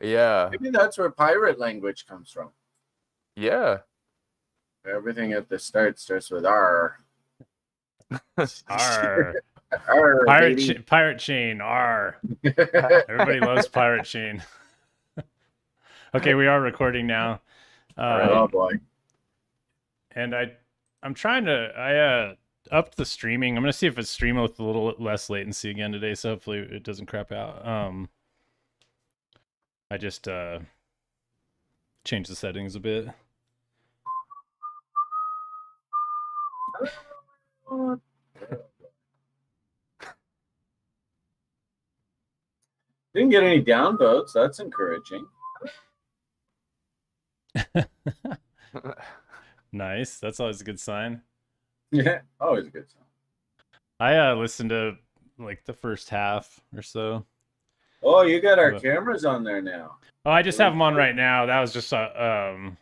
Yeah. Maybe that's where pirate language comes from. Yeah. Everything at the start starts with R. R. R, baby. Pirate Chain. R. Everybody loves Pirate Chain. Okay, we are recording now. Oh boy. And I'm trying to upped the streaming. I'm gonna see if it's streaming with a little less latency again today, so hopefully it doesn't crap out. I just changed the settings a bit. Didn't get any downvotes. That's encouraging. Nice. That's always a good sign. Yeah, always a good sign. I listened to like the first half or so. Oh, you got our cameras on there now. Oh, I just have them on right now. That was just Oh,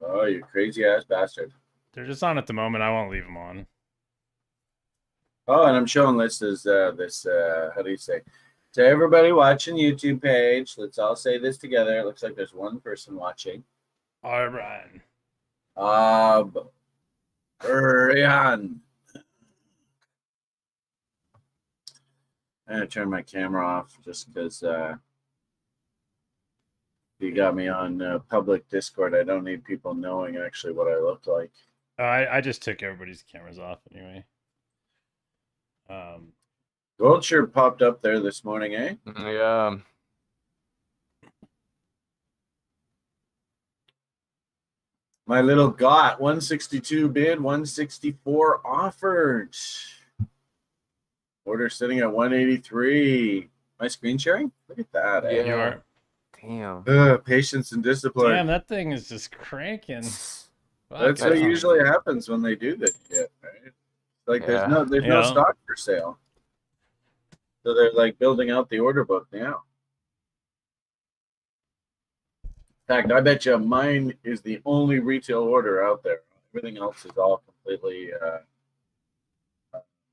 you crazy ass bastard. They're just on at the moment. I won't leave them on. Oh, and I'm showing this as this how do you say? To everybody watching YouTube page, let's all say this together. It looks like there's one person watching. All right. Ryan. I'm gonna turn my camera off just because you got me on public Discord. I don't need people knowing actually what I look like. I just took everybody's cameras off anyway. Gold sure popped up there this morning, eh? Yeah. My little got 162 bid, 164 offered. Order sitting at 183. My screen sharing? Look at that. Yeah. You are. Damn. Patience and discipline. Damn, that thing is just cranking. That's what usually happens when they do this shit, right? Like there's no stock for sale. So they're like building out the order book now. In fact, I bet you mine is the only retail order out there. Everything else is all completely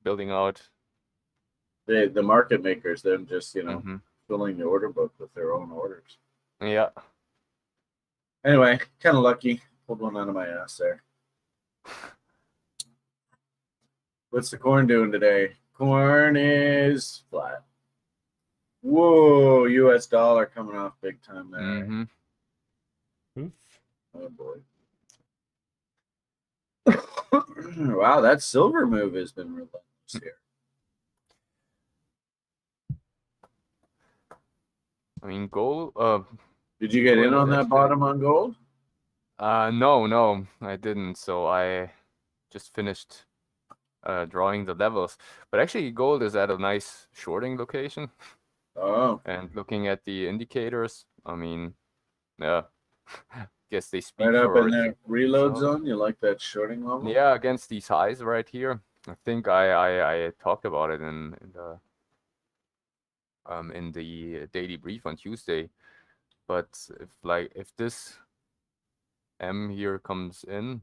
building out. The market makers, them just filling the order book with their own orders. Yeah. Anyway, kind of lucky. Pulled one out of my ass there. What's the corn doing today? Corn is flat. Whoa, US dollar coming off big time there. Mm-hmm. Oof. Oh boy. Wow, that silver move has been relentless here. I mean, gold. Did you get in on that bottom on gold? No, I didn't. So I just finished drawing the levels. But actually, gold is at a nice shorting location. Oh. And looking at the indicators, I mean, yeah, guess they speak right up for in that reload zone. You like that shorting level? Yeah, against these highs right here. I think I talked about it in the daily brief on Tuesday. But if this M here comes in,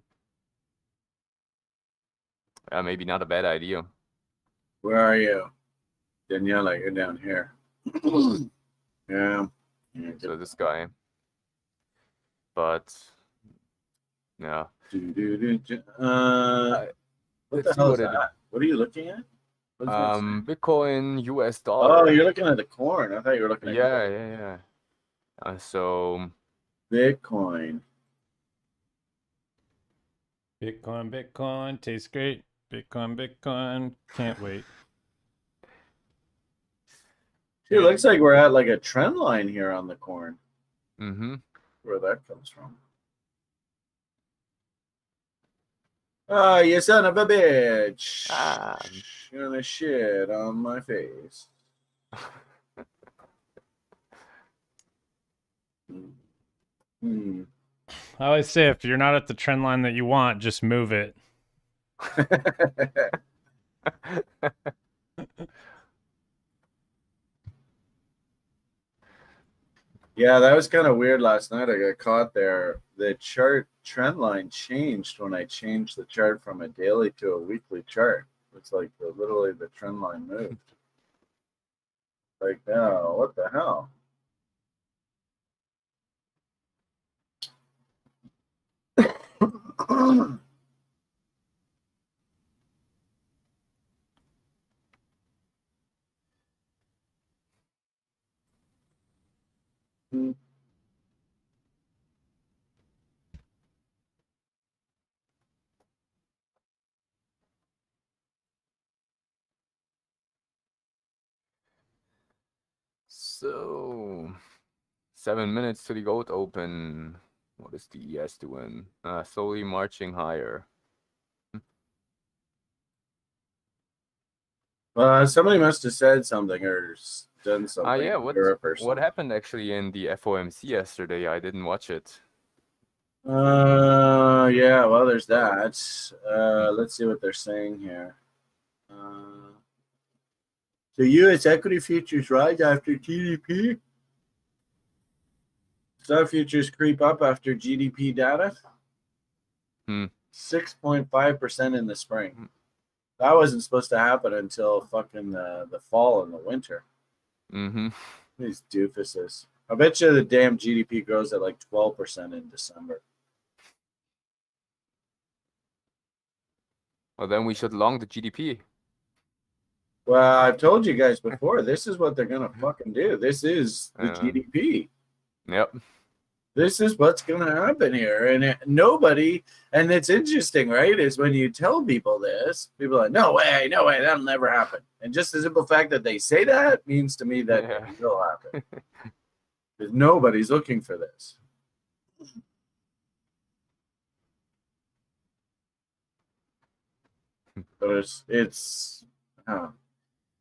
maybe not a bad idea. Where are you? Daniela, you're down here. Yeah. So this guy. But yeah. What the hell is that? What are you looking at? Bitcoin, US dollar. Oh, you're looking at the corn. I thought you were looking at yeah. So Bitcoin. Bitcoin tastes great. Bitcoin, can't wait. It looks like we're at like a trend line here on the corn. Mm-hmm. Where that comes from. Ah, you son of a bitch. You're gonna shit on my face. I always say if you're not at the trend line that you want, just move it. Yeah, that was kind of weird last night. I got caught there. The chart trend line changed when I changed the chart from a daily to a weekly chart. It's like literally the trend line moved. Like, no, what the hell? So 7 minutes to the gold open. What is the ES doing? Slowly marching higher. Somebody must have said something or done something. Yeah, in Europe or what something. happened actually in the FOMC yesterday? I didn't watch it. Yeah, well, there's that. Let's see what they're saying here. So U.S. equity futures rise after GDP. Stock futures creep up after GDP data. 6.5% in the spring. That wasn't supposed to happen until fucking the fall and the winter. Mm-hmm. These doofuses. I bet you the damn GDP grows at like 12% in December. Well, then we should long the GDP. Well, I've told you guys before, this is what they're going to fucking do. This is the GDP. Yep. This is what's going to happen here. And nobody, and it's interesting, right, is when you tell people this, people are like, no way, that'll never happen. And just the simple fact that they say that means to me that it will happen. Because nobody's looking for this. But it's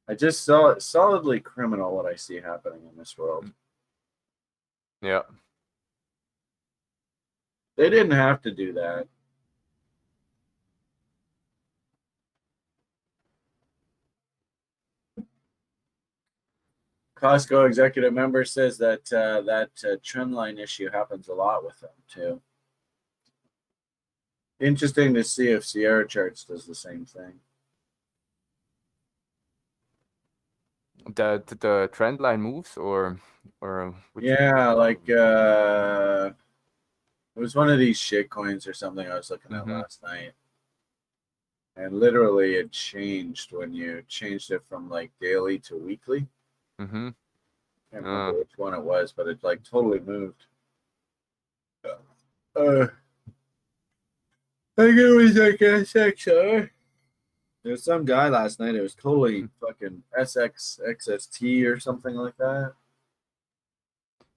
I just saw it solidly criminal what I see happening in this world. Yeah. They didn't have to do that. Costco executive member says that that trend line issue happens a lot with them too. Interesting to see if Sierra Charts does the same thing. The trend line moves or yeah, like it was one of these shit coins or something I was looking at last night. And literally it changed when you changed it from like daily to weekly. Mm-hmm. I can't remember which one it was, but it like totally moved. I think it was like SXR. There's some guy last night. It was totally fucking XST or something like that.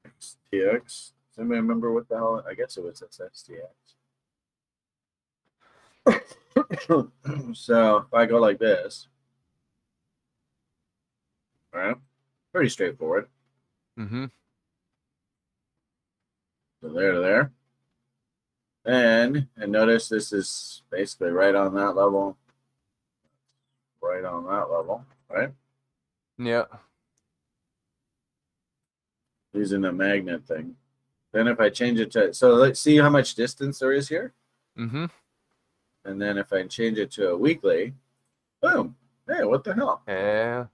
XTX. Does anybody remember what the hell? I guess it was XSTX. So if I go like this, all right, pretty straightforward. Mm-hmm. So there to there. And notice this is basically right on that level. Right on that level, right? Yeah. Using the magnet thing. Then if I change it to, so let's see how much distance there is here. Mm-hmm. And then if I change it to a weekly, boom. Hey, what the hell? Yeah.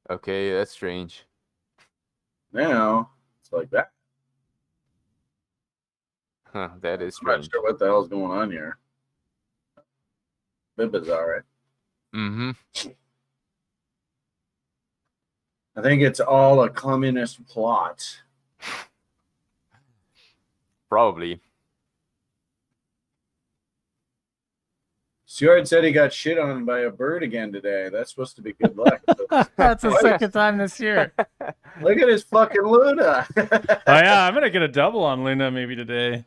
Okay, that's strange. Now it's like that. Huh, that is I'm not strange. sure what the hell's going on here. Bit bizarre, right? Mm-hmm. I think it's all a communist plot. Probably. Stewart said he got shit on by a bird again today. That's supposed to be good luck. That's the second time this year. Look at his fucking Luna. Oh yeah, I'm gonna get a double on Luna maybe today.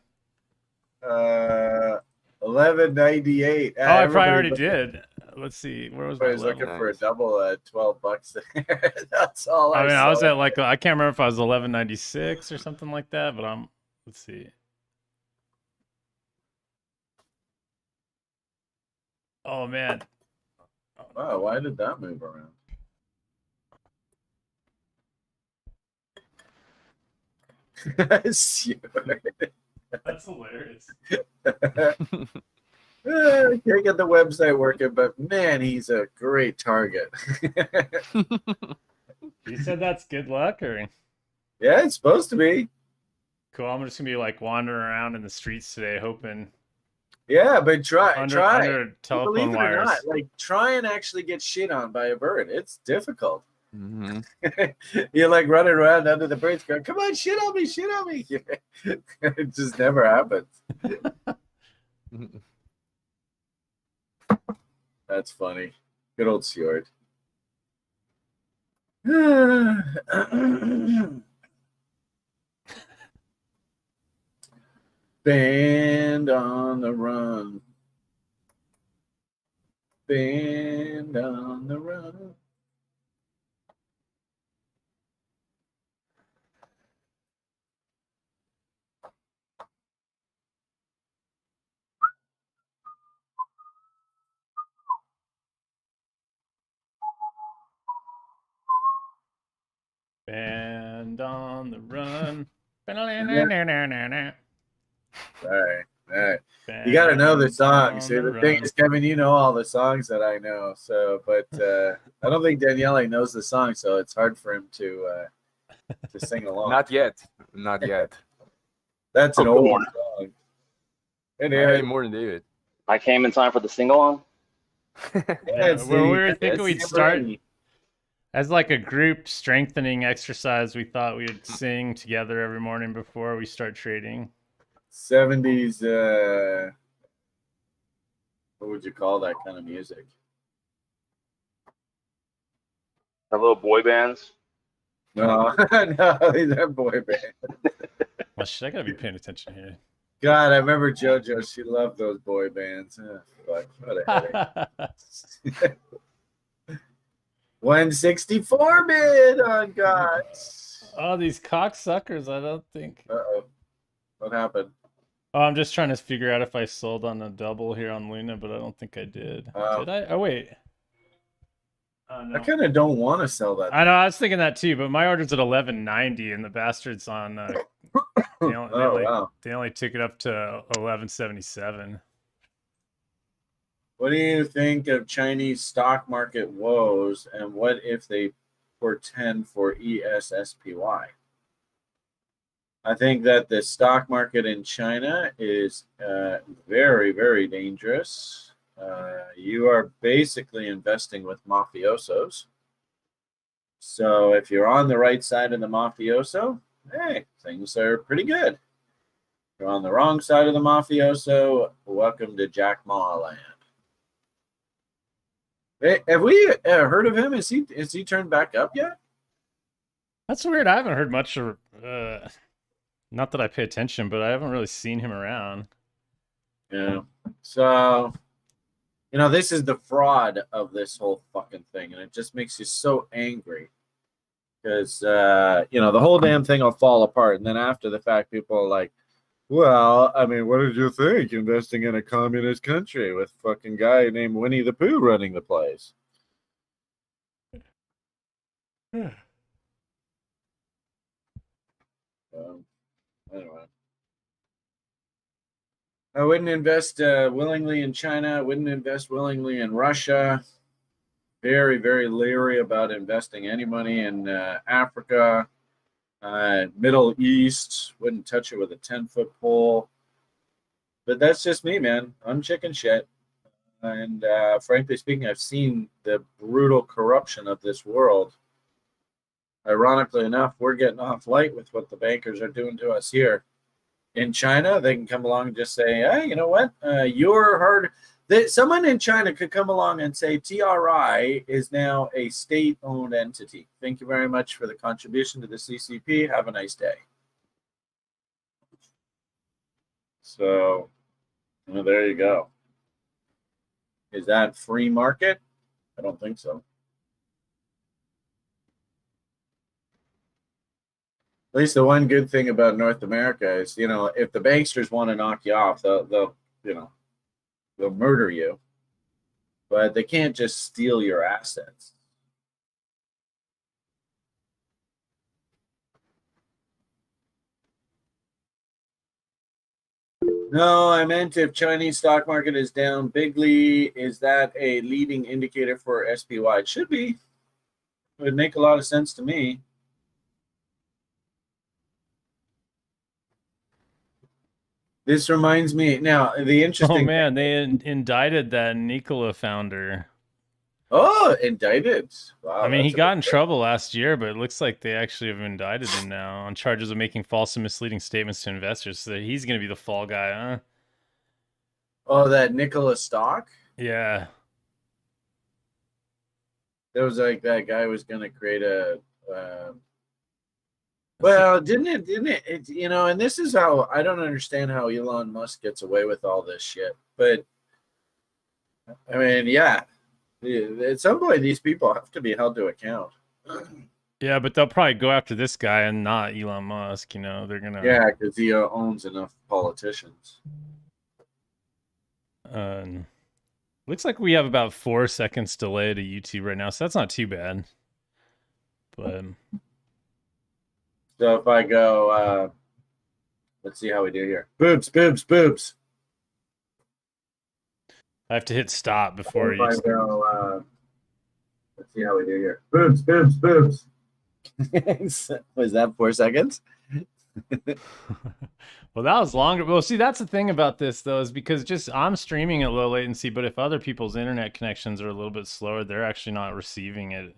11.98. Oh, I probably already did. Let's see. Where was my I was looking level? for a double at $12 there. That's all I mean, I was saw. at like I can't remember if I was 11.96 or something like that, but let's see. Oh man. Wow, why did that move around? That's hilarious. I can't get the website working, but man, he's a great target. You said that's good luck, or? Yeah, it's supposed to be. Cool. I'm just gonna be like wandering around in the streets today, hoping Yeah, but try. under Believe telephone it or wires. not, like try and actually get shit on by a bird. It's difficult. Mm-hmm. You're like running around under the birds going, come on, shit on me, shit on me. It just never happens. That's funny. Good old Fjord. Band on the run. Band on the run. Band on the run. All right. You got to know the songs. See, the thing is, Kevin, you know all the songs that I know. So, but I don't think Daniele knows the song, so it's hard for him to sing along. Not yet. Not yet. That's an old song. Maybe more than David. I came in time for the sing-along. Yeah, well, we were thinking we'd start ready. as like a group strengthening exercise. We thought we would sing together every morning before we start trading. 70s, what would you call that kind of music? The little boy bands. No, no, these are boy bands. Well, shit, I gotta be paying attention here. God, I remember JoJo. She loved those boy bands. Oh, fuck, what a headache. 164 bid on God. Oh, these cocksuckers! I don't think. Uh-oh. What happened? Oh, I'm just trying to figure out if I sold on a double here on Luna, but I don't think I did. Did I? Oh wait. No. I kind of don't want to sell that. I know. I was thinking that too, but my order's at 1190, and the bastards on. Wow. They only took it up to 1177. What do you think of Chinese stock market woes, and what if they portend for ESSPY? I think that the stock market in China is very, very dangerous. You are basically investing with mafiosos. So if you're on the right side of the mafioso, hey, things are pretty good. If you're on the wrong side of the mafioso, welcome to Jack Ma land. Hey, have we heard of him? Is he turned back up yet? That's weird. I haven't heard much. Not that I pay attention, but I haven't really seen him around. Yeah. So, this is the fraud of this whole fucking thing, and it just makes you so angry because the whole damn thing will fall apart, and then after the fact, people are like, well, I mean, what did you think investing in a communist country with a fucking guy named Winnie the Pooh running the place? Anyway. I wouldn't invest willingly in China. I wouldn't invest willingly in Russia. Very, very leery about investing any money in Africa. Middle East, wouldn't touch it with a 10-foot pole. But that's just me, man. I'm chicken shit. And frankly speaking, I've seen the brutal corruption of this world. Ironically enough, we're getting off light with what the bankers are doing to us here. In China, they can come along and just say, hey, you know what? You're hard. Someone in China could come along and say TRI is now a state-owned entity. Thank you very much for the contribution to the CCP. Have a nice day. So, there you go. Is that free market? I don't think so. At least the one good thing about North America is, if the banksters want to knock you off, they'll murder you, but they can't just steal your assets. No, I meant if Chinese stock market is down bigly, is that a leading indicator for SPY? It should be. It would make a lot of sense to me. This reminds me now. The interesting. Oh man, they indicted that Nikola founder. Oh, indicted. Wow. I mean, he that's a got big in deal. trouble last year, but it looks like they actually have indicted him now on charges of making false and misleading statements to investors. So he's going to be the fall guy, huh? Oh, that Nikola Stock. Yeah. There was like that guy was going to create a. Well, didn't it? It? You know, and this is how I don't understand how Elon Musk gets away with all this shit. But I mean, yeah, at some point these people have to be held to account. Yeah, but they'll probably go after this guy and not Elon Musk. You know, they're gonna. Yeah, because he owns enough politicians. Looks like we have about 4 seconds delay to YouTube right now, so that's not too bad. But So if I go, let's see how we do here. Boobs, boobs, boobs. I have to hit stop before If you. I go, let's see how we do here. Boobs, boobs, boobs. Was that 4 seconds? Well, that was longer. Well, see, that's the thing about this though, is because just I'm streaming at low latency, but if other people's internet connections are a little bit slower, they're actually not receiving it.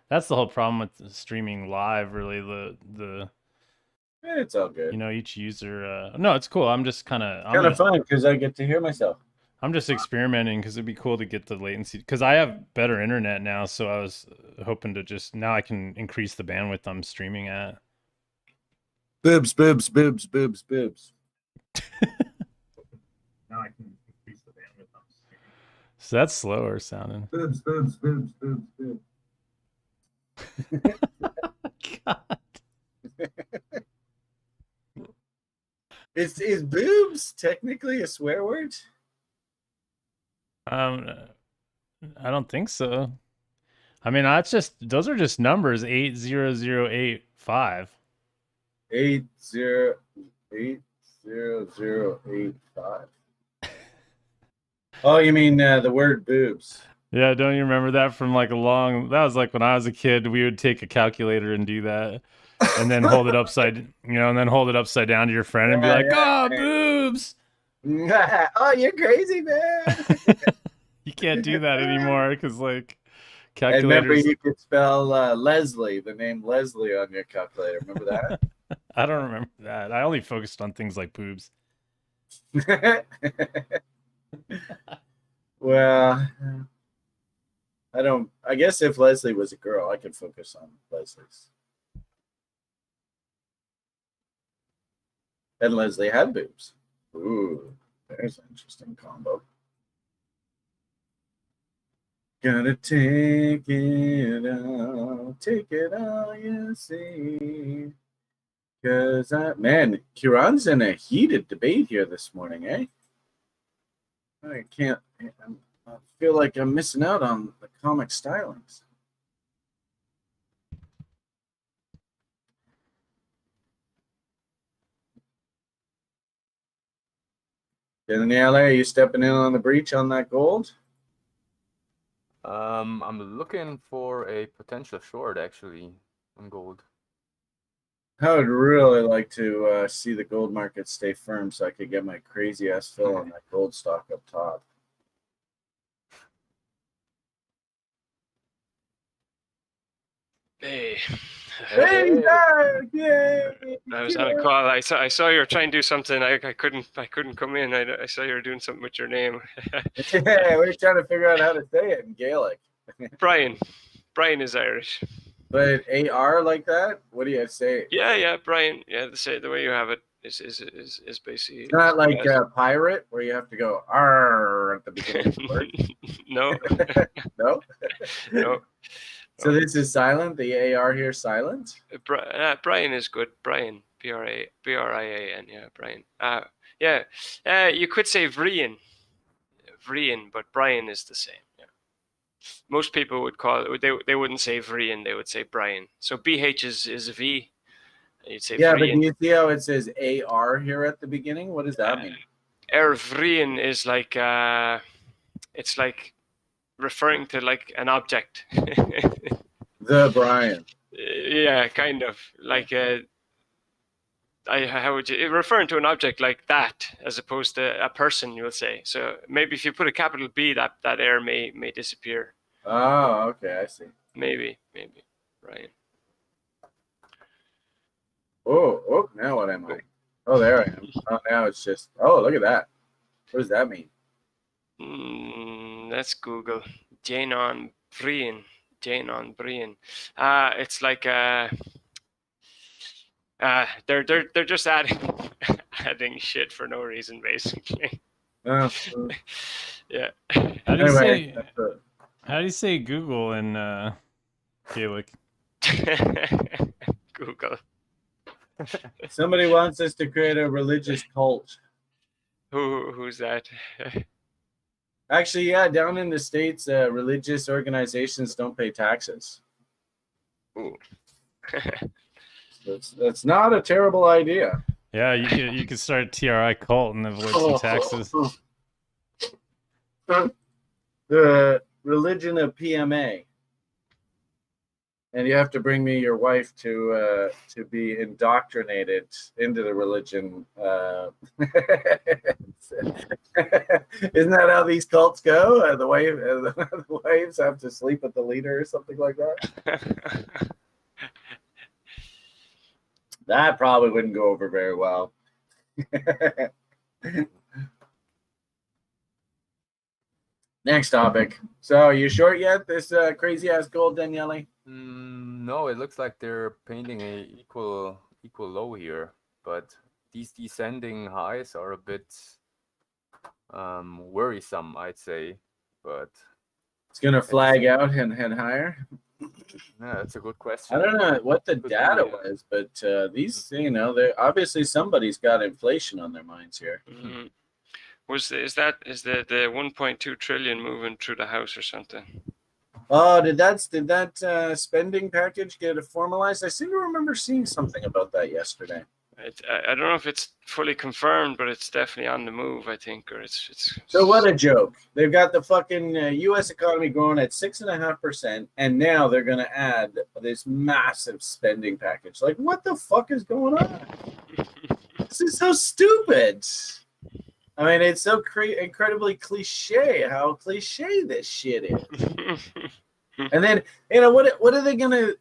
That's the whole problem with streaming live. Really, the It's all good. you know, each user. No, it's cool. I'm just kind of Kind of fun because I get to hear myself. I'm just experimenting because it'd be cool to get the latency because I have better internet now. So I was hoping to just now I can increase the bandwidth I'm streaming at. Boobs, boobs, boobs, boobs, boobs. Now I can increase the bandwidth I'm streaming. So that's slower sounding. Boobs, boobs, boobs, boobs, boobs. God. Is boobs technically a swear word? I don't think so. I mean, those are just numbers 80085. 80085. Oh, you mean the word boobs? Yeah, don't you remember that from like that was like when I was a kid, we would take a calculator and do that. And then hold it upside down to your friend and be like, "Oh, boobs!" Oh, you're crazy, man. You can't do that anymore because like And remember, calculators. you could spell Leslie, the name Leslie, on your calculator. Remember that? I don't remember that. I only focused on things like boobs. Well, I guess if Leslie was a girl, I could focus on Leslie's. And Leslie had boobs. Ooh, there's an interesting combo. Gotta take it all you see. Because, man, Kieran's in a heated debate here this morning, eh? I feel like I'm missing out on the comic stylings. Danielle, are you stepping in on the breach on that gold? I'm looking for a potential short actually on gold. I would really like to see the gold market stay firm so I could get my crazy ass fill on that gold stock up top. Hey. Hey, Doug! Yay! I was on a call. I saw you were trying to do something. I couldn't come in. I saw you were doing something with your name. Yeah, we're trying to figure out how to say it in Gaelic. Brian. Brian is Irish. But AR like that? What do you say? Yeah, Brian. Yeah, the way you have it is basically. It's not like pirate where you have to go R at the beginning of the word. No. No? No. So this is silent. The AR here silent. Brian is good. Brian, Brian. Yeah, Brian. Yeah. You could say Vrian, but Brian is the same. Yeah. Most people would call it. They wouldn't say Vrian. They would say Brian. So BH is a V. You'd say Yeah, Vrian. but do you see how it says AR here at the beginning? What does that mean? Vrian is like it's like referring to like an object. The Brian. Yeah, kind of like I how would you referring to an object like that as opposed to a person? You will say. So maybe if you put a capital B, that error may disappear. Oh, okay, I see. Maybe. Right. Oh, now what am I? Oh, there I am. Oh, now it's just. Oh, look at that. What does that mean? Let's Google Jane on Brian. It's like they're just adding shit for no reason, basically. Oh, Yeah. How do you anyway, say? that's it. How do you say Google in Gaelic? Google. Somebody wants us to create a religious cult. Who's that? Actually, yeah, down in the States, religious organizations don't pay taxes. Ooh. That's not a terrible idea. Yeah, you could start a TRI cult and avoid some taxes. The religion of PMA. And you have to bring me your wife to be indoctrinated into the religion. Isn't that how these cults go? The wives have to sleep with the leader or something like that. That probably wouldn't go over very well. Next topic. So, you short yet? This crazy ass gold, Daniele? No, it looks like they're painting a equal low here, but these descending highs are a bit worrisome, I'd say. But It's gonna flag out and head higher. yeah, that's a good question. I don't know what the Could be, data yeah. was, but these, they're obviously somebody's got inflation on their minds here. Mhm. Is the 1.2 trillion moving through the house or something? Oh, did that spending package get formalized? I seem to remember seeing something about that yesterday. I don't know if it's fully confirmed, but it's definitely on the move, I think, or it's. So what a joke! They've got the fucking U.S. economy growing at 6.5%, and now they're going to add this massive spending package. Like, what the fuck is going on? This is so stupid. I mean, it's so incredibly cliche how cliche this shit is. And then, what are they gonna,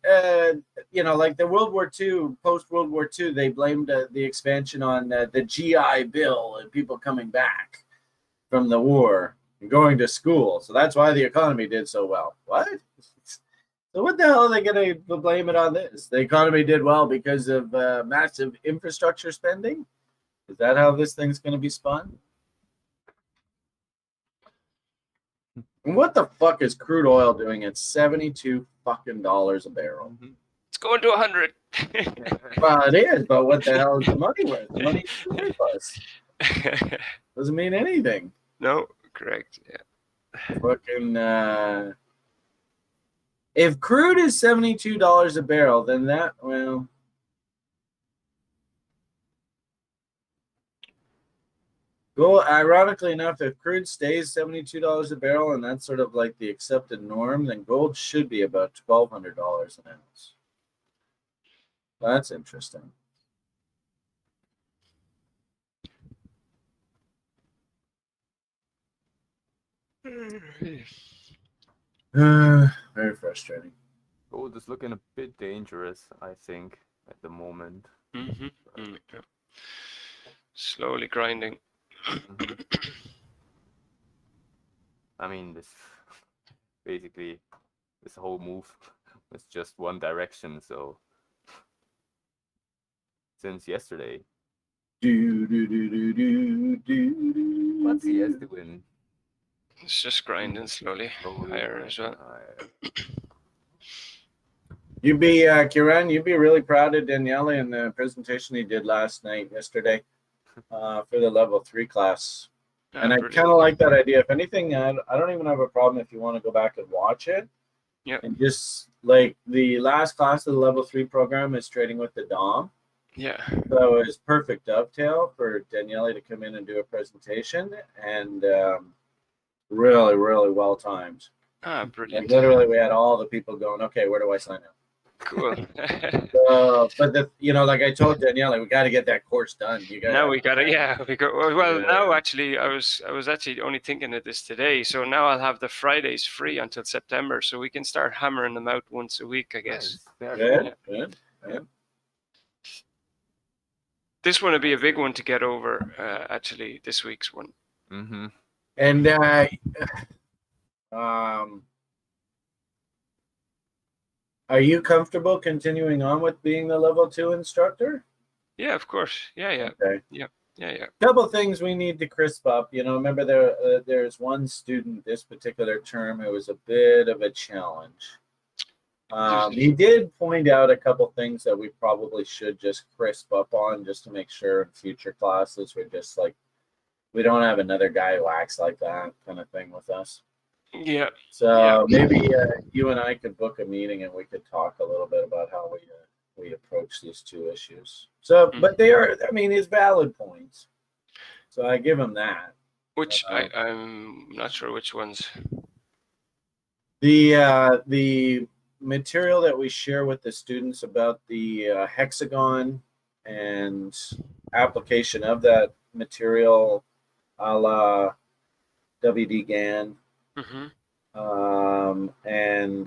like the World War II, post World War II, they blamed the expansion on the GI Bill and people coming back from the war and going to school. So that's why the economy did so well. What? So what the hell are they gonna blame it on this? The economy did well because of massive infrastructure spending? Is that how this thing's gonna be spun? And what the fuck is crude oil doing at $72 fucking a barrel? It's going to 100. Well, it is, but what the hell is the money worth? The money's surplus. Doesn't mean anything. No, correct. Yeah. Fucking if crude is $72 a barrel, then that, well, gold, ironically enough, if crude stays $72 a barrel, and that's sort of like the accepted norm, then gold should be about $1,200 an ounce. That's interesting. Very frustrating. Gold is looking a bit dangerous, I think, at the moment. Yeah. Slowly grinding. I mean, this whole move was just one direction. So since yesterday, what's he has doing? It's just grinding slowly higher as well. You'd be, Kieran, you'd be really proud of Daniele in the presentation he did yesterday, for the level 3 class. And I kind of like that idea. If anything, I don't even have a problem if you want to go back and watch it. Yeah. And just like the last class of the level 3 program is trading with the Dom. Yeah. So it was perfect dovetail for Daniele to come in and do a presentation, and really, really well timed. Brilliant. Like literally, we had all the people going, okay, where do I sign up? Cool. But like I told Danielle, we got to get that course done. You got Now we gotta, yeah, we go. Well, Yeah. now actually, I was actually only thinking of this today. So now I'll have the Fridays free until September, so we can start hammering them out once a week, I guess. Nice. Yeah, Good, cool. good. This one will be a big one to get over. Actually, this week's one. Mm-hmm. And are you comfortable continuing on with being the level 2 instructor? Yeah, of course. Yeah. Okay. Yeah. Couple things we need to crisp up. Remember there's one student this particular term who was a bit of a challenge. He did point out a couple things that we probably should just crisp up on, just to make sure in future classes we're just like, we don't have another guy who acts like that kind of thing with us. Yeah. So maybe you and I could book a meeting and we could talk a little bit about how we approach these two issues. So, but they are, it's valid points. So I give him that. Which I'm not sure which ones. The material that we share with the students about the hexagon and application of that material, a la WD GAN, Mm-hmm. and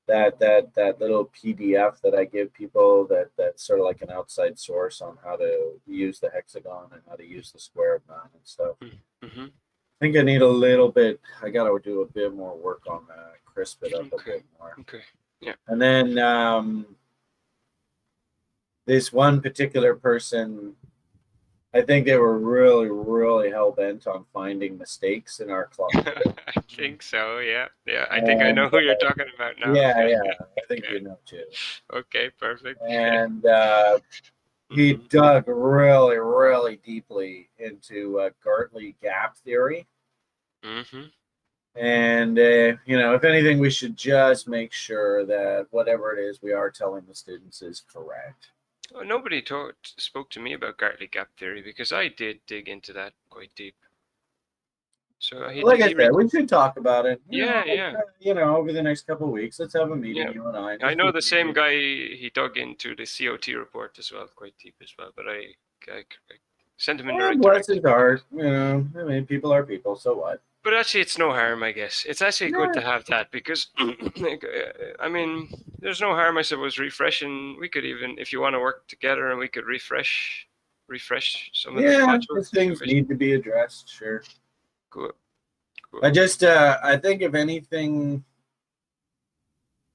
that little PDF that I give people that's sort of like an outside source on how to use the hexagon and how to use the square knot and stuff. Mm-hmm. I think I need a little bit. I got to do a bit more work on that, crisp it up a bit more. Okay. Yeah. And then this one particular person, I think they were really, really hell bent on finding mistakes in our club. I think so. Yeah. I think I know who you're talking about now. Yeah. I think you know too. Okay. Perfect. And he dug really, really deeply into Gartley gap theory. Mm-hmm. And, if anything, we should just make sure that whatever it is we are telling the students is correct. Well, nobody spoke to me about Gartley gap theory because I did dig into that quite deep. So Like I said, we should talk about it. Yeah. Over the next couple of weeks, let's have a meeting, you and I. I know the same guy. He dug into the COT report as well, quite deep as well. But I sent him in the right bless direction. his heart. People are people, so what? But actually, it's no harm, I guess. It's actually good to have that because, there's no harm, I suppose, refreshing. We could even, if you want to work together, and we could refresh some of the modules. Things need to be addressed, sure. Cool. I think if anything,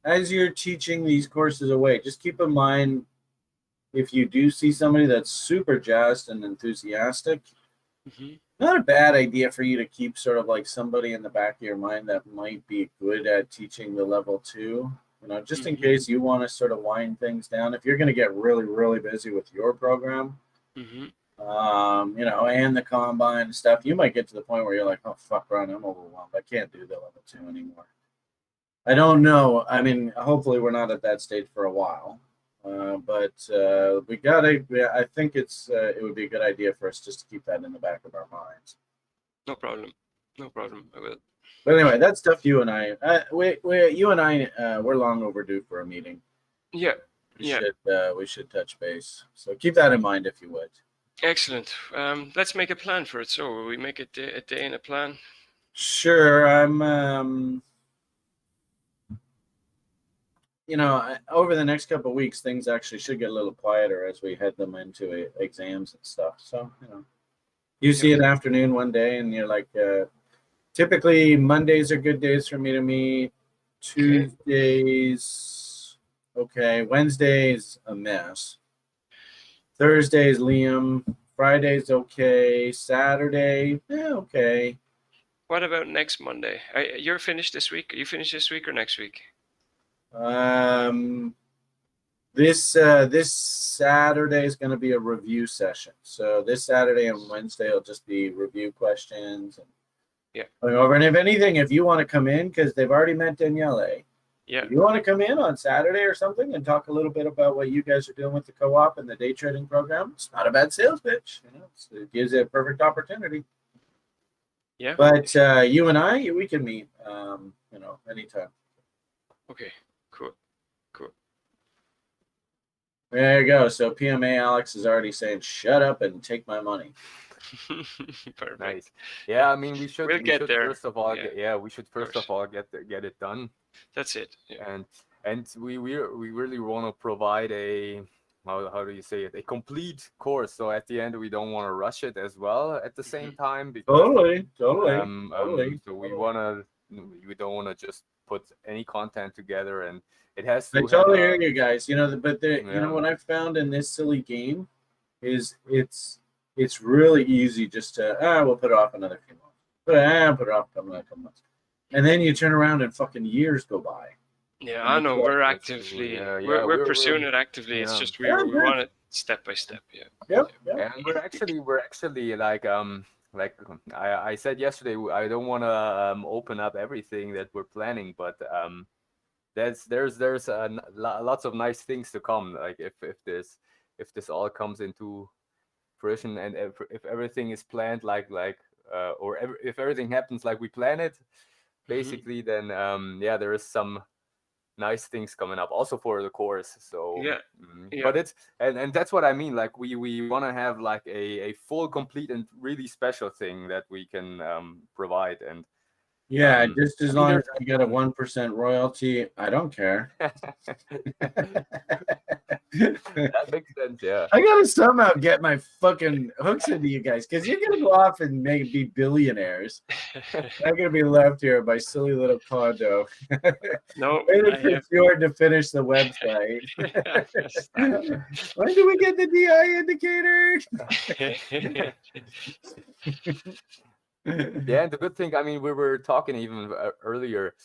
as you're teaching these courses away, just keep in mind, if you do see somebody that's super jazzed and enthusiastic, not a bad idea for you to keep sort of like somebody in the back of your mind that might be good at teaching the level 2, just in case you want to sort of wind things down. If you're going to get really, really busy with your program, and the combine and stuff, you might get to the point where you're like, oh, fuck, Ron, I'm overwhelmed. I can't do the level 2 anymore. I don't know. Hopefully we're not at that stage for a while. But we gotta. I think it would be a good idea for us just to keep that in the back of our minds. No problem. I will. But anyway, that's stuff you and I. We're long overdue for a meeting. Yeah. We should touch base. So keep that in mind, if you would. Excellent. Let's make a plan for it. So will we make it a day and a plan? Sure. I'm. Over the next couple of weeks, things actually should get a little quieter as we head them into exams and stuff. So, you see an afternoon one day and you're like, typically Mondays are good days for me to meet. Tuesdays, okay. Wednesdays, a mess. Thursdays, Liam. Fridays, okay. Saturday, okay. What about next Monday? You're finished this week? Are you finished this week or next week? This Saturday is going to be a review session. So this Saturday and Wednesday will just be review questions and going over. And if anything, if you want to come in, because they've already met Danielle, if you want to come in on Saturday or something and talk a little bit about what you guys are doing with the co-op and the day trading program, it's not a bad sales pitch. It gives you a perfect opportunity. Yeah. But you and I, we can meet, anytime. Okay. Cool. There you go. So PMA Alex is already saying, "Shut up and take my money." Perfect. Nice. Yeah, I mean, we We'll get should there. first of all Yeah, we should first of all get it done, that's it. Yeah. and we really want to provide a how do you say it, a complete course. So at the end, we don't want to rush it as well at the same time, because so we don't want to just put any content together, and it has I to have totally a hear you guys. But you know yeah. what I've found in this silly game is it's really easy just to we'll put it off another few months. Put it off another couple months, and then you turn around and fucking years go by. Yeah, I know. We're actively we're pursuing it actively. It's yeah. just we want it step by step. Yeah. Yep. And we're actually like I said yesterday, I don't want to open up everything that we're planning, but there's lots of nice things to come. Like if this all comes into fruition, and if everything is planned if everything happens like we plan it, basically, then there is some nice things coming up also for the course. So Yeah. but it's and that's what I mean, like we want to have like a full, complete, and really special thing that we can provide. And Yeah, just as I mean, long as I get a 1% royalty, I don't care. that makes sense. Yeah. I gotta somehow get my fucking hooks into you guys, because you're gonna go off and be billionaires. I'm gonna be left here in my silly little condo. No, It's yours to finish the website. When do we get the DI indicator? Yeah, and the good thing, I mean, we were talking even earlier,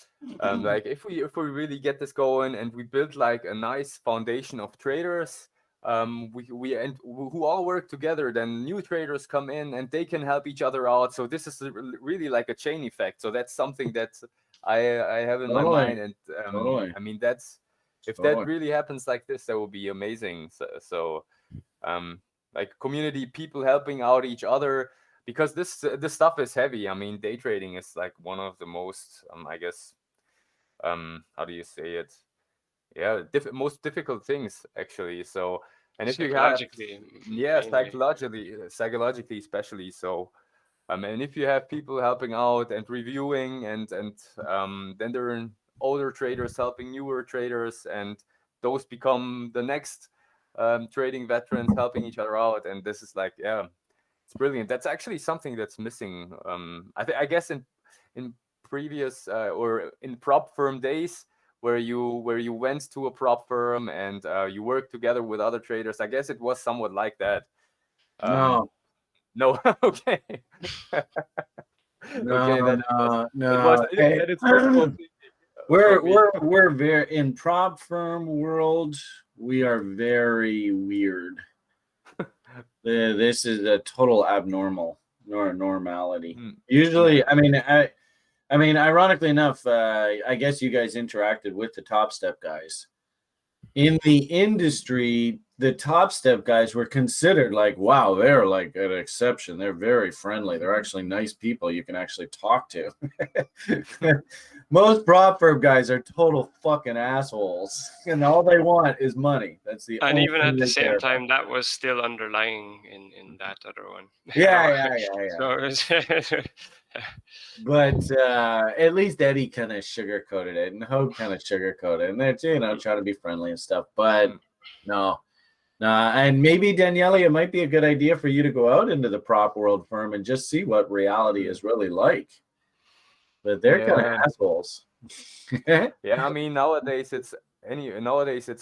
like if we really get this going and we build like a nice foundation of traders, we and who all work together, then new traders come in and they can help each other out. So this is really like a chain effect. So that's something that I have in my mind, and I mean, that's if that really happens like this, that will be amazing. So like community, people helping out each other, because this stuff is heavy. I mean, day trading is like one of the most I guess how do you say it, most difficult things, actually. So, and if you have psychologically especially. So and if you have people helping out and reviewing, and then there are older traders helping newer traders, and those become the next trading veterans helping each other out, and this is like it's brilliant. That's actually something that's missing. I guess in previous or in prop firm days, where you went to a prop firm and you worked together with other traders. I guess it was somewhat like that. No. Okay. No. We're very in prop firm world. We are very weird. This is a total abnormal normality. Usually, I mean, ironically enough, I guess you guys interacted with the Top Step guys. In the industry, the Top Step guys were considered like, wow, they're like an exception. They're very friendly. They're actually nice people you can actually talk to. Most prop firm guys are total fucking assholes, and all they want is money. That's the and only even thing at the they same care time, about. that was still underlying in that other one. Yeah. So But at least Eddie kind of sugarcoated it, and Hope kind of sugarcoated it, and they're trying to be friendly and stuff. But no. And maybe Daniele, it might be a good idea for you to go out into the prop world firm and just see what reality is really like. But they're kind of assholes. I mean, nowadays it's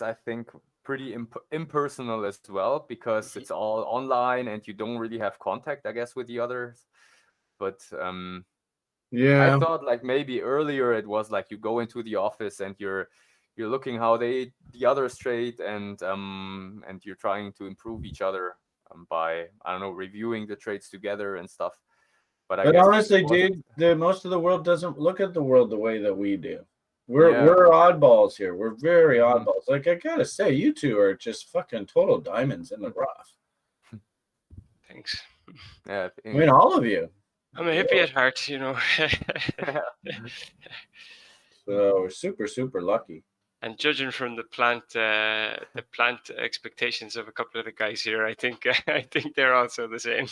I think pretty impersonal as well, because it's all online and you don't really have contact, I guess, with the others. But I thought like maybe earlier it was like you go into the office and you're looking how the others trade, and you're trying to improve each other by, I don't know, reviewing the trades together and stuff. But I guess honestly, dude, most of the world doesn't look at the world the way that we do. We're oddballs here. We're very oddballs. Like, I gotta say, you two are just fucking total diamonds in the rough. Thanks. Yeah, I mean, all of you. I'm a hippie at heart, So we're super, super lucky. And judging from the plant expectations of a couple of the guys here, I think I think they're also the same.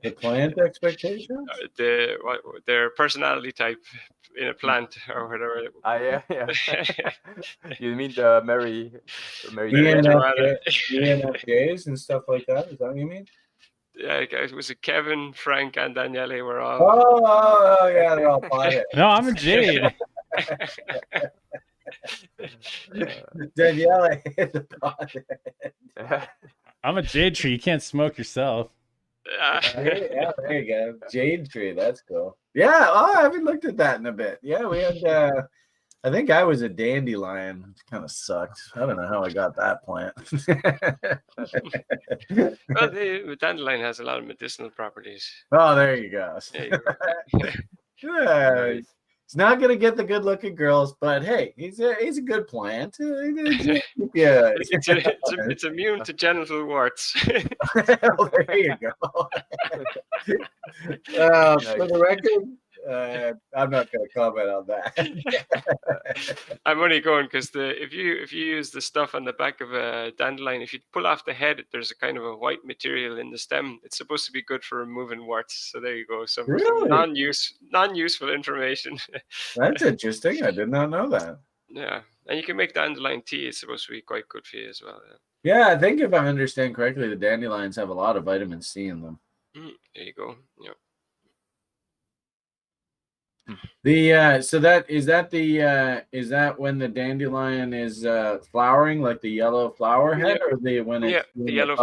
The plant expectations? Their personality type in a plant or whatever. Yeah. You mean the Mary ENFJs and stuff like that? Is that what you mean? Yeah, it was Kevin, Frank, and Daniele were all. Oh yeah, they're all pothead. No, I'm a jade. Danielle is a pothead. I'm a jade tree. You can't smoke yourself. Yeah, there you go. Jade tree, that's cool. Yeah, I haven't looked at that in a bit. Yeah, we had I think I was a dandelion. It kind of sucked. I don't know how I got that plant. Well, the dandelion has a lot of medicinal properties. Oh, there you go. There you go. Yeah, Nice. he's not gonna get the good-looking girls, but hey, he's a good plant. Yeah, It's immune to genital warts. well, there you go. For the record, I'm not going to comment on that. I'm only going because if you use the stuff on the back of a dandelion, if you pull off the head, there's a kind of a white material in the stem. It's supposed to be good for removing warts. So there you go. Some Really? non-useful information. That's interesting. I did not know that. Yeah, and you can make dandelion tea. It's supposed to be quite good for you as well. Yeah, I think if I understand correctly, the dandelions have a lot of vitamin C in them. There you go. Yeah. So that is that when the dandelion is flowering, like the yellow flower head, or when it's the yellow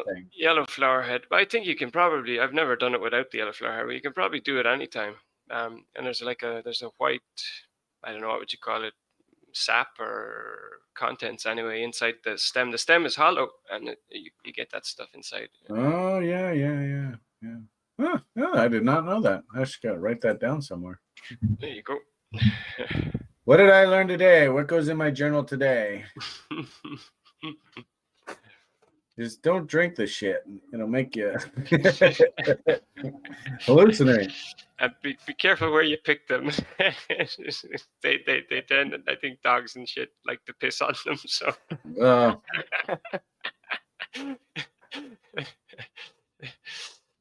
thing? Yellow flower head. But I think you can probably. I've never done it without the yellow flower head, but you can probably do it anytime. And there's a white, I don't know, what would you call it, sap or contents anyway inside the stem. The stem is hollow, and you get that stuff inside. Oh yeah. Huh, yeah, I did not know that. I just got to write that down somewhere. There you go. What did I learn today? What goes in my journal today? Just don't drink the shit. It'll make you hallucinate. And be careful where you pick them. they tend, I think dogs and shit like to piss on them. So.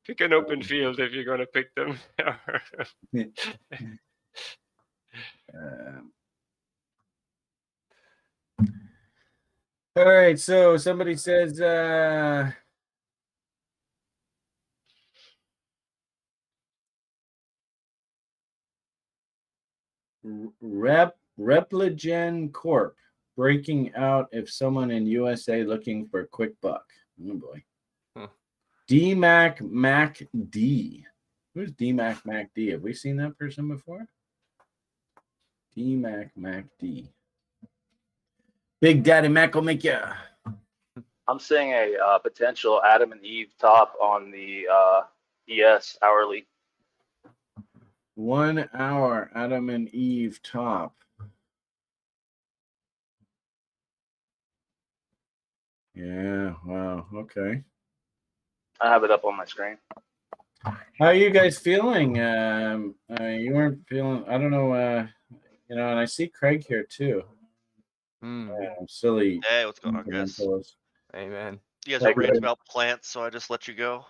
Pick an open field if you're going to pick them. All right, so somebody says Repligen Corp breaking out if someone in USA looking for a quick buck. Oh boy. DMAC Mac D. Who's DMAC Mac D? Have we seen that person before? DMAC Mac D. Big Daddy Mac will make ya. I'm seeing a potential Adam and Eve top on the ES hourly. 1 hour Adam and Eve top. Yeah, wow, okay. I have it up on my screen. How are you guys feeling? You weren't feeling, I don't know, and I see Craig here too. Silly. Hey, what's going on, guys? Amen. You guys are ranting about plants, so I just let you go.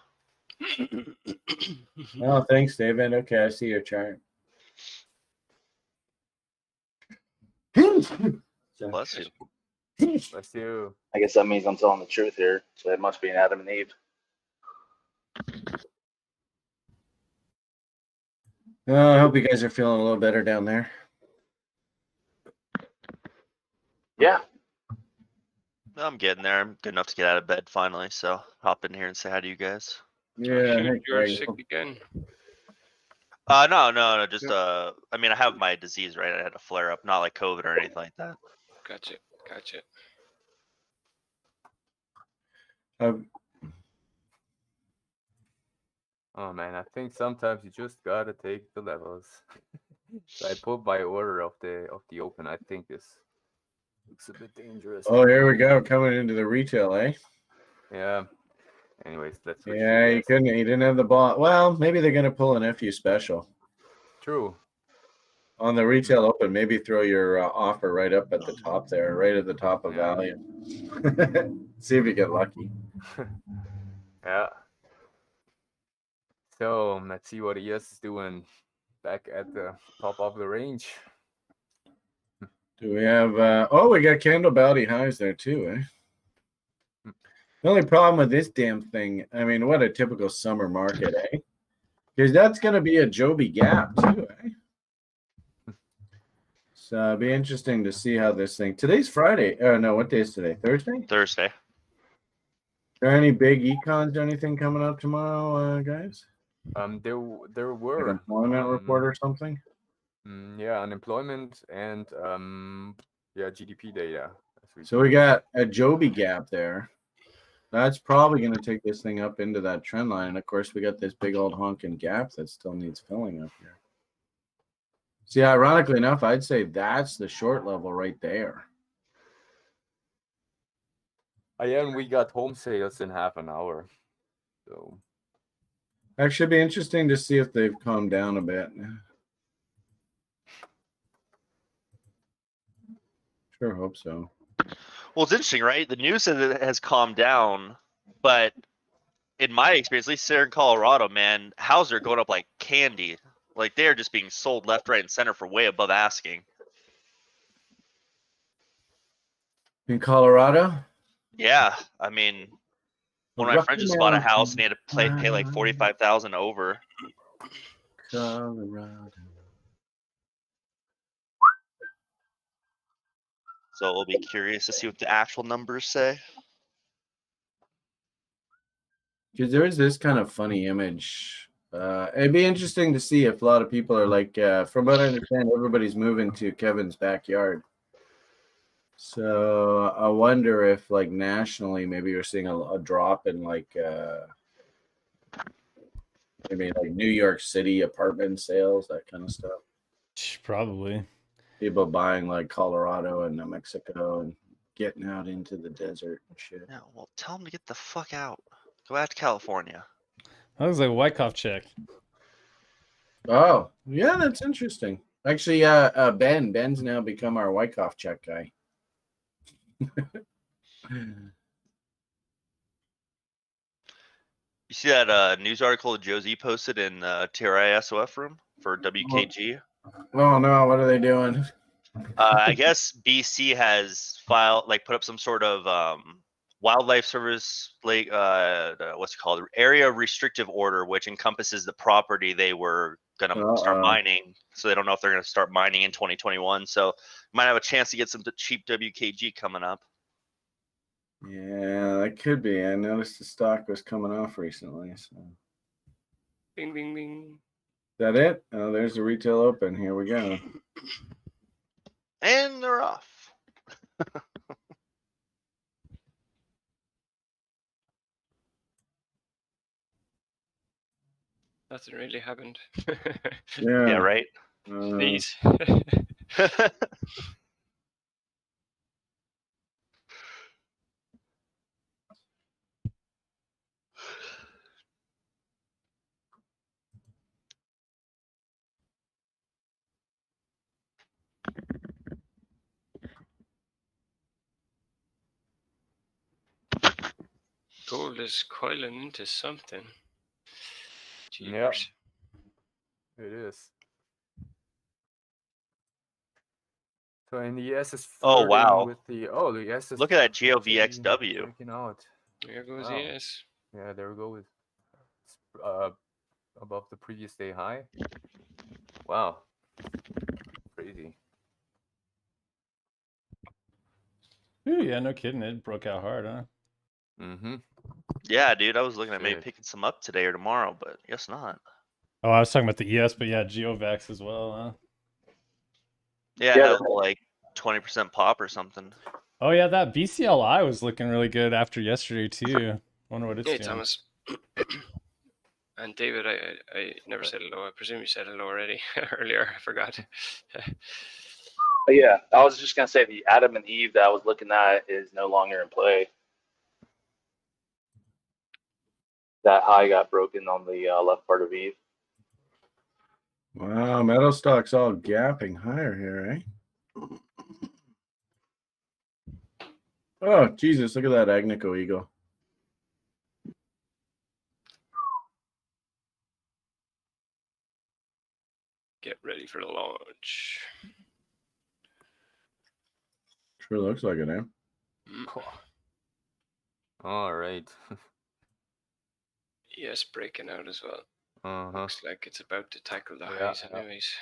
Oh, thanks, David. Okay, I see your chart. Bless you. Bless you. I guess that means I'm telling the truth here. So it must be an Adam and Eve. Oh, I hope you guys are feeling a little better down there. Yeah. I'm getting there. I'm good enough to get out of bed finally, so hop in here and say hi to you guys. Yeah, hey, You're Craig. sick again. No, just I mean, I have my disease, right? I had a flare up, not like COVID or anything like that. Gotcha. Oh man, I think sometimes you just gotta take the levels. So I pulled my order of the open. I think this looks a bit dangerous. Oh, here we go, coming into the retail, eh? Yeah. Anyways, let's switch to Yeah, you this. didn't have the ball. Well, maybe they're gonna pull an FU special. True. On the retail open, maybe throw your offer right up at the top there, right at the top of Yeah. value. See if you get lucky. Yeah. So let's see what ES is doing back at the top of the range. Do we have? We got candle bounty highs there too, eh? The only problem with this damn thing, I mean, what a typical summer market, eh? Because that's going to be a Joby gap too, eh? So it'll be interesting to see how this thing. Today's Friday. Oh no, what day is today? Thursday. Thursday. Are there any big econs or anything coming up tomorrow, guys? There Like were employment report or something? yeah, unemployment and yeah, GDP data. So we got a Joby gap there. That's probably going to take this thing up into that trend line. And of course, we got this big old honking gap that still needs filling up here. See, ironically enough, I'd say that's the short level right there. Yeah, and we got home sales in half an hour. So Actually, it'd be interesting to see if they've calmed down a bit. Sure hope so. Well, it's interesting, right? The news says it has calmed down, but in my experience, at least here in Colorado, man, houses are going up like candy. Like they're just being sold left, right, and center for way above asking. In Colorado? Yeah, I mean, one of my friends just bought a house and he had to pay like $45,000 over. Colorado. So we'll be curious to see what the actual numbers say. Because there is this kind of funny image. It'd be interesting to see if a lot of people are like, from what I understand, everybody's moving to Kevin's backyard. So I wonder if, like, nationally, maybe you're seeing a drop in, like, maybe like New York City apartment sales, that kind of stuff. Probably. People buying like Colorado and New Mexico and getting out into the desert and shit. Yeah, well, tell them to get the fuck out. Go out to California. That was like a Wyckoff check. Oh, yeah, that's interesting. Actually, Ben's now become our Wyckoff check guy. You see that news article that Josie posted in TRISOF room for WKG? Oh no, what are they doing? I guess BC has put up some sort of wildlife service, like what's it called, area restrictive order, which encompasses the property they were gonna start mining. So they don't know if they're gonna start mining in 2021. So might have a chance to get some cheap WKG coming up. Yeah, that could be. I noticed the stock was coming off recently. So Bing, bing, bing. is that it? Oh, there's the retail open. Here we go. And they're off. Nothing really happened. Yeah, right. Please. Gold is coiling into something. Jeepers. Yeah, it is. So in the ES is Oh, wow. with the the ES is Look at that GOVXW. breaking out. There goes Wow. yes. Yeah, there we go with above the previous day high. Wow, crazy. Ooh, yeah, no kidding. It broke out hard, huh? Mm-hmm. Yeah, dude. I was looking at maybe Shit. picking some up today or tomorrow, but guess not. Oh, I was talking about the ES, but yeah, GeoVax as well, huh? Yeah, Yeah. it had like 20% pop or something. Oh yeah, that BCLI was looking really good after yesterday too. Wonder what it's Hey, doing. Thomas. And David, I never said hello. I presume you said hello already earlier. I forgot. But yeah, I was just gonna say the Adam and Eve that I was looking at is no longer in play. That high got broken on the left part of Eve. Wow, metal stock's all gapping higher here, eh? Oh, Jesus, look at that Agnico Eagle. Get ready for the launch. Sure looks like it, eh? All right. Yes, breaking out as well. Uh-huh. Looks like it's about to tackle the Yeah, highs yeah. anyways.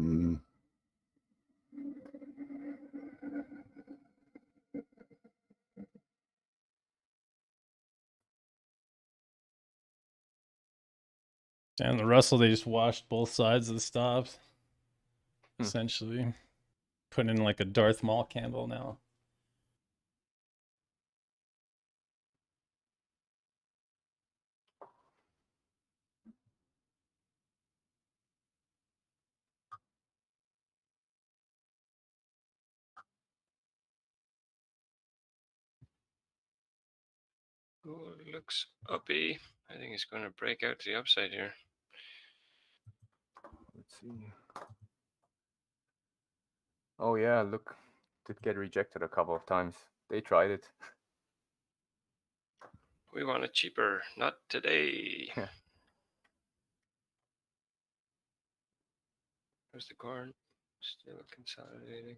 Mm. And the Russell, they just washed both sides of the stops. Hmm. Essentially. Put in like a Darth Maul candle now. Gold looks uppy. I think it's going to break out to the upside here. Let's see. Oh yeah, look, did get rejected a couple of times. They tried it. We want it cheaper, not today. Yeah. There's the corn, still consolidating.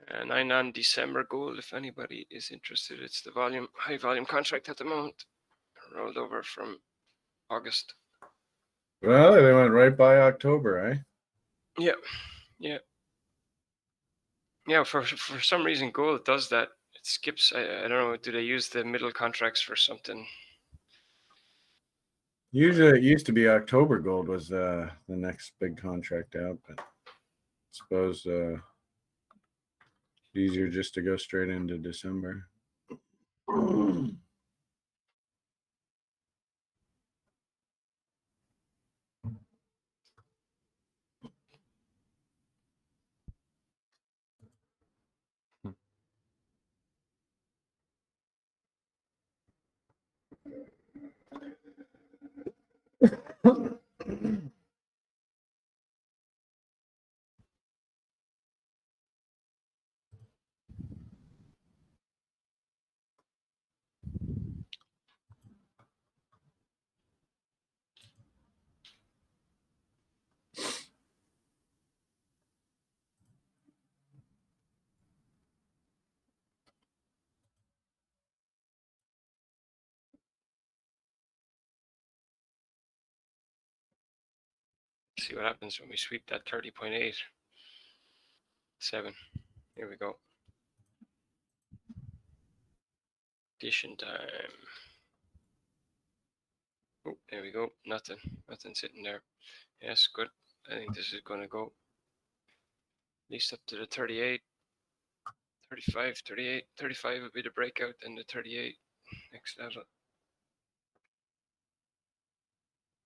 And 9 on December gold, if anybody is interested. It's the high volume contract at the moment. Rolled over from August. Well, they went right by October, eh? Yeah. Yeah, for some reason gold does that. It skips. I don't know, do they use the middle contracts for something? Usually it used to be October gold was the next big contract out, but I suppose easier just to go straight into December. See what happens when we sweep that 30.87. Here we go. Addition time. Oh, there we go. Nothing sitting there. Yes, good. I think this is going to go at least up to the 38, 35, 38, 35 would be the breakout, and the 38 next level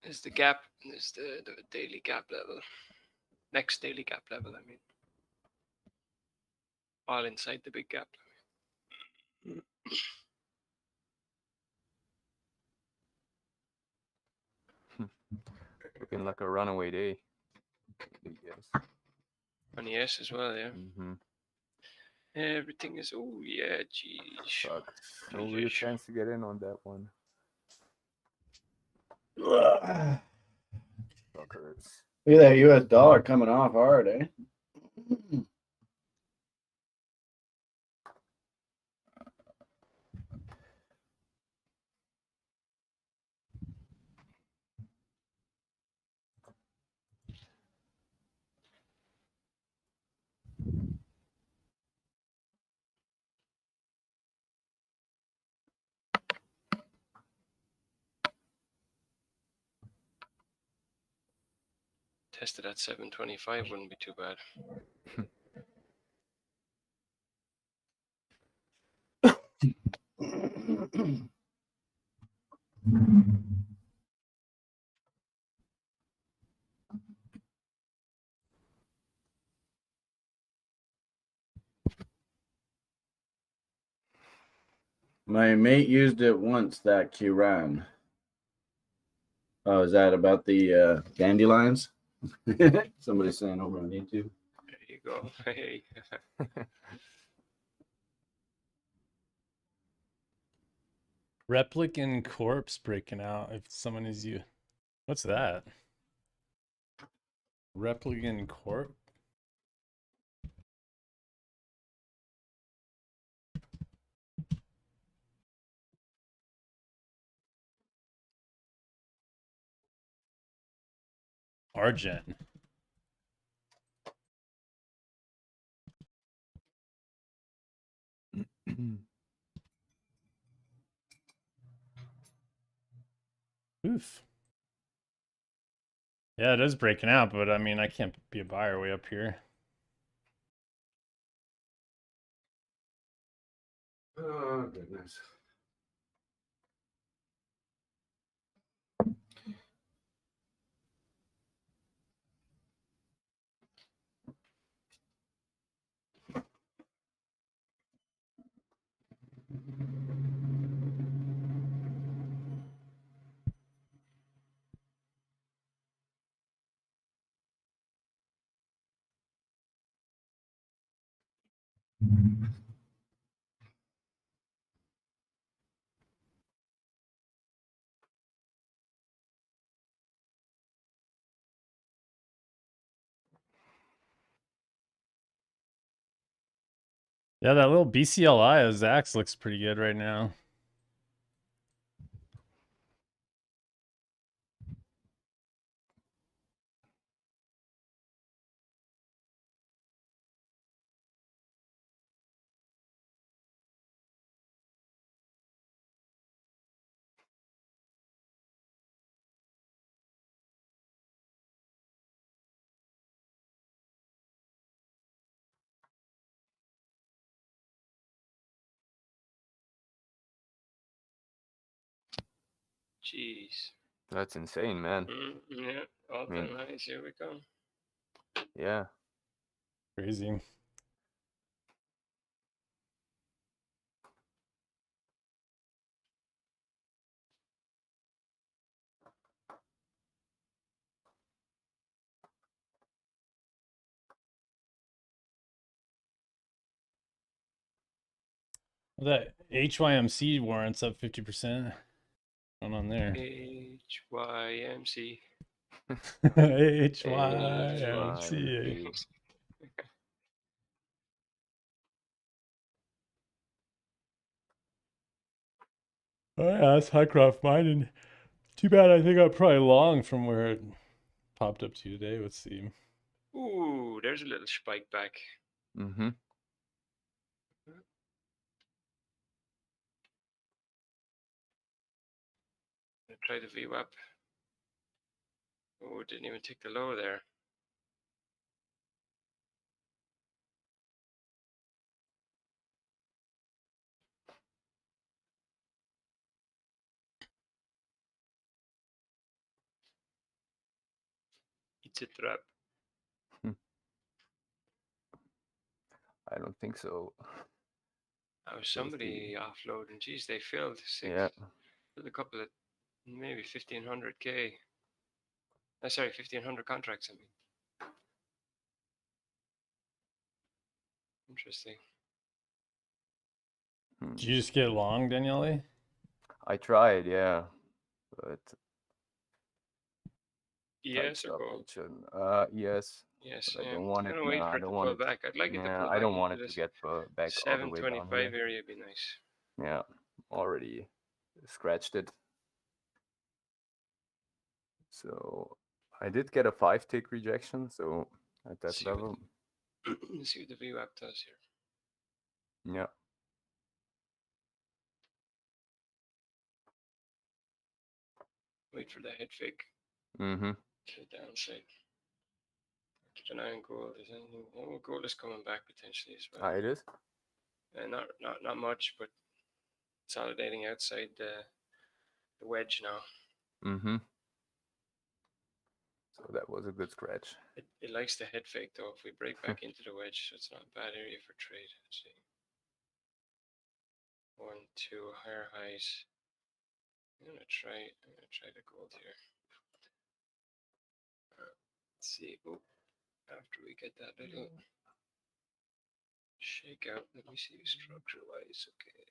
is the gap, is the daily gap level. Next daily gap level, I mean. All inside the big gap. Looking like a runaway day. Yes. On the S as well, yeah. Mm-hmm. Everything is. Oh yeah, geez. Fuck. No real chance to get in on that one. Look Fuckers. at that US dollar coming off hard, eh? Tested at 725 wouldn't be too bad. My mate used it once, that Kiran. Oh, is that about the dandelions? Somebody's saying over on YouTube. There you go. Hey. Replicant corpse breaking out. If someone is you, what's that? Replicant corpse. Argent. Oof. Yeah, it is breaking out, but I mean, I can't be a buyer way up here. Oh, goodness. Yeah, that little BCLI of Zach's looks pretty good right now. Jeez. That's insane, man. Yeah. All time highs. Here we go. Yeah. Crazy. That HYMC warrants up 50%. Going on there. HYMC. HYMC. Oh yeah, that's Highcroft mining. Too bad. I think I'm probably long from where it popped up to today. Let's see. Ooh, there's a little spike back. Mm-hmm. Try the VWAP. Oh, didn't even take the low there. It's a trap. I don't think so. Oh, somebody offloading. Geez, they filled Yeah. Filled a couple of maybe 1,500K. Sorry, 1,500 contracts. I mean, interesting. Did you just get long, Daniele? I tried, yeah, but tight Yes or stop gold? action. Yes, Yes, but I yeah. don't I'm want it. gonna No, wait for I it to don't want pull it. back. I'd like it to Yeah, pull I back don't want into it to this get back all the way down 725 here. area. Would be nice. Yeah, already scratched it. So I did get a 5-tick rejection. So at that See what level, let's see what the VWAP does here. yeah. Wait for the head fake Mm-hmm. to the downside. Keep an eye on gold. Is anything? Oh, gold is coming back potentially as well. Ah, it is. Not much, but consolidating outside the wedge now. Mm-hmm. So that was a good scratch. It likes the head fake though. If we break back into the wedge, so it's not a bad area for trade. Let's see. 1, 2 higher highs. I'm gonna try the gold here. Let's see. Oh, after we get that little shake out, let me see structure wise. Okay.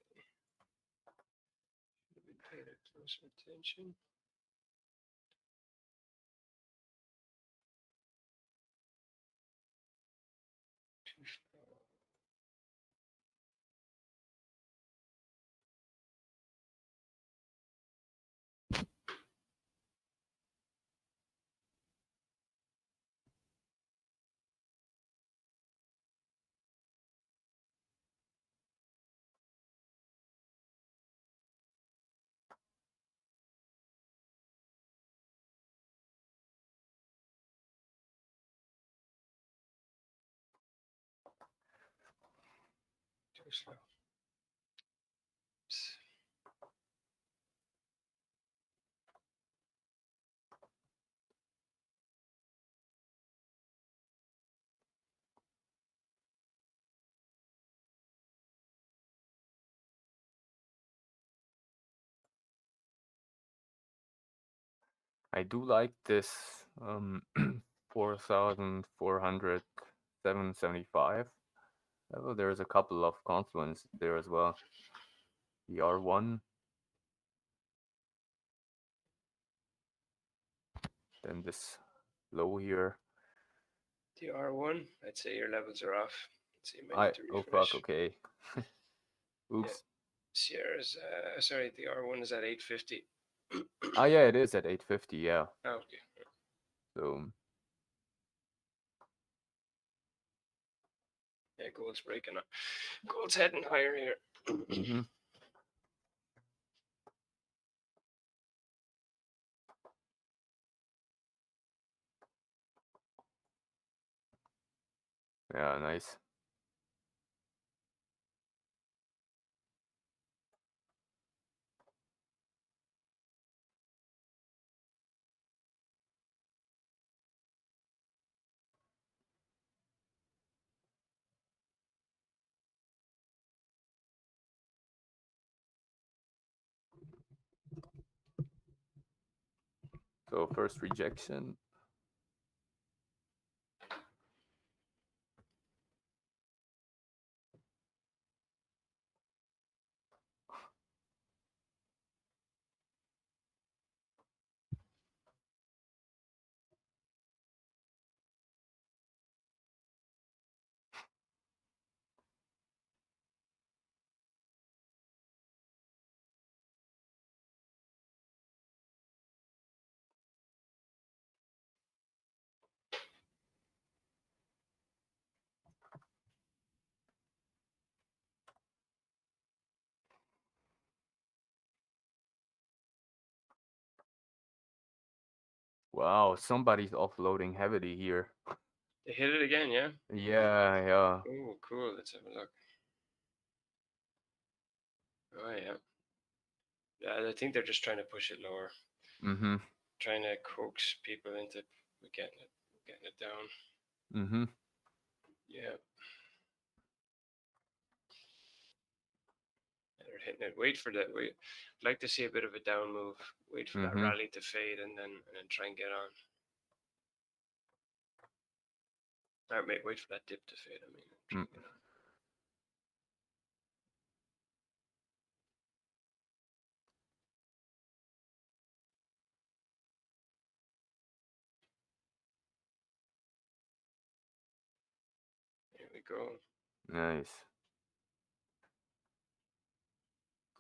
Should have been paying closer attention. Too slow. Oops. I do like this 4,407.75 level. There's a couple of confluence there as well. The R1, then this low here. The R1, I'd say your levels are off. Let's see, might need to Oh refresh. fuck, okay. Oops. Sierra's, sorry, the R1 is at 850. Ah, yeah, it is at 850, yeah. Oh, okay. So, Yeah, gold's breaking up. Gold's heading higher here. mm-hmm. Yeah, nice. So first rejection. Wow, somebody's offloading heavily here. They hit it again, yeah? Yeah, yeah. Oh, cool. Let's have a look. Oh, yeah. Yeah, I think they're just trying to push it lower. Mm-hmm. Trying to coax people into getting it down. Mm-hmm. Yeah. They're hitting it. Wait for that. Wait. I'd like to see a bit of a down move. Wait for that Mm-hmm. rally to fade and then try and get on. Or wait for that dip to fade. I mean, try and get on. we go. Nice.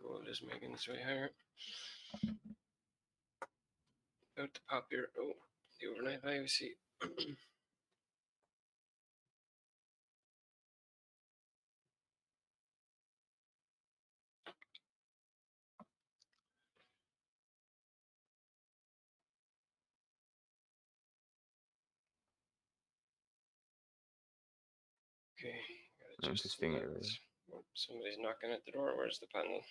Gold is making its way higher. About to pop here. Oh, the overnight high we see. Okay, gotta adjust some Interesting area. levels. Oh, somebody's knocking at the door. Where's the panel?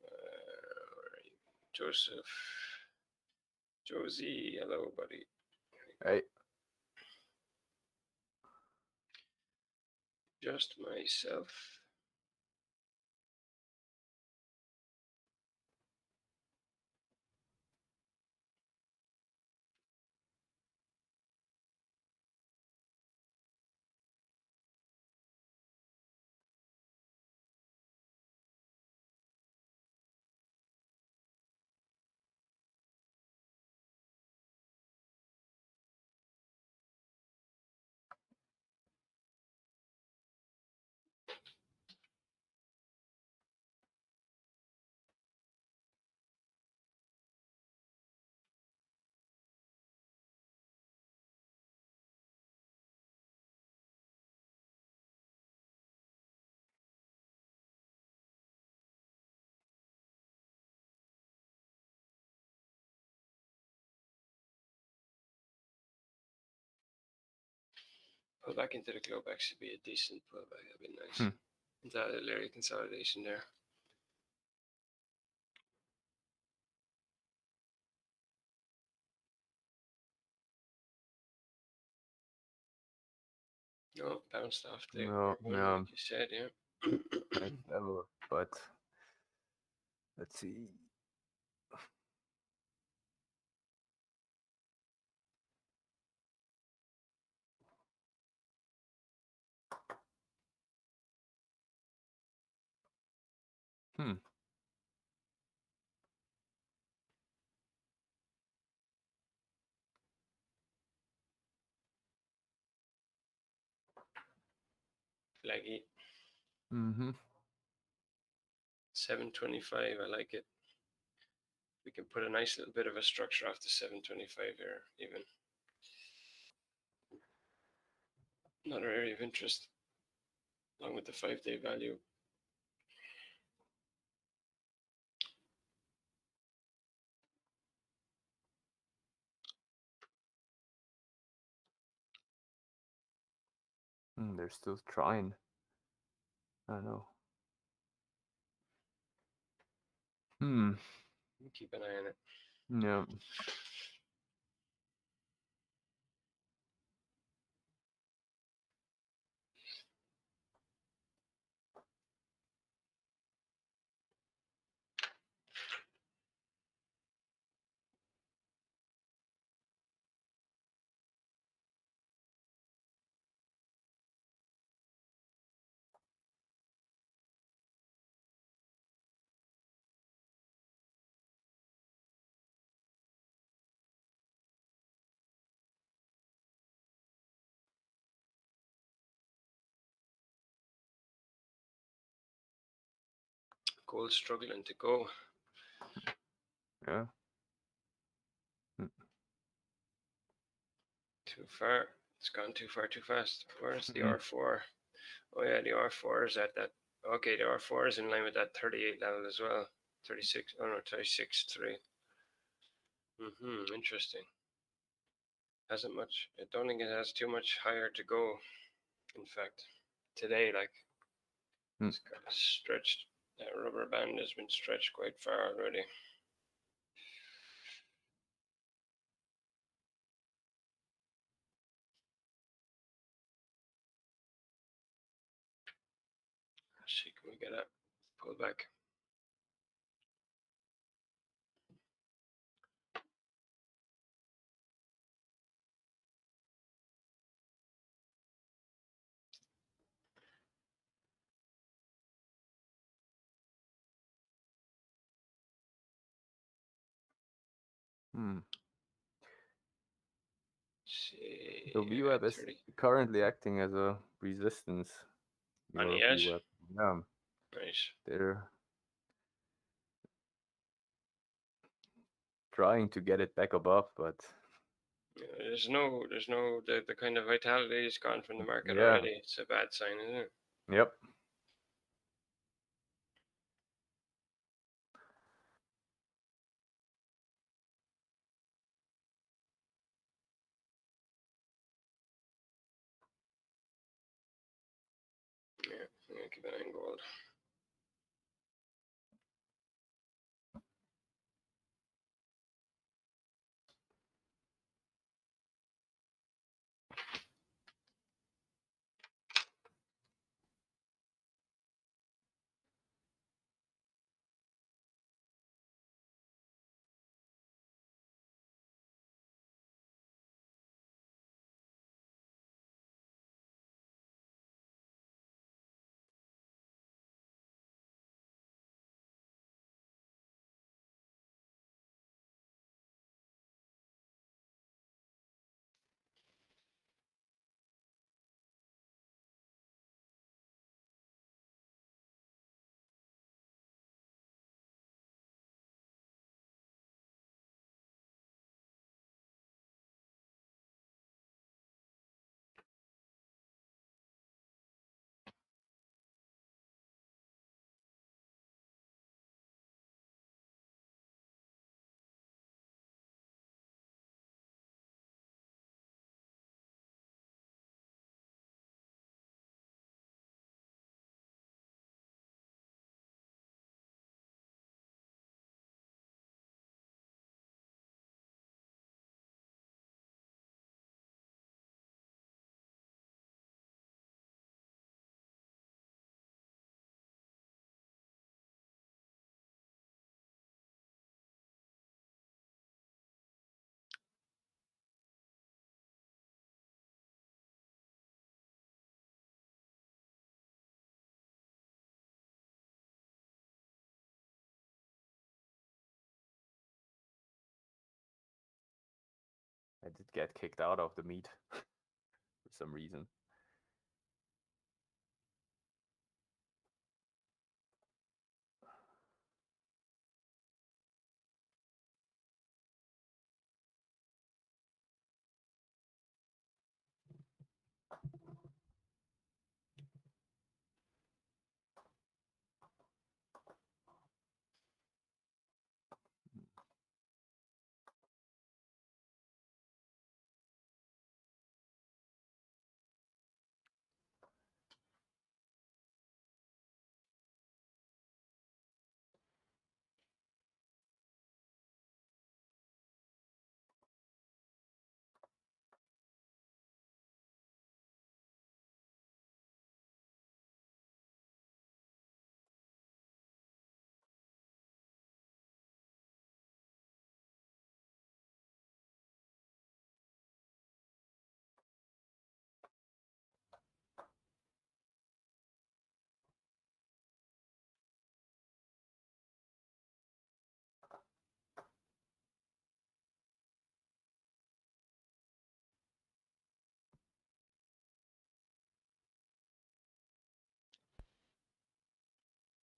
Where are you? Joseph. Josie, hello, buddy. Hey. Just myself. Pull back into the Globex should be a decent pullback. That'd be nice. Hmm. Into that little area consolidation there. No, bounced off the No, one no. like you said, yeah. Nice level, but let's see. Hmm. Flaggy. Mm-hmm. 725, I like it. We can put a nice little bit of a structure off the 725 here, even. Another area of interest, along with the 5-day value. They're still trying. I don't know. Keep an eye on it. Yeah. Gold struggling to go. Yeah. Too far. It's gone too far too fast. Where's the Mhm. R4? Oh yeah, the R4 is at that. Okay, the R4 is in line with that 38 level as well. 36. Oh no, 36.3. Interesting. Hasn't much. I don't think it has too much higher to go. In fact, today, like, it's kind of stretched. That rubber band has been stretched quite far already. Let's see, can we get a pull back? see. So VWAP is 30 currently acting as a resistance. on Your the edge. VWAP. Yeah, Right. they're trying to get it back above, but Yeah, the kind of vitality is gone from the market yeah, already. It's a bad sign, isn't it? yep. Yeah, keep an eye on gold. I did get kicked out of the meet for some reason.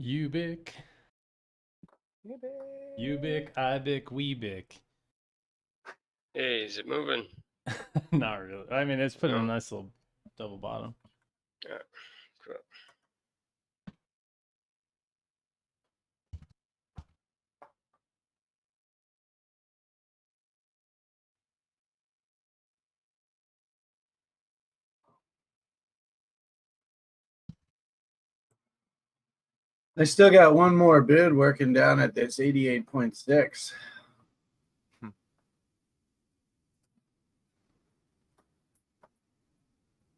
Ubik, Ubik, Ibik, Weebik. Hey, is it moving? Not really. I mean, it's putting a No. nice little double bottom. Yeah, cool. I still got one more bid working down at this 88.6.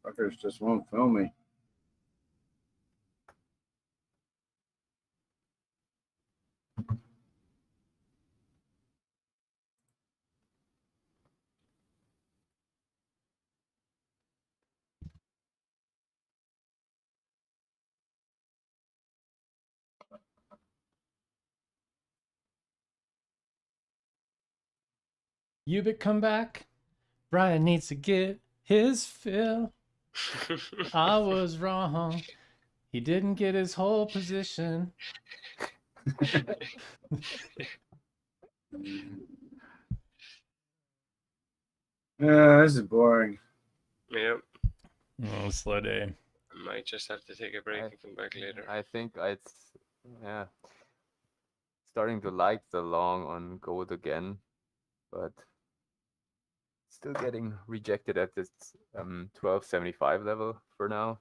Fuckers just won't fill me. Ubik come back. Brian needs to get his fill. I was wrong. He didn't get his whole position. Yeah, this is boring. Yep. Oh, slow day. I might just have to take a break and come back later. I think it's yeah, starting to like the long on gold again, but still getting rejected at this 1275 level for now.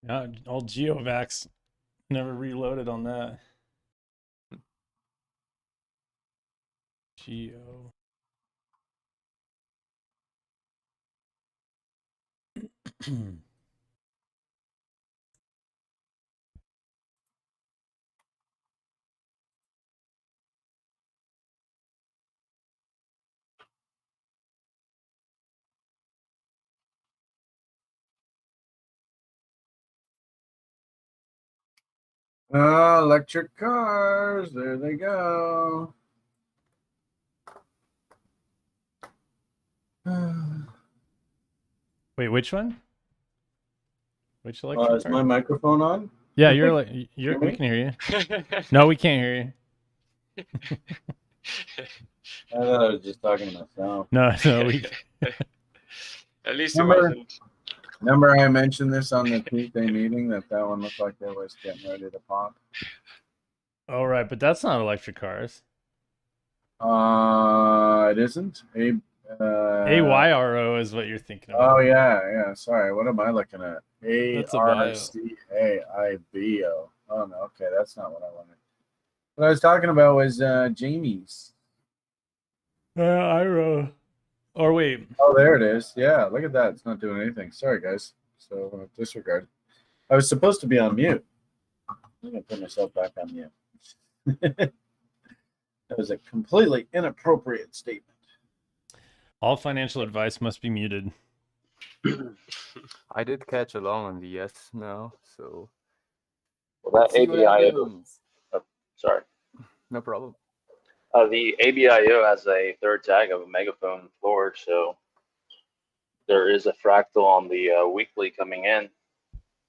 Yeah, old Geovax never reloaded on that. Geo. Electric cars. There they go. Wait, which one? Which electric Is car? my microphone on? Yeah, you're like you're. Hear We me? can hear you. No, we can't hear you. I thought I was just talking to myself. No, we. At least it Remember- wasn't. Remember I mentioned this on the Tuesday meeting that one looked like it was getting ready to pop? Oh right, but that's not electric cars. It isn't. AYRO is what you're thinking about. Oh yeah. Sorry, what am I looking at? That's a bio. ARCAIBO. Oh no, okay, that's not what I wanted. What I was talking about was Jamie's. IRO. Or wait. Oh, there it is. Yeah, look at that. It's not doing anything. Sorry, guys. So disregard. I was supposed to be on mute. I'm gonna put myself back on mute. That was a completely inappropriate statement. All financial advice must be muted. I did catch along on the yes now, so Well, that see what ABIO, happens. sorry. No problem. The ABIO has a third tag of a megaphone floor, so there is a fractal on the weekly coming in.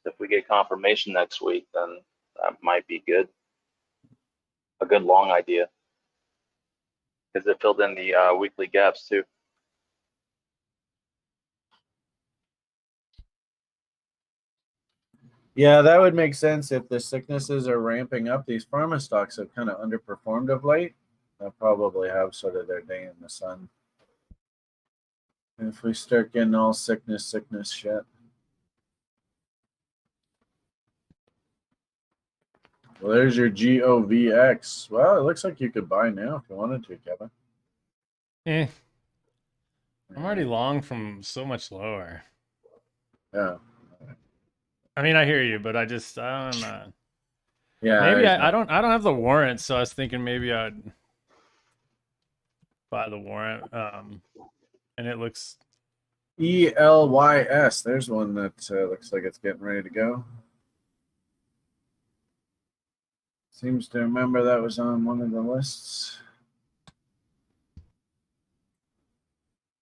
If we get confirmation next week, then that might be good. A good long idea. Because it filled in the weekly gaps too. Yeah, that would make sense if the sicknesses are ramping up. These pharma stocks have kind of underperformed of late. They'll probably have sort of their day in the sun. If we start getting all sickness shit. Well, there's your GOVX. Well, it looks like you could buy now if you wanted to, Kevin. I'm already long from so much lower. Yeah. I mean, I hear you, but I don't know. Yeah. Maybe I don't have the warrant, so I was thinking maybe I'd buy the warrant. And it looks ELYS. There's one that looks like it's getting ready to go. Seems to remember that was on one of the lists.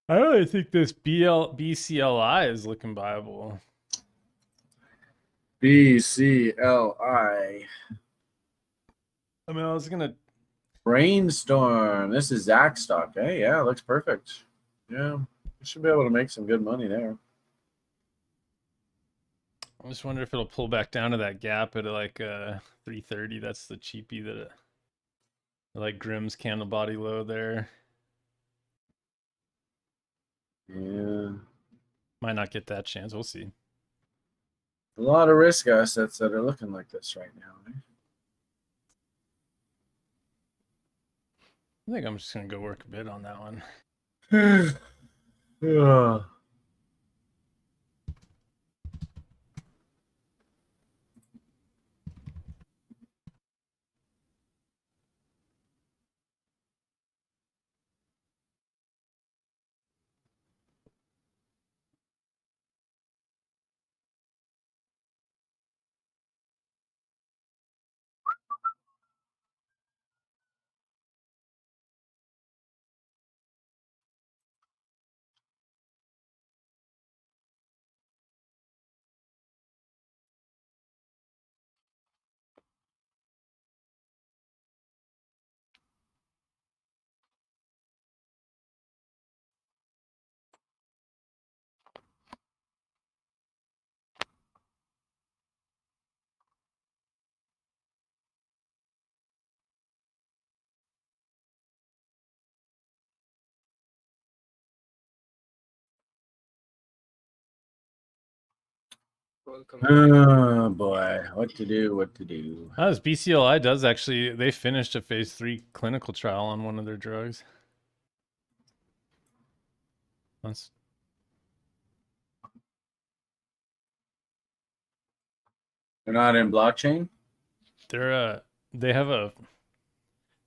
I really think this BCLI is looking viable. BCLI. I mean, I was gonna. Brainstorm. This is Zach stock. Hey, yeah, looks perfect. Yeah, you should be able to make some good money there. I just wonder if it'll pull back down to that gap at like 330. That's the cheapie that like Grimm's candle body low there. Yeah, Might not get that chance. We'll see. a lot of risk assets that are looking like this right now. I think I'm just gonna go work a bit on that one. Yeah. Welcome. Oh boy, what to do? What to do? This BCLI does actually. They finished a phase 3 clinical trial on one of their drugs. That's They're not in blockchain. they have a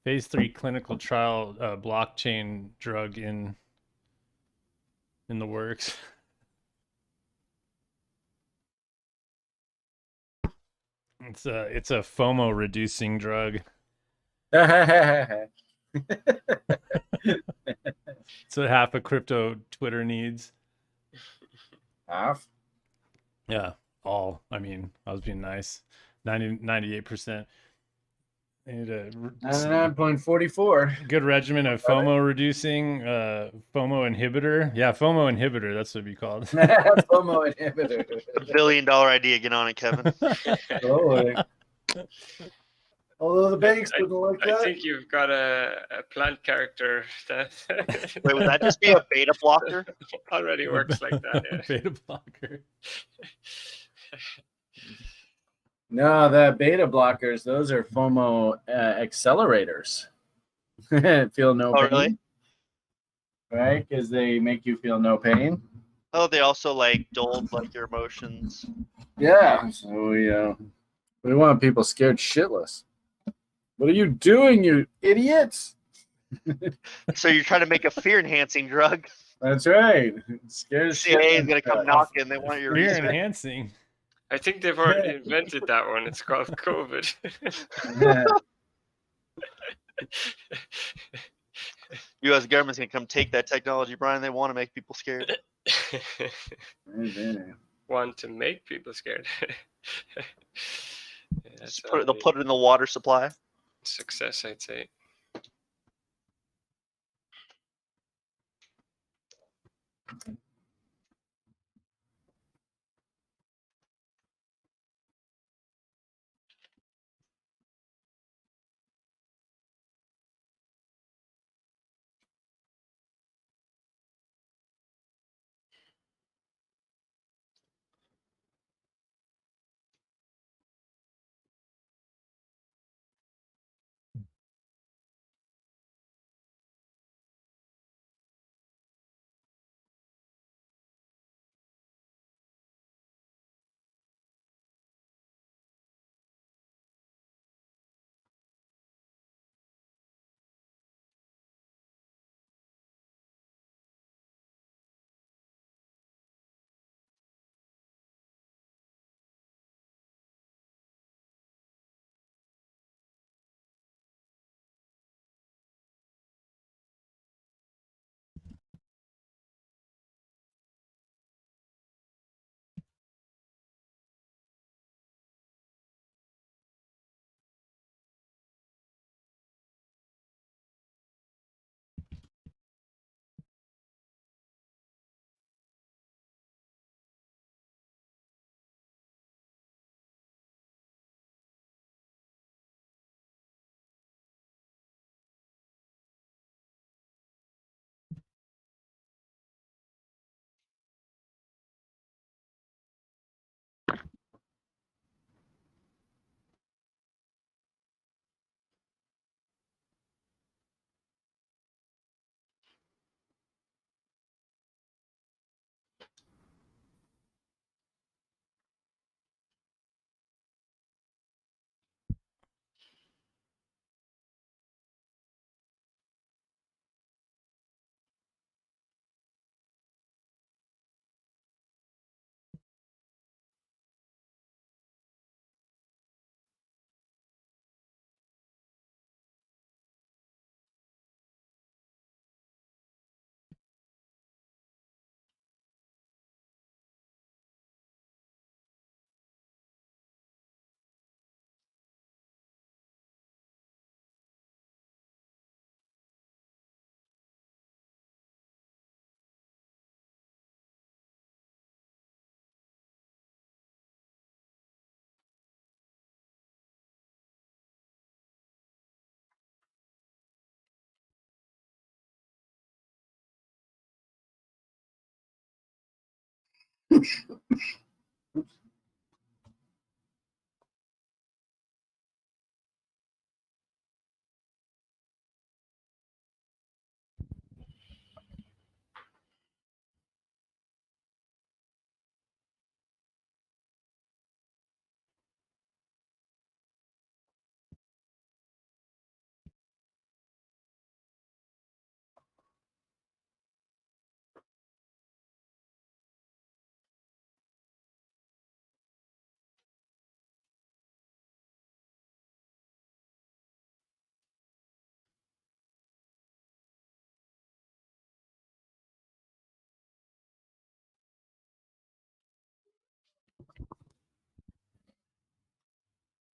phase 3 clinical trial blockchain drug in the works. It's a FOMO reducing drug. Half. It's what half of crypto Twitter needs. Yeah, all. I mean, I was being nice. 98%. They need a 99.44. good regimen of FOMO reducing, FOMO inhibitor. Yeah, FOMO inhibitor. That's what it'd be called. FOMO inhibitor. $1 billion idea. Get on it, Kevin. Totally. Although the banks I- wouldn't like I that. think you've got a plant character that Wait, would that just be a beta blocker? already works like that. Yeah. Beta blocker. No, the beta blockers, those are FOMO accelerators. Feel no Oh, pain. really? Right? Because they make you feel no pain. Oh, they also like dulled like your emotions. Yeah. So we want people scared shitless. What are you doing, you idiots? So you're trying to make a fear enhancing drug. That's right. Scared CIA is shitless. gonna come knocking. They want your Fear research. enhancing. I think they've already invented that one. It's called COVID. Yeah. U.S. government's gonna come take that technology, Brian. They want to make people scared. Want to make people scared. Yeah, that's They'll put it in the water supply. success, I'd say.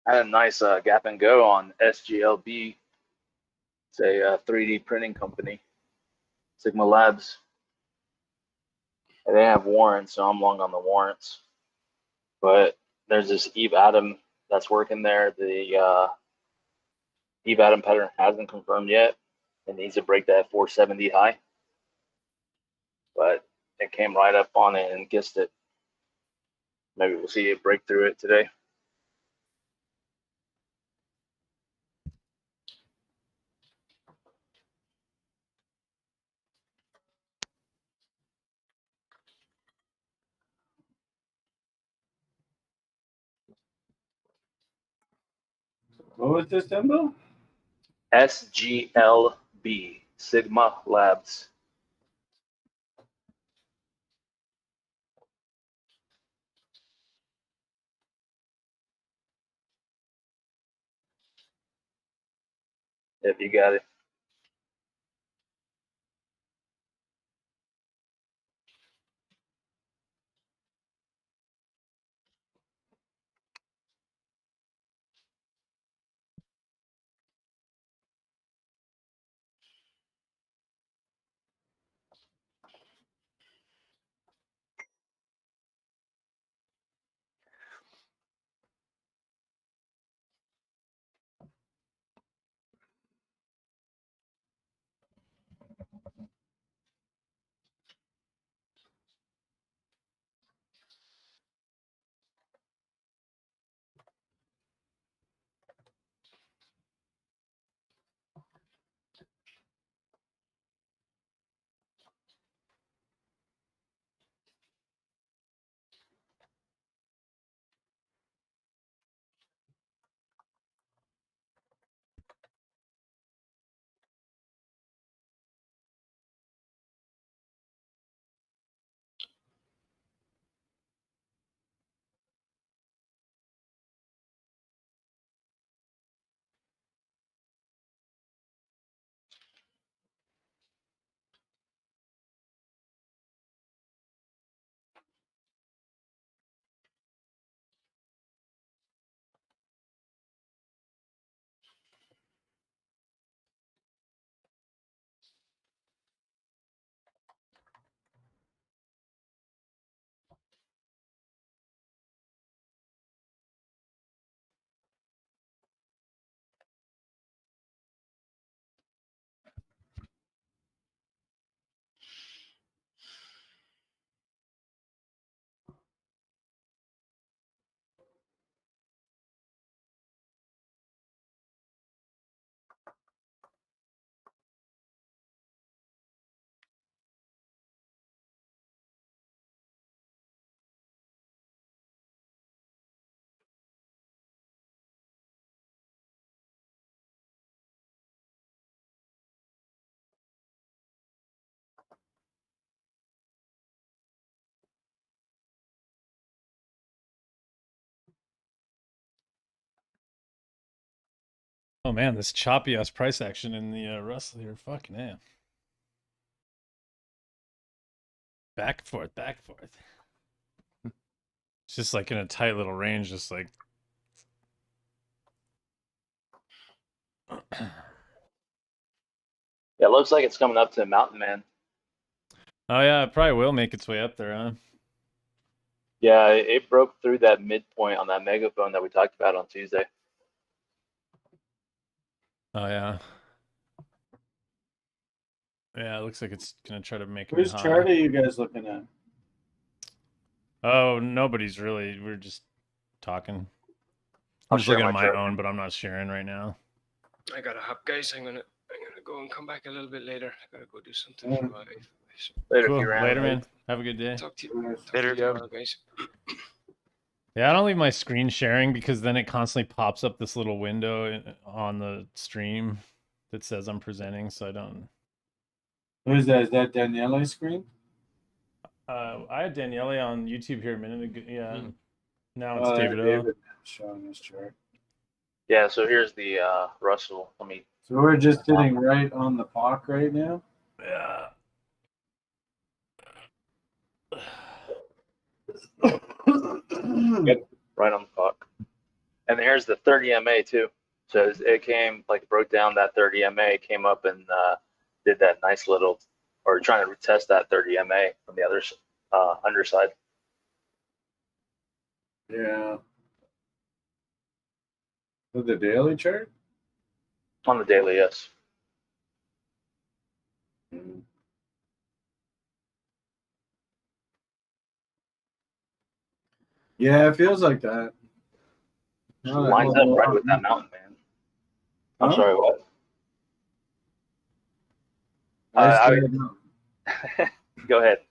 I had a nice gap and go on SGLB. It's a 3D printing company, Sigma Labs. And they have warrants, so I'm long on the warrants. But there's this Eve Atom that's working there. The Eve Atom pattern hasn't confirmed yet. It needs to break that 470 high. But it came right up on it and kissed it. Maybe we'll see it break through it today. What was this symbol? SGLB, Sigma Labs. If you got it. Oh man, this choppy ass price action in the Russell here, fucking man. Back and forth, back and forth. It's just like in a tight little range, just like. Yeah, it looks like it's coming up to Mountain Man. Oh yeah, it probably will make its way up there, huh? Yeah, it broke through that midpoint on that megaphone that we talked about on Tuesday. Oh yeah. Yeah, it looks like it's gonna try to make a Whose new high. chart are you guys looking at? Oh, nobody's really. We're just talking. I'm I'll just share looking my at my chart. own, but I'm not sharing right now. I gotta hop, guys. I'm gonna go and come back a little bit later. I gotta go do something Yeah. for my wife. So, Later, Cool. P-Ram. Later, man. Have a good day. talk to you Later. tomorrow, guys. Yeah, I don't leave my screen sharing because then it constantly pops up this little window on the stream that says I'm presenting, so I don't. Who's that? Is that Daniele's screen? I had Daniele on YouTube here a minute ago. Yeah. Hmm. Now it's David O. David showing his chart. Yeah, so here's the Russell. Let me. So we're just sitting right on the POC right now. Yeah. Yep, right on the clock. And here's the 30 MA too. So it came, like, broke down that 30 MA, came up and did that nice little, or trying to retest that 30 MA from the other underside. Yeah. With the daily chart? On the daily, yes. Yeah, it feels like that. Lines up right with that mountain, man. I'm Huh? sorry, what? I just don't- Go ahead.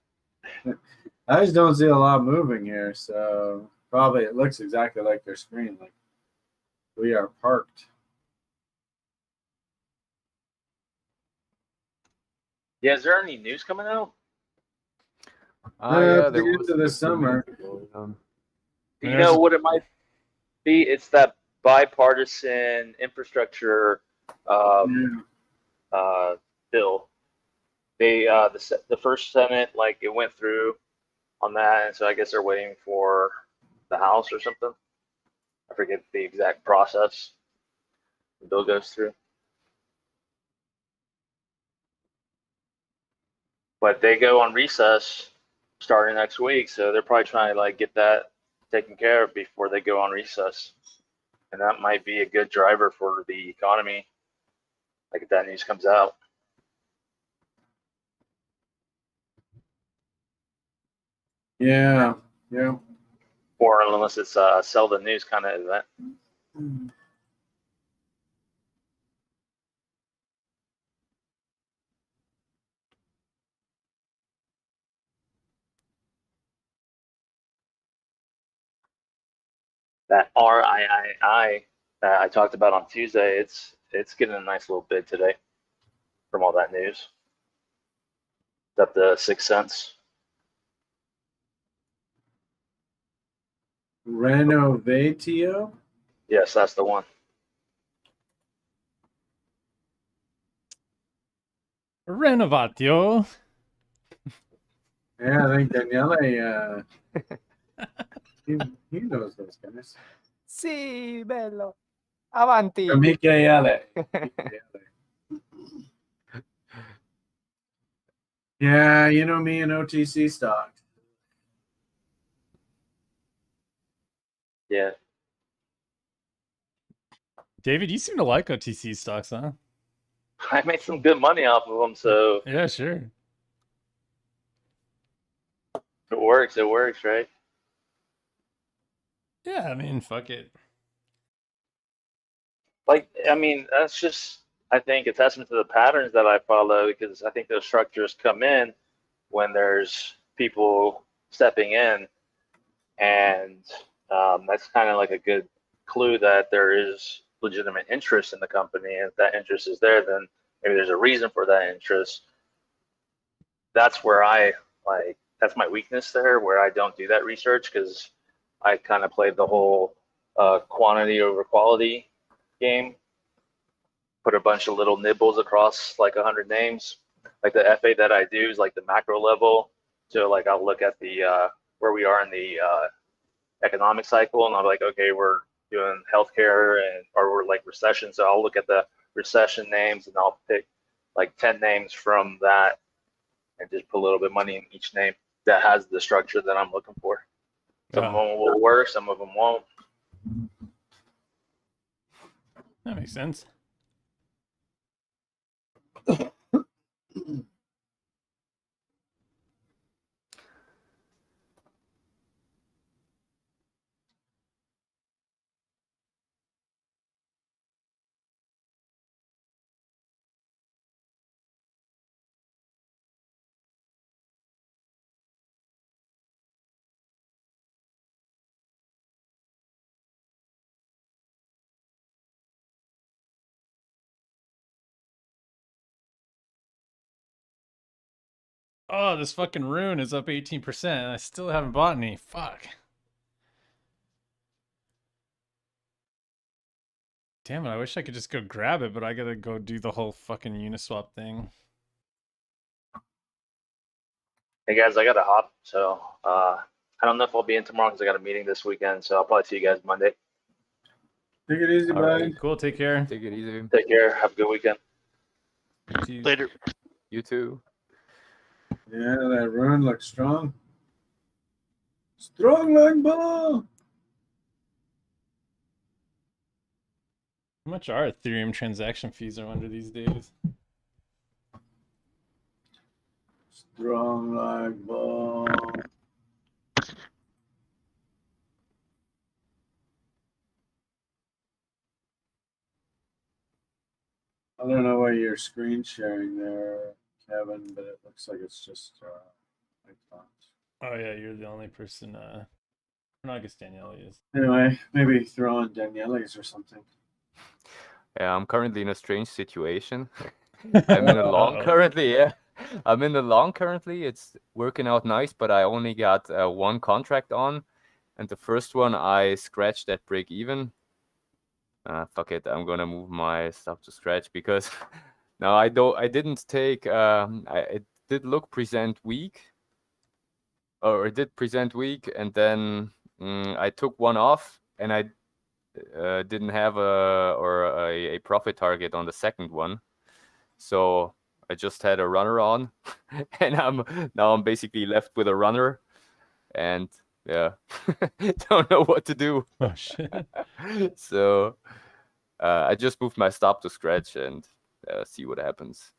I just don't see a lot moving here, so probably it looks exactly like their screen. Like we are parked. Yeah, is there any news coming out? Yeah, At the there end was of the a few summer. minutes ago, You know what it might be? It's that bipartisan infrastructure bill. They the first Senate, like, it went through on that, and so I guess they're waiting for the House or something. I forget the exact process the bill goes through. But they go on recess starting next week, so they're probably trying to, like, get that taken care of before they go on recess. And that might be a good driver for the economy, like, if that news comes out. Yeah, yeah. Or unless it's a sell the news kind of event. That RIII that I talked about on Tuesday, it's getting a nice little bid today from all that news. It's up to 6 cents. Renovatio? Yes, that's the one. Renovatio. Yeah, I think Daniele he knows those guys. Sì, bello. Avanti. Michele. Yeah, you know me and OTC stocks. Yeah. David, you seem to like OTC stocks, huh? I made some good money off of them, so Yeah, sure. it works, right? Yeah, I mean, fuck it. Like, I mean, that's just, I think, a testament to the patterns that I follow, because I think those structures come in when there's people stepping in, and that's kind of like a good clue that there is legitimate interest in the company, and if that interest is there, then maybe there's a reason for that interest. That's where that's my weakness there, where I don't do that research, because I kind of played the whole quantity over quality game, put a bunch of little nibbles across like 100 names. Like the FA that I do is like the macro level. So, like, I'll look at the where we are in the economic cycle, and I'm like, okay, we're doing healthcare or we're like recession. So I'll look at the recession names and I'll pick like 10 names from that and just put a little bit of money in each name that has the structure that I'm looking for. Some of them will work, some of them won't. That makes sense. Oh, this fucking rune is up 18%, and I still haven't bought any. Fuck. Damn it, I wish I could just go grab it, but I gotta go do the whole fucking Uniswap thing. Hey guys, I got to hop. So I don't know if I'll be in tomorrow because I got a meeting this weekend. So I'll probably see you guys Monday. Take it easy, All buddy. right. Cool, take care. Take it easy. Take care. Have a good weekend. Later. You too. Yeah, that run looks strong. Strong like ball. How much are Ethereum transaction fees are under these days? Strong like ball. I don't know why you're screen sharing there, Kevin, but it looks like it's just like that. Oh yeah, you're the only person. No, I guess Danielle is. Anyway, maybe throw on Daniele's or something. Yeah, I'm currently in a strange situation. I'm in a long Uh-oh. currently, yeah. I'm in the long currently. It's working out nice, but I only got one contract on, and the first one I scratched at break even. Fuck it, I'm gonna move my stuff to scratch because now I didn't take it did look present weak, or it did present weak, and then I took one off, and I didn't have a profit target on the second one, so I just had a runner on, and I'm basically left with a runner, and yeah, don't know what to do. Oh shit. So I just moved my stop to scratch and see what happens.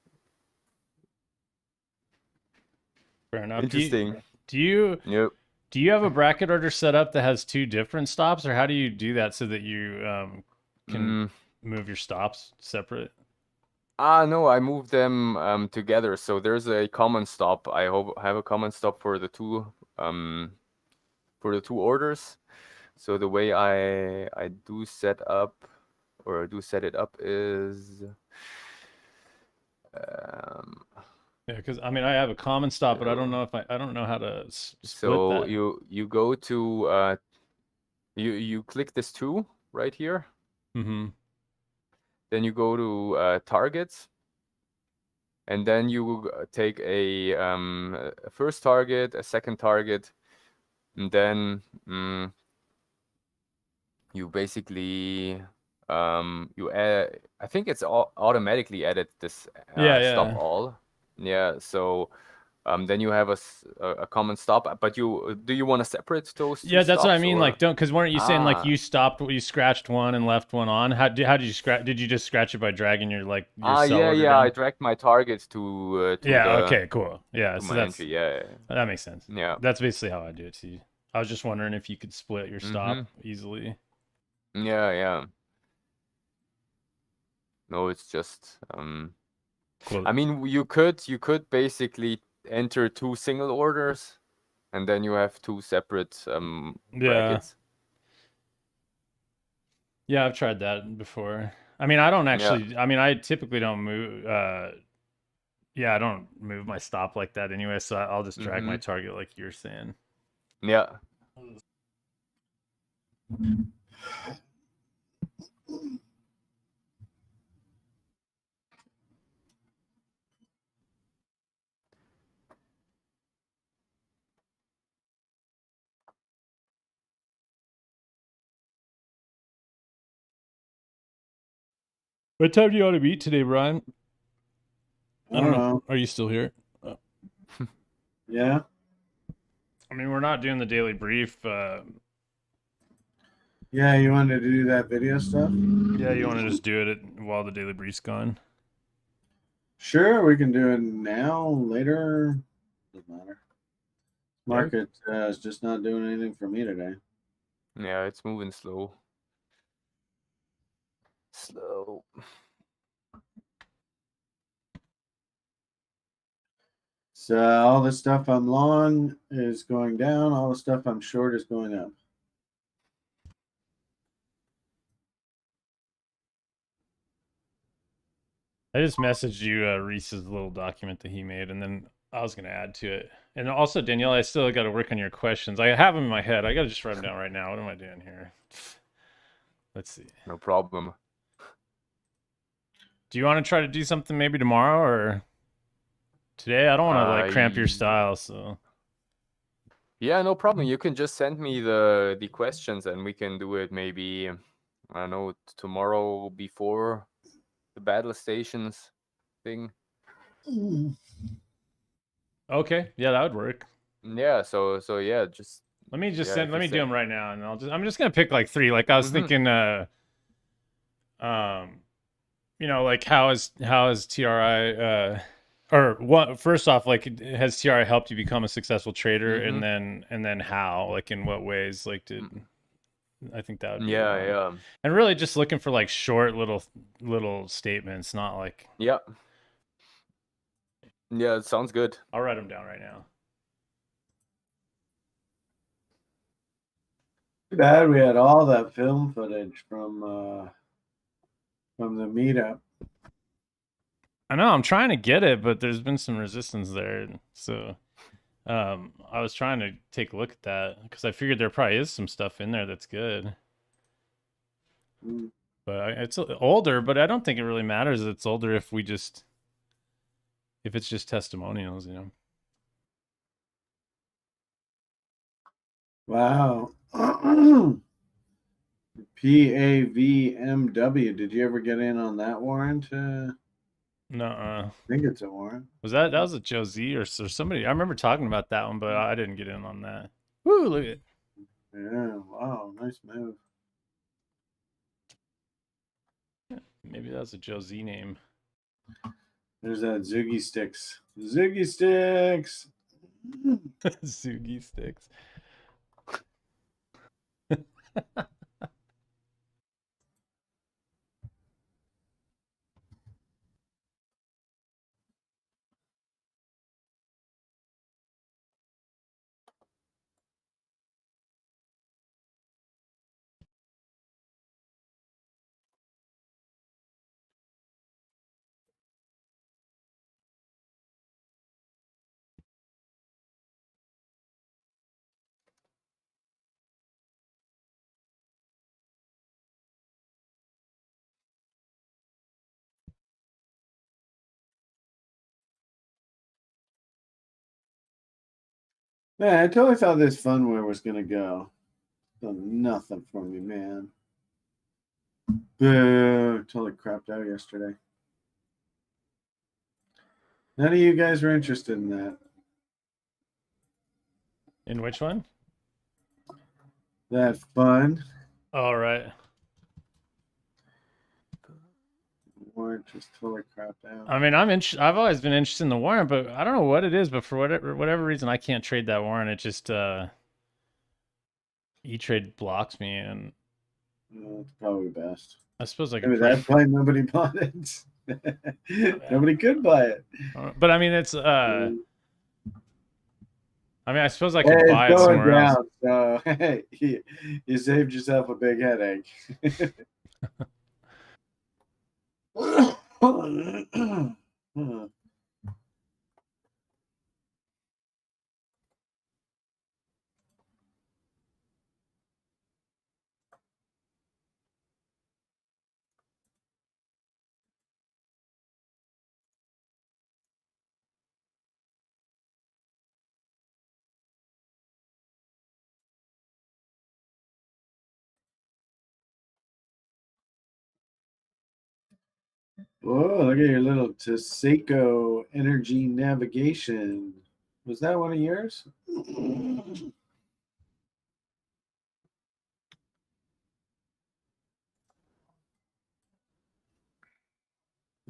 Fair enough. Interesting. Do you Yep. do you have a bracket order set up that has two different stops, or how do you do that so that you can move your stops separate? No, I moved them together. So there's a common stop. I have a common stop for the two orders. So the way I do set up or do set it up is Yeah, because I mean I have a common stop, but I don't know if I don't know how to split so that. you go to you click this 2 right here. Mm-hmm. Then you go to targets, and then you take a first target, a second target, and then you basically you add. I think it's automatically added this stop Yeah. all. Yeah. So then you have a common stop, but do you want to separate those two Yeah, that's what I stops, mean. or? Like, don't, because weren't you saying like Ah. you stopped, you scratched one and left one on? How did you scratch? Did you just scratch it by dragging your sell Yeah, order yeah. I down? dragged my targets to Yeah. the Okay. Cool. Yeah. to So my entry. Yeah. that makes sense. Yeah. That's basically how I do it too. I was just wondering if you could split your stop easily. Yeah, yeah. No, it's just Cool. I mean, you could basically enter 2 single orders, and then you have 2 separate brackets. Yeah, I've tried that before. I mean, I don't actually. Yeah. I mean, I typically don't move. Yeah, I don't move my stop like that anyway. So I'll just drag my target like you're saying. Yeah. What time do you want to meet today, Brian? I don't know. Are you still here? Yeah. I mean, we're not doing the daily brief. Yeah, you wanted to do that video stuff? Yeah, you want to just do it while the daily brief's gone? Sure, we can do it now, later. Doesn't matter. Market is just not doing anything for me today. Yeah, it's moving slow. Slow. So all the stuff I'm long is going down. All the stuff I'm short is going up. I just messaged you Reese's little document that he made, and then I was gonna add to it, and also Danielle, I still got to work on your questions. I have them in my head. I got to just write them down right now. What am I doing here? Let's see. No problem. Do you want to try to do something maybe tomorrow or today? I don't want to like cramp your style, so. Yeah, no problem. You can just send me the questions and we can do it maybe, I don't know, tomorrow before the Battlestations thing. Okay, yeah, that would work. Yeah, so yeah, just Let me just yeah, send. if Let you me do them send. right now, and I'm just gonna pick like 3. Like I was thinking, you know, like how is TRI, or what? First off, like has TRI helped you become a successful trader, and then how? Like in what ways? Like did I think that would be Yeah, one. yeah. And really just looking for like short little statements, not like. Yeah. Yeah, it sounds good. I'll write them down right now. Too bad we had all that film footage from the meetup. I know I'm trying to get it, but there's been some resistance there. So I was trying to take a look at that because I figured there probably is some stuff in there that's good. But it's older, but I don't think it really matters that it's older if it's just testimonials, you know. Wow. PAVMW. Did you ever get in on that warrant? No, I think it's a warrant. that was a Joe Z or somebody? I remember talking about that one, but I didn't get in on that. Woo! Look at it. Yeah. Wow. Nice move. Maybe that was a Joe Z name. There's that Zoogie Sticks. Zoogie Sticks. Sugi sticks. Man, I totally thought this funware was gonna go. Done nothing for me, man. Boo! Totally crapped out yesterday. None of you guys were interested in that. In which one? That fun. All right. Warrant just totally crapped out. I mean, I've always been interested in the warrant, but I don't know what it is. But for whatever reason, I can't trade that warrant. It just E-Trade blocks me, and It's probably best. I suppose I Maybe could. that's why nobody bought it. Nobody could buy it. But I mean, it's I mean, I suppose I Hey, could it's buy it going somewhere else. down. So hey, you saved yourself a big headache. Whoa, look at your little Seiko energy navigation. Was that one of yours? Look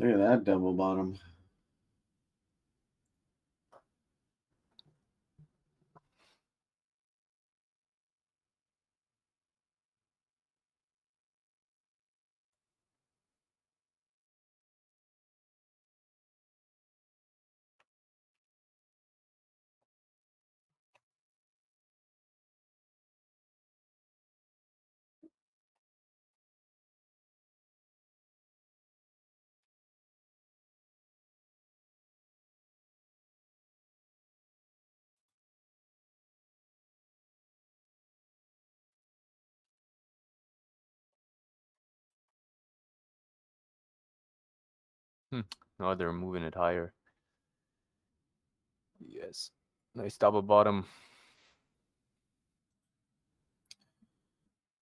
at that double bottom. No, they're moving it higher. Yes. Nice double bottom.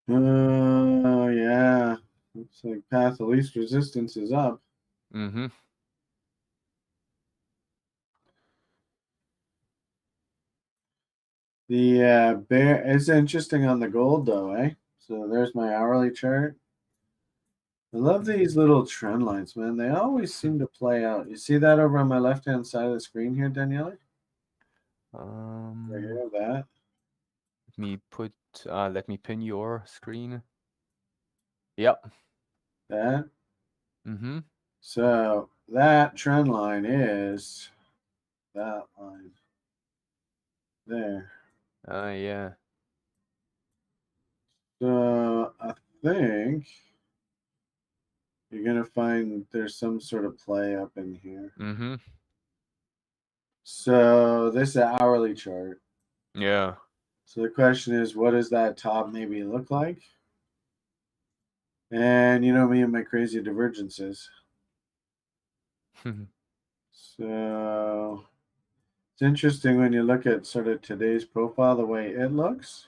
Yeah. Looks like path of least resistance is up. Mm-hmm. The bear, it's interesting on the gold though, eh? So there's my hourly chart. I love these little trend lines, man. They always seem to play out. You see that over on my left-hand side of the screen here, Daniele? Right here, that. Let me pin your screen. Yep. That. Mm-hmm. So that trend line is that line there. Yeah. So I think you're gonna find there's some sort of play up in here. Mm-hmm. So this is an hourly chart. Yeah. So the question is, what does that top maybe look like? And you know me and my crazy divergences. So it's interesting when you look at sort of today's profile, the way it looks.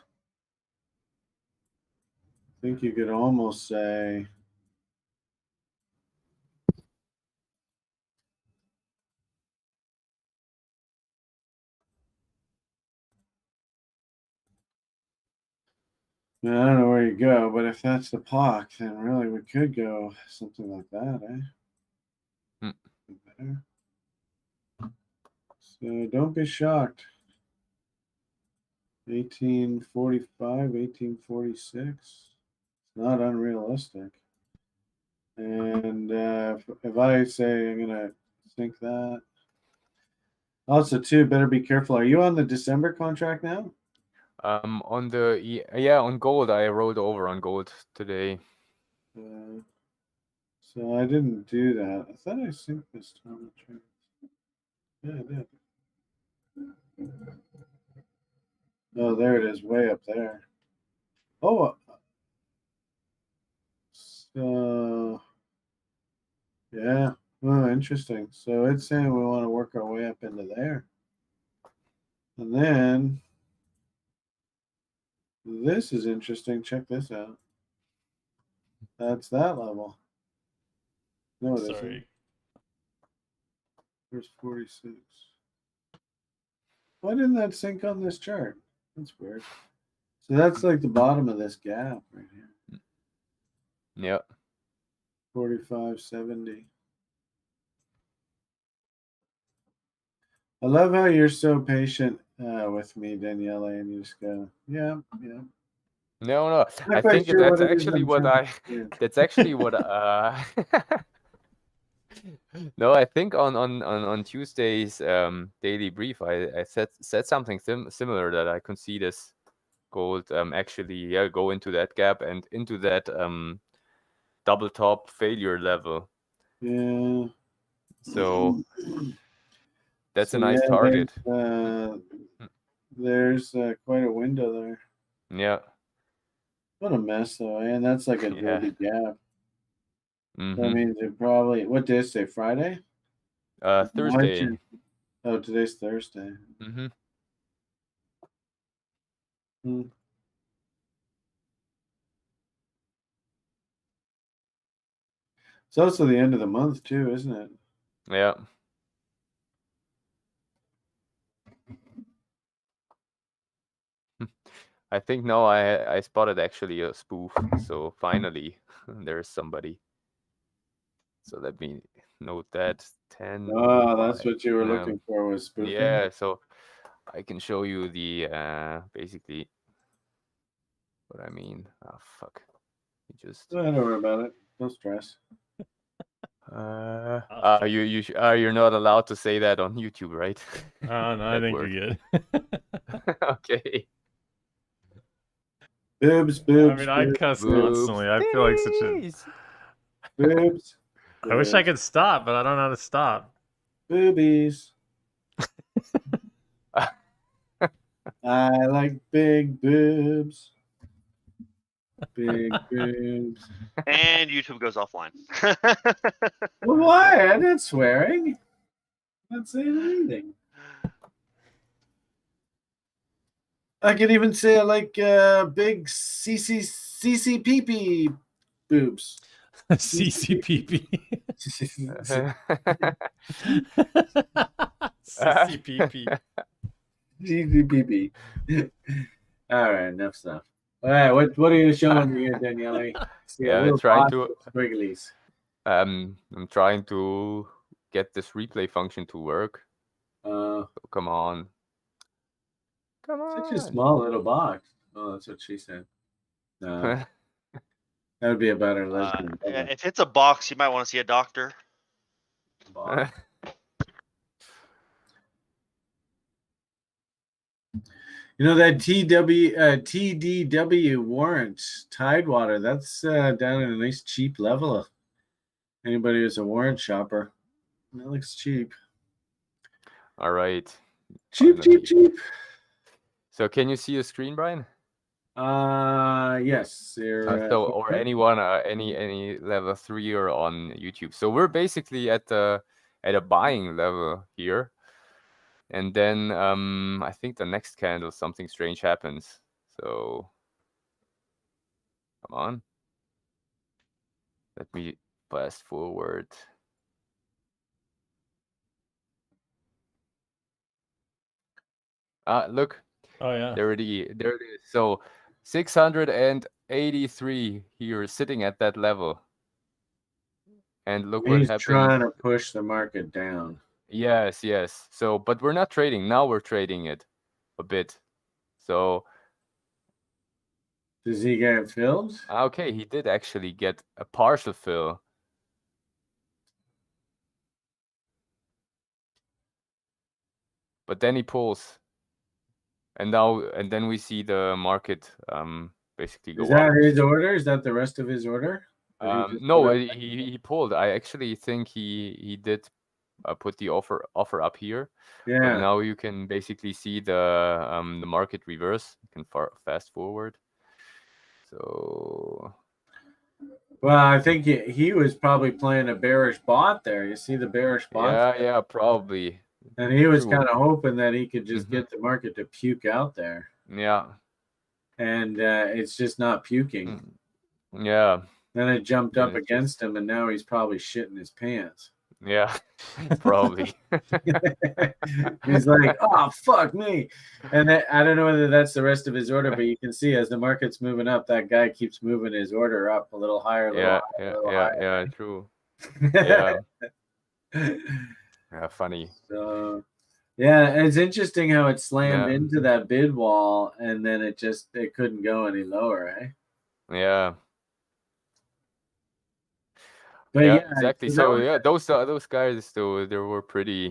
I think you could almost say I don't know where you go, but if that's the POC, then really we could go something like that, eh? Better. So don't be shocked. 1845, 1846. It's not unrealistic. And if I say I'm gonna think that. Also, too, better be careful. Are you on the December contract now? On gold, I rolled over on gold today. So I didn't do that. I thought I synced this time. Yeah, I did. Oh, there it is, way up there. Oh, so yeah. Oh, interesting. So it's saying we want to work our way up into there. And then this is interesting. Check this out. That's that level. No, it isn't. Sorry. There's 46. Why didn't that sync on this chart? That's weird. So that's like the bottom of this gap right here. Yep. 45.70. I love how you're so patient with me, Daniele, and you just go, yeah, yeah. No. Not I quite think sure that's what it is actually I'm what trying I. to do. That's actually what. No, I think on Tuesday's daily brief, I said something similar, that I could see this gold actually go into that gap and into that double top failure level. Yeah. So that's So a nice yeah, target. there's quite a window there. Yeah. What a mess, though, and that's like a Yeah. dirty gap. That Mm-hmm. means it probably, what day is today? Friday? Thursday. Oh, today's Thursday. Mm-hmm. Hmm. It's also the end of the month too, isn't it? Yeah. I think now I spotted actually a spoof. So finally there's somebody. So let me note that 10. Oh, that's what you were looking for, was spoofing. Yeah, so I can show you the basically what I mean. Oh fuck. You just Don't worry about it. No stress. you're not allowed to say that on YouTube, right? Oh no, I think you're good. Okay. Boobs. I mean, I cuss Boobs. constantly. I feel like such a. Boobs. I wish I could stop, but I don't know how to stop. Boobies. I like big boobs. Big boobs. And YouTube goes offline. Well, why? I'm not swearing. I'm not saying anything. I could even say I like big CCPP boobs. CCPP. CCPP. CCPP. All right, enough stuff. All right, what are you showing me here, Daniele? See a Yeah, little trying box to of squigglies. I'm trying to get this replay function to work. Uh, So come on. Come such a on. small little box. Oh, that's what she said. No, that would be a better lesbian if it's a box, you might want to see a doctor. box. You know that TDW warrant Tidewater. That's down at a nice cheap level. Anybody who's a warrant shopper, that looks cheap. All right. Cheap, Finally. cheap, cheap. So can you see the screen, Brian? Yes. So or anyone, any level 3 or on YouTube. So we're basically at a buying level here. And then I think the next candle something strange happens. So come on. Let me fast forward. Look, Oh yeah. there it is. So 683 here sitting at that level. And look what He's happened. trying to push the market down. Yes. So, but we're not trading. Now we're trading it a bit. So, Does he get filled? okay, he did actually get a partial fill. But then he pulls. And then we see the market basically go Is that up. his order? Is that the rest of his order? No, he pulled. I actually think he did put the offer up here. But Yeah. now you can basically see the market reverse. You can fast forward. So Well, I think he was probably playing a bearish bot there. You see the bearish bot? yeah, probably. And he was True. kind of hoping that he could just Mhm. get the market to puke out there. Yeah. And it's just not puking. Yeah. Then it jumped Then up it's against him, and now he's probably shitting his pants. Yeah, probably. He's like, oh, fuck me. And I don't know whether that's the rest of his order, but you can see as the market's moving up, that guy keeps moving his order up a little higher, a little higher, a little higher. Yeah, true. Yeah. Funny. So, yeah, it's interesting how it slammed Yeah. into that bid wall, and then it couldn't go any lower, eh? Yeah. But yeah, exactly. so So those guys though they were pretty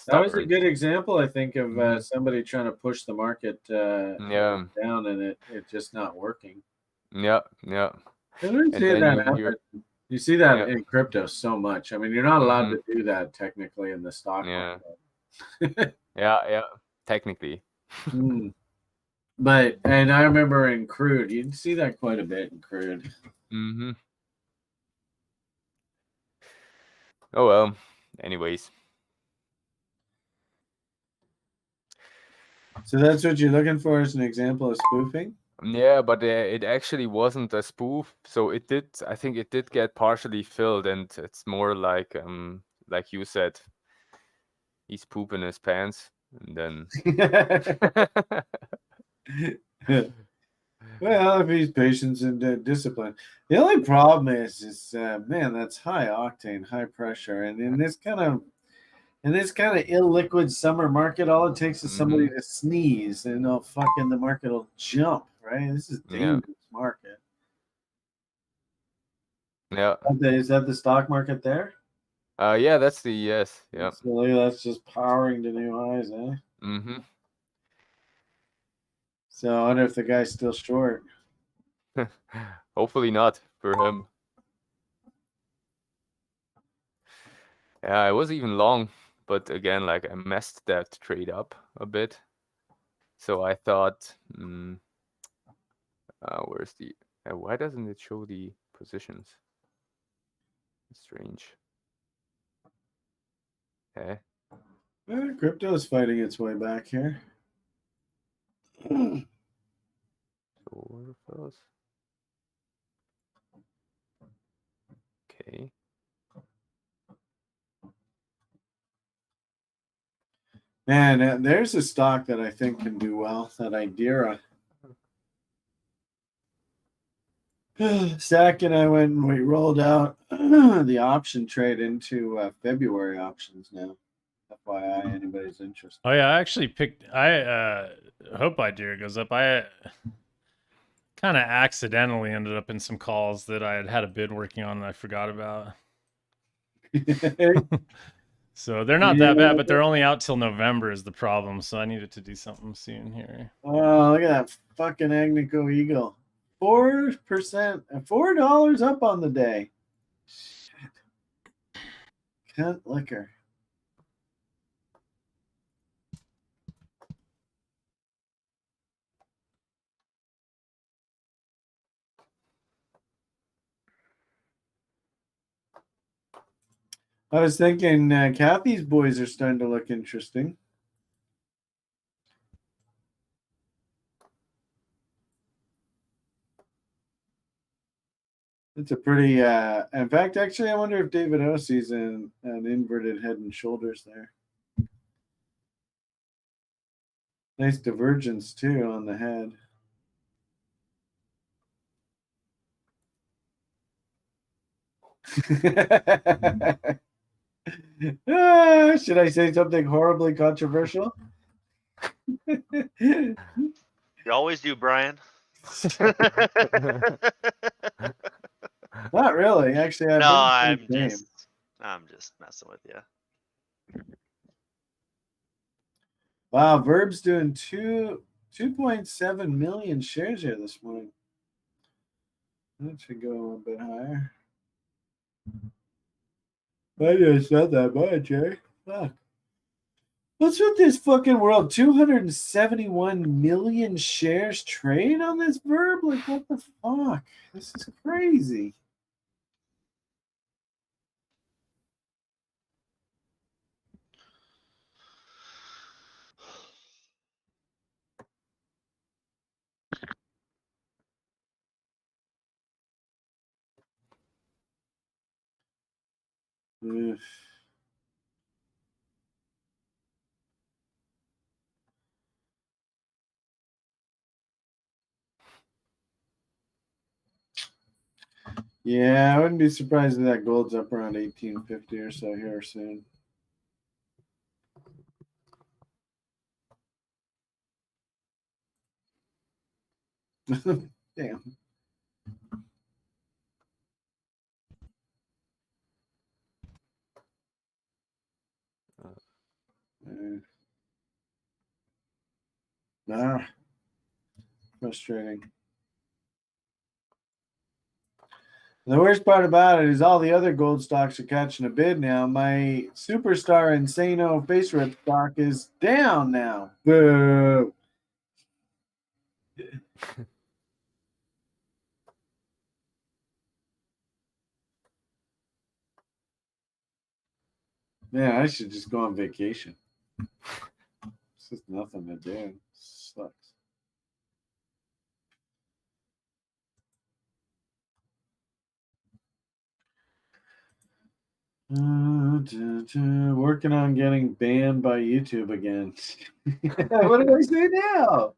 that was a stubborn. good example, I think, of Mhm. somebody trying to push the market Yeah. down, and it just not working. Yeah. I don't see then that you happen. hear You see that Yeah. in crypto so much. I mean, you're not allowed Mhm. to do that technically in the stock Yeah. market. Yeah. Technically. But and I remember in crude, you'd see that quite a bit in crude. Mhm. Oh well. Anyways. So that's what you're looking for as an example of spoofing? Yeah, but it actually wasn't a spoof. So I think it did get partially filled, and it's more like you said, he's pooping his pants, and then Well, if he's patience and discipline. The only problem is man, that's high octane, high pressure, and in this kind of illiquid summer market, all it takes is somebody to sneeze, and the market will jump. Right? This is a dangerous market. Yeah. Is that the stock market there? Yeah, that's the yes. Yeah. So that's just powering to new highs, eh? Mm-hmm. So I wonder if the guy's still short. Hopefully not for him. Yeah, it was even long, but again, like I messed that trade up a bit. So I thought, where's the Why doesn't it show the positions? Strange. Eh? Crypto's fighting its way back here. So order flows. Okay. Man, there's a stock that I think can do well. That Idera. Zach and I went and we rolled out the option trade into February options now. FYI, anybody's interested. Oh yeah, I actually picked. I hope Idea goes up. I kind of accidentally ended up in some calls that I had a bid working on and I forgot about. So they're not that bad, but they're only out till November is the problem. So I needed to do something soon here. Oh, look at that fucking Agnico Eagle. 4%, $4 up on the day. Shit. Cunt liquor. I was thinking Kathy's boys are starting to look interesting. It's a pretty in fact, actually I wonder if David O sees an inverted head and shoulders there. Nice divergence too on the head. Should I say something horribly controversial? You always do, Brian. Not really. Actually, No, I'm just messing with you. Wow, Verb's doing 2.7 million shares here this morning. That should go a bit higher. I just not that much, eh? Fuck. What's with this fucking world? 271 million shares trade on this Verb? Like, what the fuck? This is crazy. Ugh. Yeah, I wouldn't be surprised if that gold's up around 1850 or so here soon. Damn. Ah, frustrating. The worst part about it is all the other gold stocks are catching a bid now. My superstar Insano face rip stock is down now. Boo. Man, I should just go on vacation. It's just nothing to do. Sucks. Working on getting banned by YouTube again. What did I say now?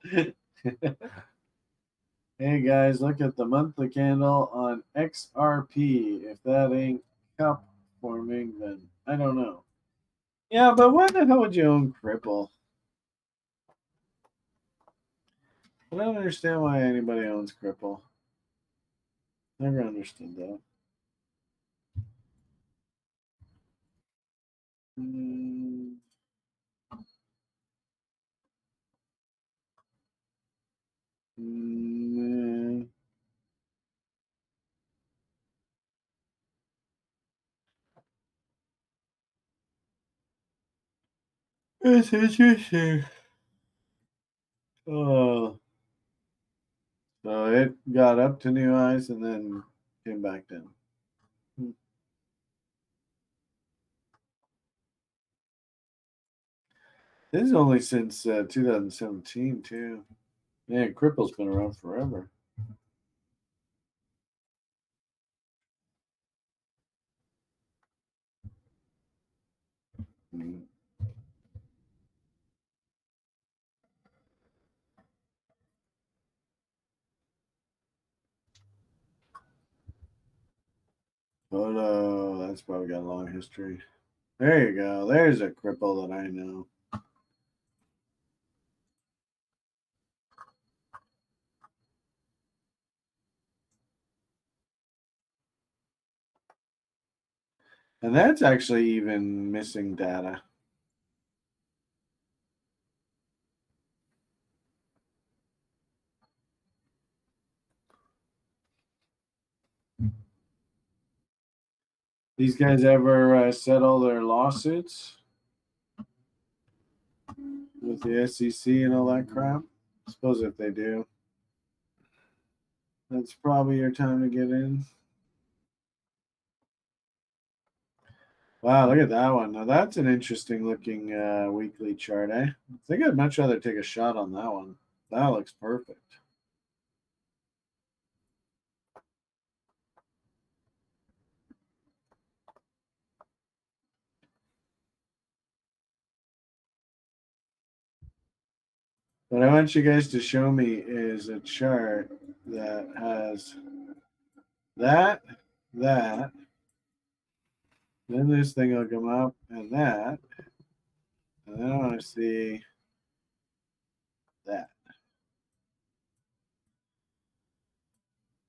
Hey guys, look at the monthly candle on XRP. If that ain't cup forming, then I don't know. Yeah, but why the hell would you own Cripple? I don't understand why anybody owns Cripple. Never understood that. Mm. Mm. That's interesting. Oh. So it got up to new highs and then came back down. This is only since 2017 too. Man, Cripple's been around forever. Mm. Photo, that's probably got a long history. There you go. There's a cripple that I know. And that's actually even missing data. These guys ever settle their lawsuits with the SEC and all that crap? I suppose if they do, that's probably your time to get in. Wow, look at that one. Now that's an interesting looking weekly chart, eh? I think I'd much rather take a shot on that one. That looks perfect. What I want you guys to show me is a chart that has that, then this thing will come up, and that, and then I want to see that.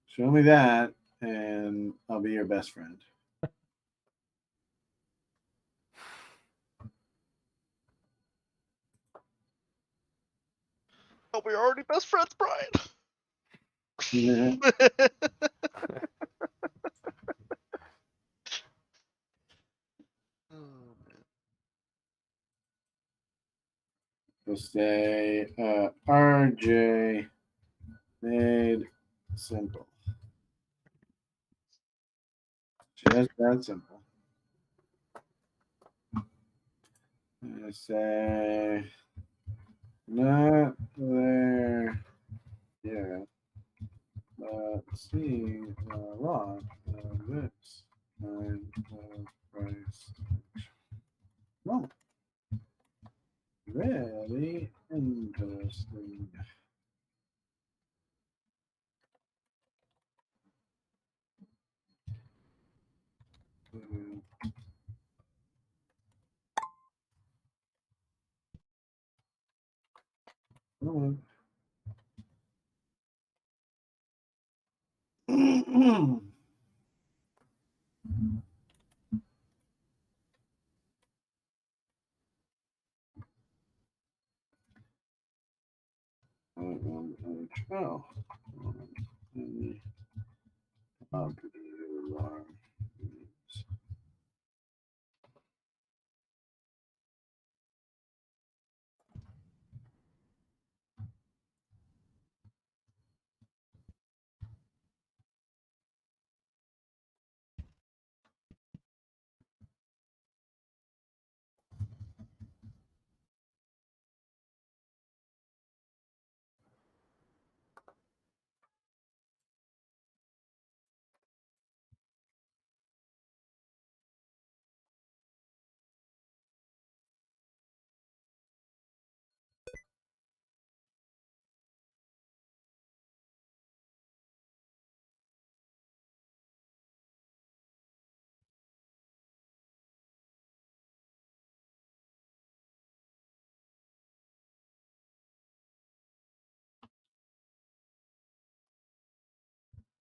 Show me that, and I'll be your best friend. Oh, we're already best friends, Brian. Yeah. We'll say RJ made simple. Just that simple. I say not there yet, but seeing a lot of this kind of price action. Well, very interesting. Come on. Oh.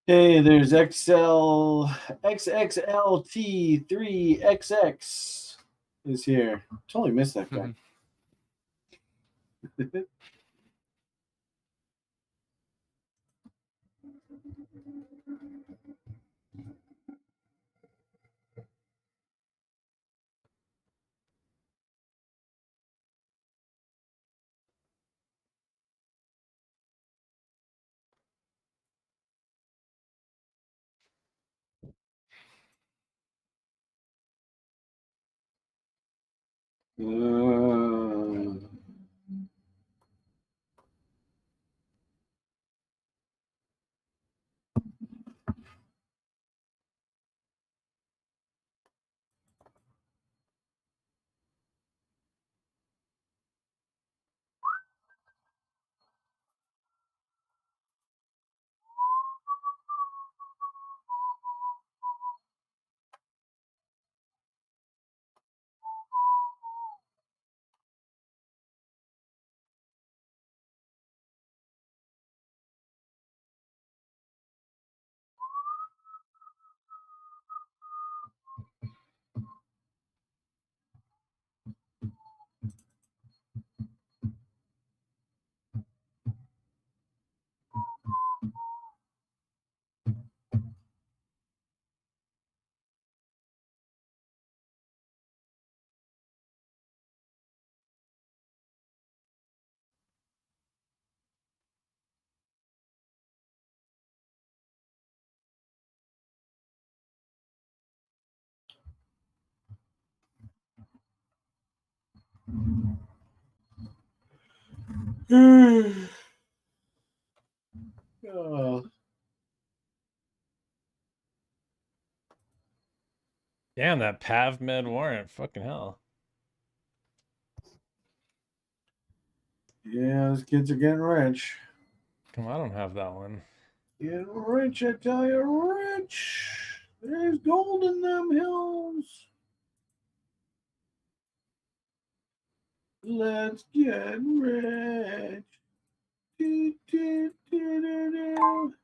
Hey, there's XLT3XX is here. Totally missed that guy. Oh. Damn, that PavMed warrant. Fucking hell. Yeah, those kids are getting rich. Come on, I don't have that one. Getting rich, I tell you, rich. There's gold in them hills. Let's get rich. Do, do, do, do, do.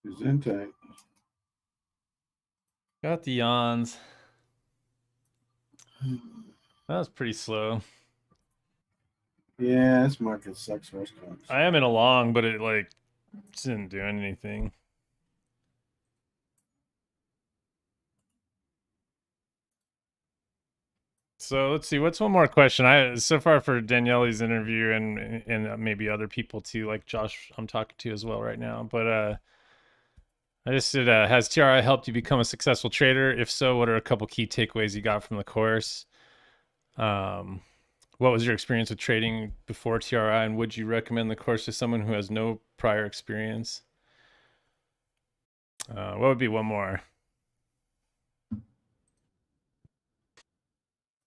Gesundheit. Got the yawns. That was pretty slow. Yeah, this market sucks for us. I am in a long, but it like just didn't do anything. So let's see. What's one more question? I so far for Daniele's interview and maybe other people too, like Josh, I'm talking to as well right now. But I just said, has TRI helped you become a successful trader? If so, what are a couple key takeaways you got from the course? What was your experience with trading before TRI, and would you recommend the course to someone who has no prior experience? What would be one more?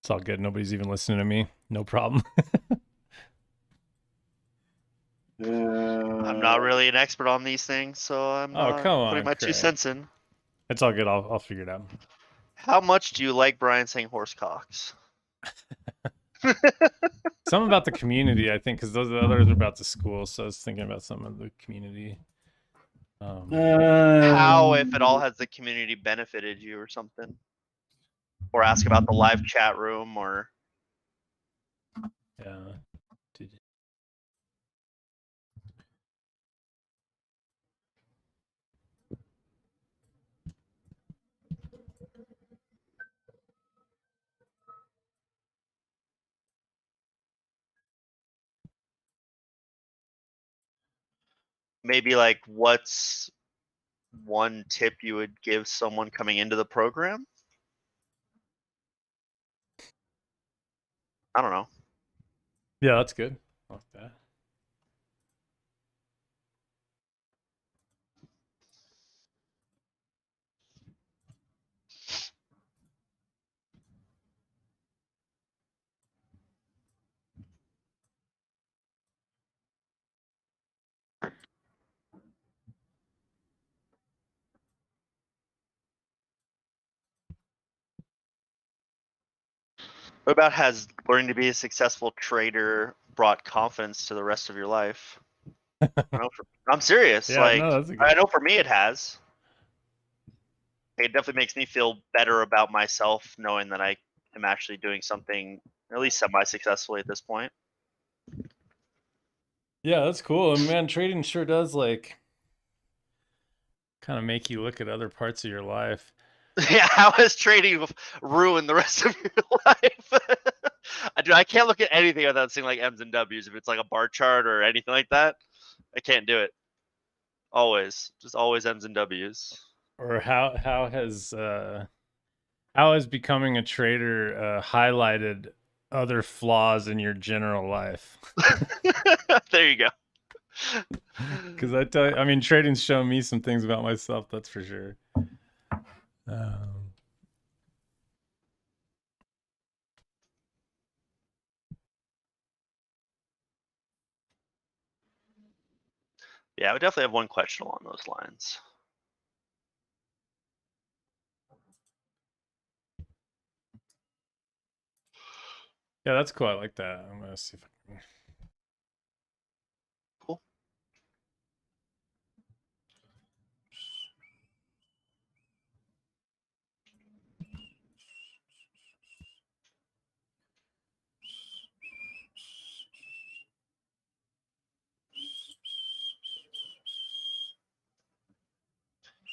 It's all good. Nobody's even listening to me. No problem. I'm not really an expert on these things, so I'm Oh, not come putting on, my 2 Craig. cents in. It's all good. I'll figure it out. How much do you like Brian saying horse cocks? Something about the community, I think, because those others are about the school. So I was thinking about some of the community. How, if at all, has the community benefited you or something? Or ask about the live chat room or Yeah. maybe like what's one tip you would give someone coming into the program? I don't know. Yeah, that's good. I like that. What about has learning to be a successful trader brought confidence to the rest of your life? I'm serious. Yeah, no, Like, that's a good. I know for me it has. It definitely makes me feel better about myself knowing that I am actually doing something at least semi-successfully at this point. Yeah, that's cool. And man, trading sure does like kind of make you look at other parts of your life. Yeah, how has trading ruined the rest of your life? I can't look at anything without seeing like M's and W's. If it's like a bar chart or anything like that, I can't do it. Always, just always M's and W's. Or how has becoming a trader highlighted other flaws in your general life? There you go. Because I mean, trading's shown me some things about myself. That's for sure. Um, Yeah, I would definitely have one question along those lines. yeah, that's cool. I like that. I'm gonna see if I can. Cool.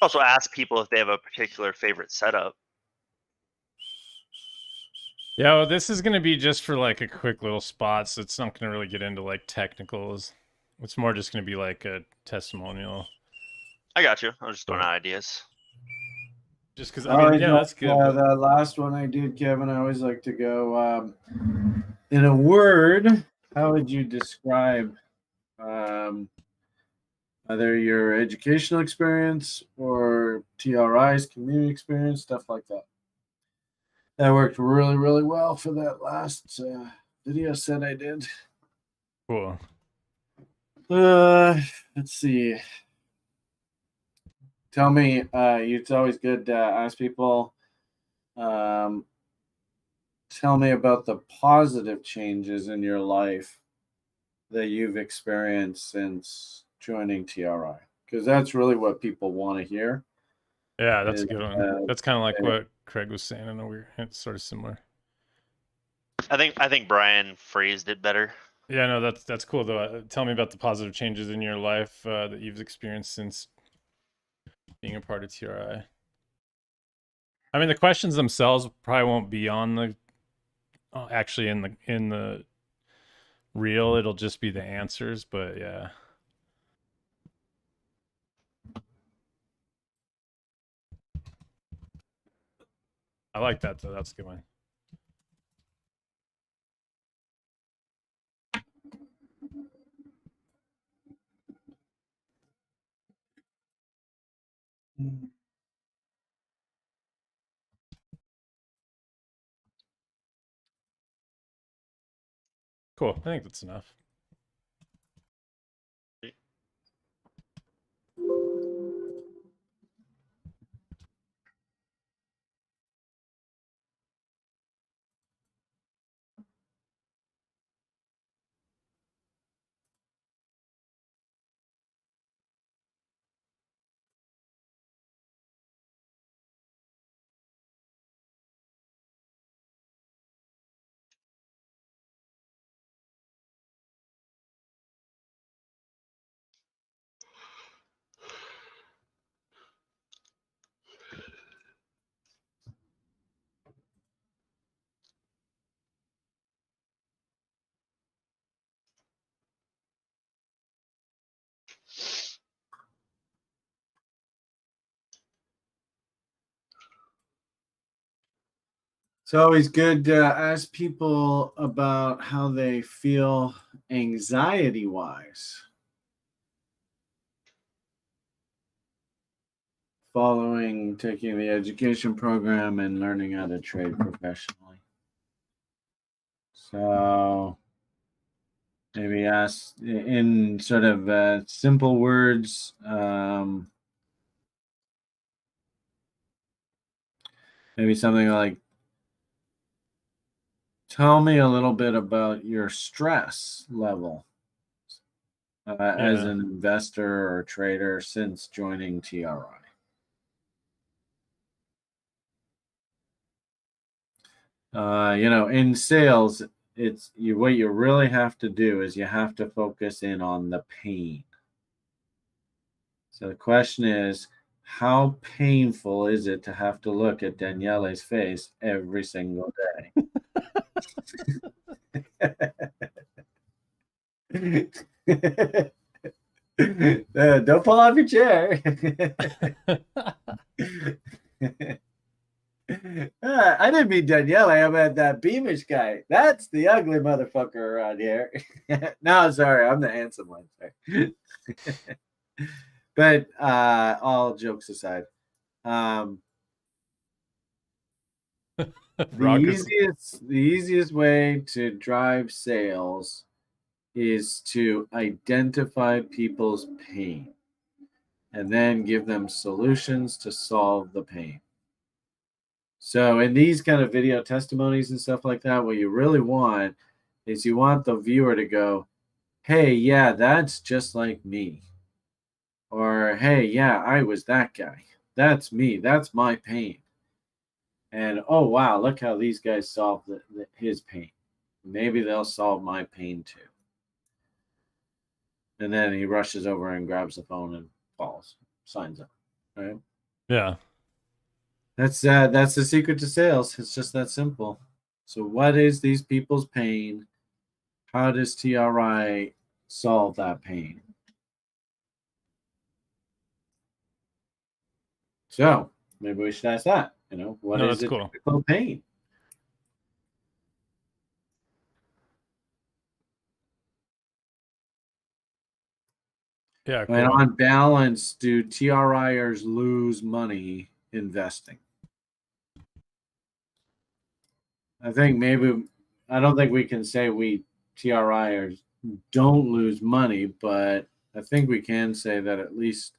Also ask people if they have a particular favorite setup. Yeah, well, this is gonna be just for like a quick little spot, so it's not gonna really get into like technicals. It's more just gonna be like a testimonial. I got you. I was just throwing But out ideas. just because I All mean, right, yeah, no, that's good. But the last one I did, Kevin, I always like to go in a word. How would you describe um, either your educational experience or TRI's community experience, stuff like that? That worked really, really well for that last video set I did. cool. Let's see. Tell me, it's always good to ask people. Um, tell me about the positive changes in your life that you've experienced since joining TRI, because that's really what people want to hear. Yeah, that's a Is, good one. That's kind of like uh, what Craig was saying in a weird. It's sort of similar. I think Brian phrased it better. Yeah, no, that's cool though. Tell me about the positive changes in your life that you've experienced since being a part of TRI. I mean, the questions themselves probably won't be on the actually in the reel. It'll just be the answers, but yeah. I like that though. That's a good one. Cool. I think that's enough. It's always good to ask people about how they feel anxiety-wise following taking the education program and learning how to trade professionally. So maybe ask in sort of simple words. Maybe something like, tell me a little bit about your stress level as Yeah. an investor or trader since joining TRI. In sales, what you really have to do is you have to focus in on the pain. So the question is, how painful is it to have to look at Daniele's face every single day? Don't fall off your chair. I didn't mean Daniele. I meant that Beamish guy. That's the ugly motherfucker around here. No, sorry. I'm the handsome one. Sorry. But all jokes aside, the Rockers. easiest way to drive sales is to identify people's pain and then give them solutions to solve the pain. So in these kind of video testimonies and stuff like that, what you really want is you want the viewer to go, hey, yeah, that's just like me. Or, hey, yeah, I was that guy. That's me. That's my pain. And, oh, wow, look how these guys solved his pain. Maybe they'll solve my pain too. And then he rushes over and grabs the phone and falls, signs up. Right? Yeah. That's the secret to sales. It's just that simple. So what is these people's pain? How does TRI solve that pain? So maybe we should ask that. What No, is that's a cool. typical pain? Yeah, And cool. on balance, do TRIers lose money investing? I don't think we can say we TRIers don't lose money, but I think we can say that at least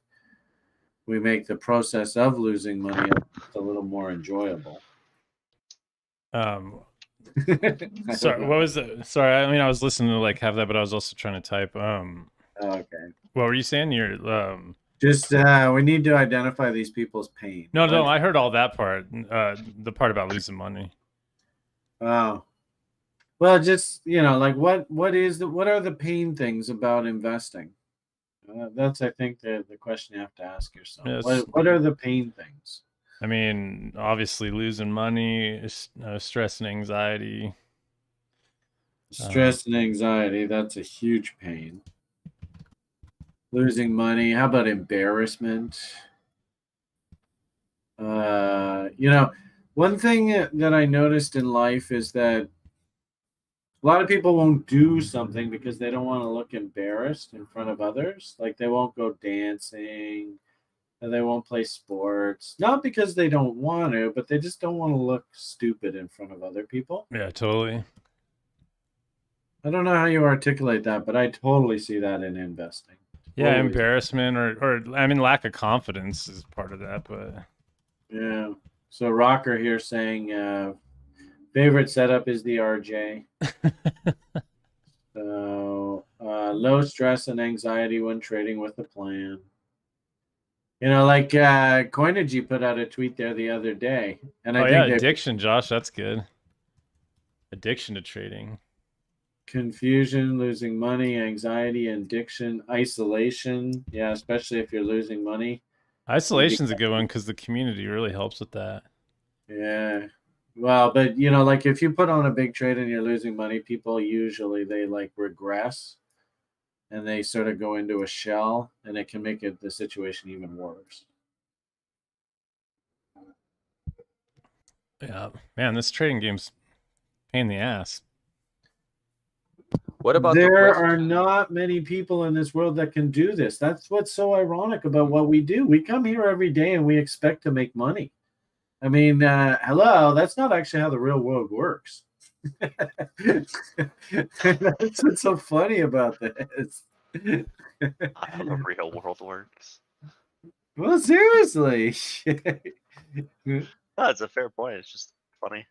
we make the process of losing money a little more enjoyable. Sorry, what was it? Sorry, I mean I was listening to like half that, but I was also trying to type. Okay. What were you saying? Just we need to identify these people's pain. No, I heard all that part. The part about losing money. Oh. Well, just like what are the pain things about investing? That's I think the question you have to ask yourself. Yes. What are the pain things? I mean, obviously losing money, stress and anxiety. Stress and anxiety, that's a huge pain. Losing money, how about embarrassment? One thing that I noticed in life is that a lot of people won't do something because they don't want to look embarrassed in front of others. Like they won't go dancing, and they won't play sports. Not because they don't want to, but they just don't want to look stupid in front of other people. Yeah, totally. I don't know how you articulate that, but I totally see that in investing. Yeah, Totally. embarrassment or I mean lack of confidence is part of that, but yeah. So Rocker here saying favorite setup is the RJ. So low stress and anxiety when trading with a plan. Like Coinigy put out a tweet there the other day, and I think addiction, Josh, that's good. Addiction to trading. Confusion, losing money, anxiety, addiction, isolation. Yeah, especially if you're losing money. Isolation's a good one because the community really helps with that. Yeah. Well, but like if you put on a big trade and you're losing money, people usually they like regress and they sort of go into a shell, and it can make the situation even worse. Yeah, man, this trading game's pain in the ass. What about the There question? are not many people in this world that can do this. That's what's so ironic about what we do. We come here every day and we expect to make money. I mean, hello, that's not actually how the real world works. That's what's so funny about this. How the real world works. Well, seriously. That's a fair point. It's just funny.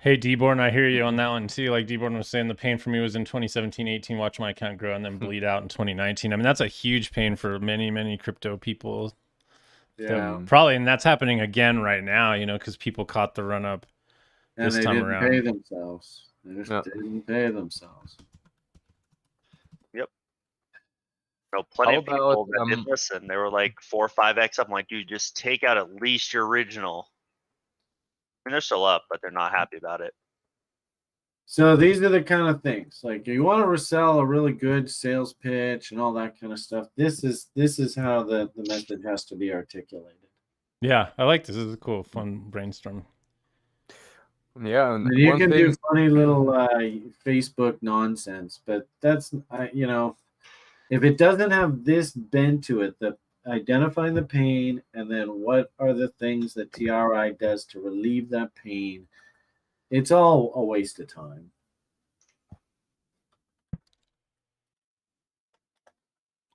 Hey, Deborn, I hear you on that one too. Like Deborn was saying, the pain for me was in 2017, 18, watch my account grow and then bleed out in 2019. I mean, that's a huge pain for many, many crypto people. Yeah. Probably, and that's happening again right now, you know, because people caught the run up And this they time didn't around. pay themselves. They just Yeah. didn't pay themselves. You know, plenty How of people about, that did this, and they were like 4 or 5x up. I'm like, dude, just take out at least your original. I mean, they're still up, but they're not happy about it. So these are the kind of things. Like you want to sell a really good sales pitch and all that kind of stuff. This is how the message has to be articulated. Yeah, I like this. This is a cool, fun brainstorm. Yeah, and And you one can thing. do funny little Facebook nonsense, but that's you know, if it doesn't have this bend to it, the identifying the pain and then what are the things that TRI does to relieve that pain, it's all a waste of time.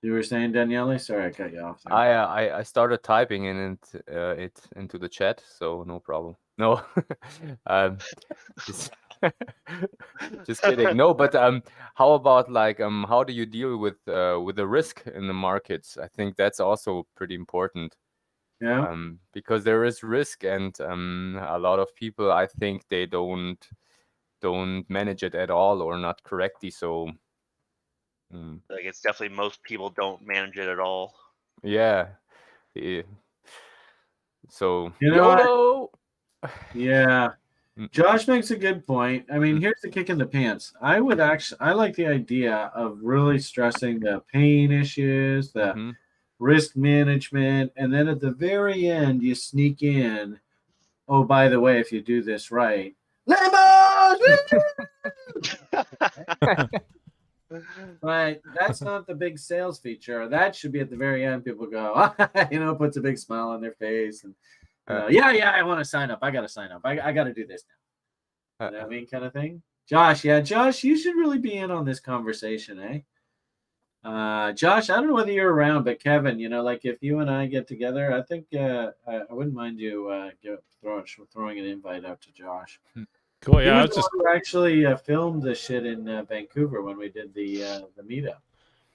You were saying, Daniele? Sorry, I cut you off there. I started typing in it into the chat, so no problem. No, just, just kidding. No, but how about like how do you deal with the risk in the markets? I think that's also pretty important. Yeah. Because there is risk, and a lot of people, I think, they don't manage it at all or not correctly. So Like, it's definitely most people don't manage it at all. yeah. So You know what? YOLO. Yeah. Josh makes a good point. I mean, Mm. here's the kick in the pants. I like the idea of really stressing the pain issues, the Mhm. risk management, and then at the very end, you sneak in, oh, by the way, if you do this right, Lambos! But that's not the big sales feature. That should be at the very end. People go, you know, puts a big smile on their face, and yeah, I want to sign up. I got to sign up. I got to do this now. You know what I mean, kind of thing. Josh, you should really be in on this conversation, eh? Josh, I don't know whether you're around, but Kevin, you know, like if you and I get together, I think I wouldn't mind you throwing an invite out to Josh. Cool. He Yeah, I was was the just one who actually filmed the shit in Vancouver when we did the meetup,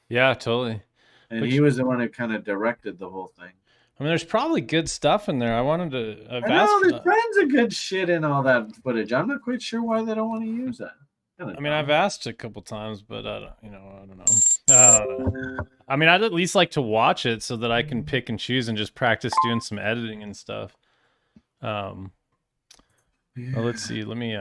yeah, totally. and he was the one who kind of directed the whole thing. I mean, there's probably good stuff in there. I wanted to. I know there's tons of good shit in all that footage. I'm not quite sure why they don't want to use that. I mean, I've asked a couple times, but I don't know. I mean, I'd at least like to watch it so that I can pick and choose and just practice doing some editing and stuff. Well, let's see. Let me.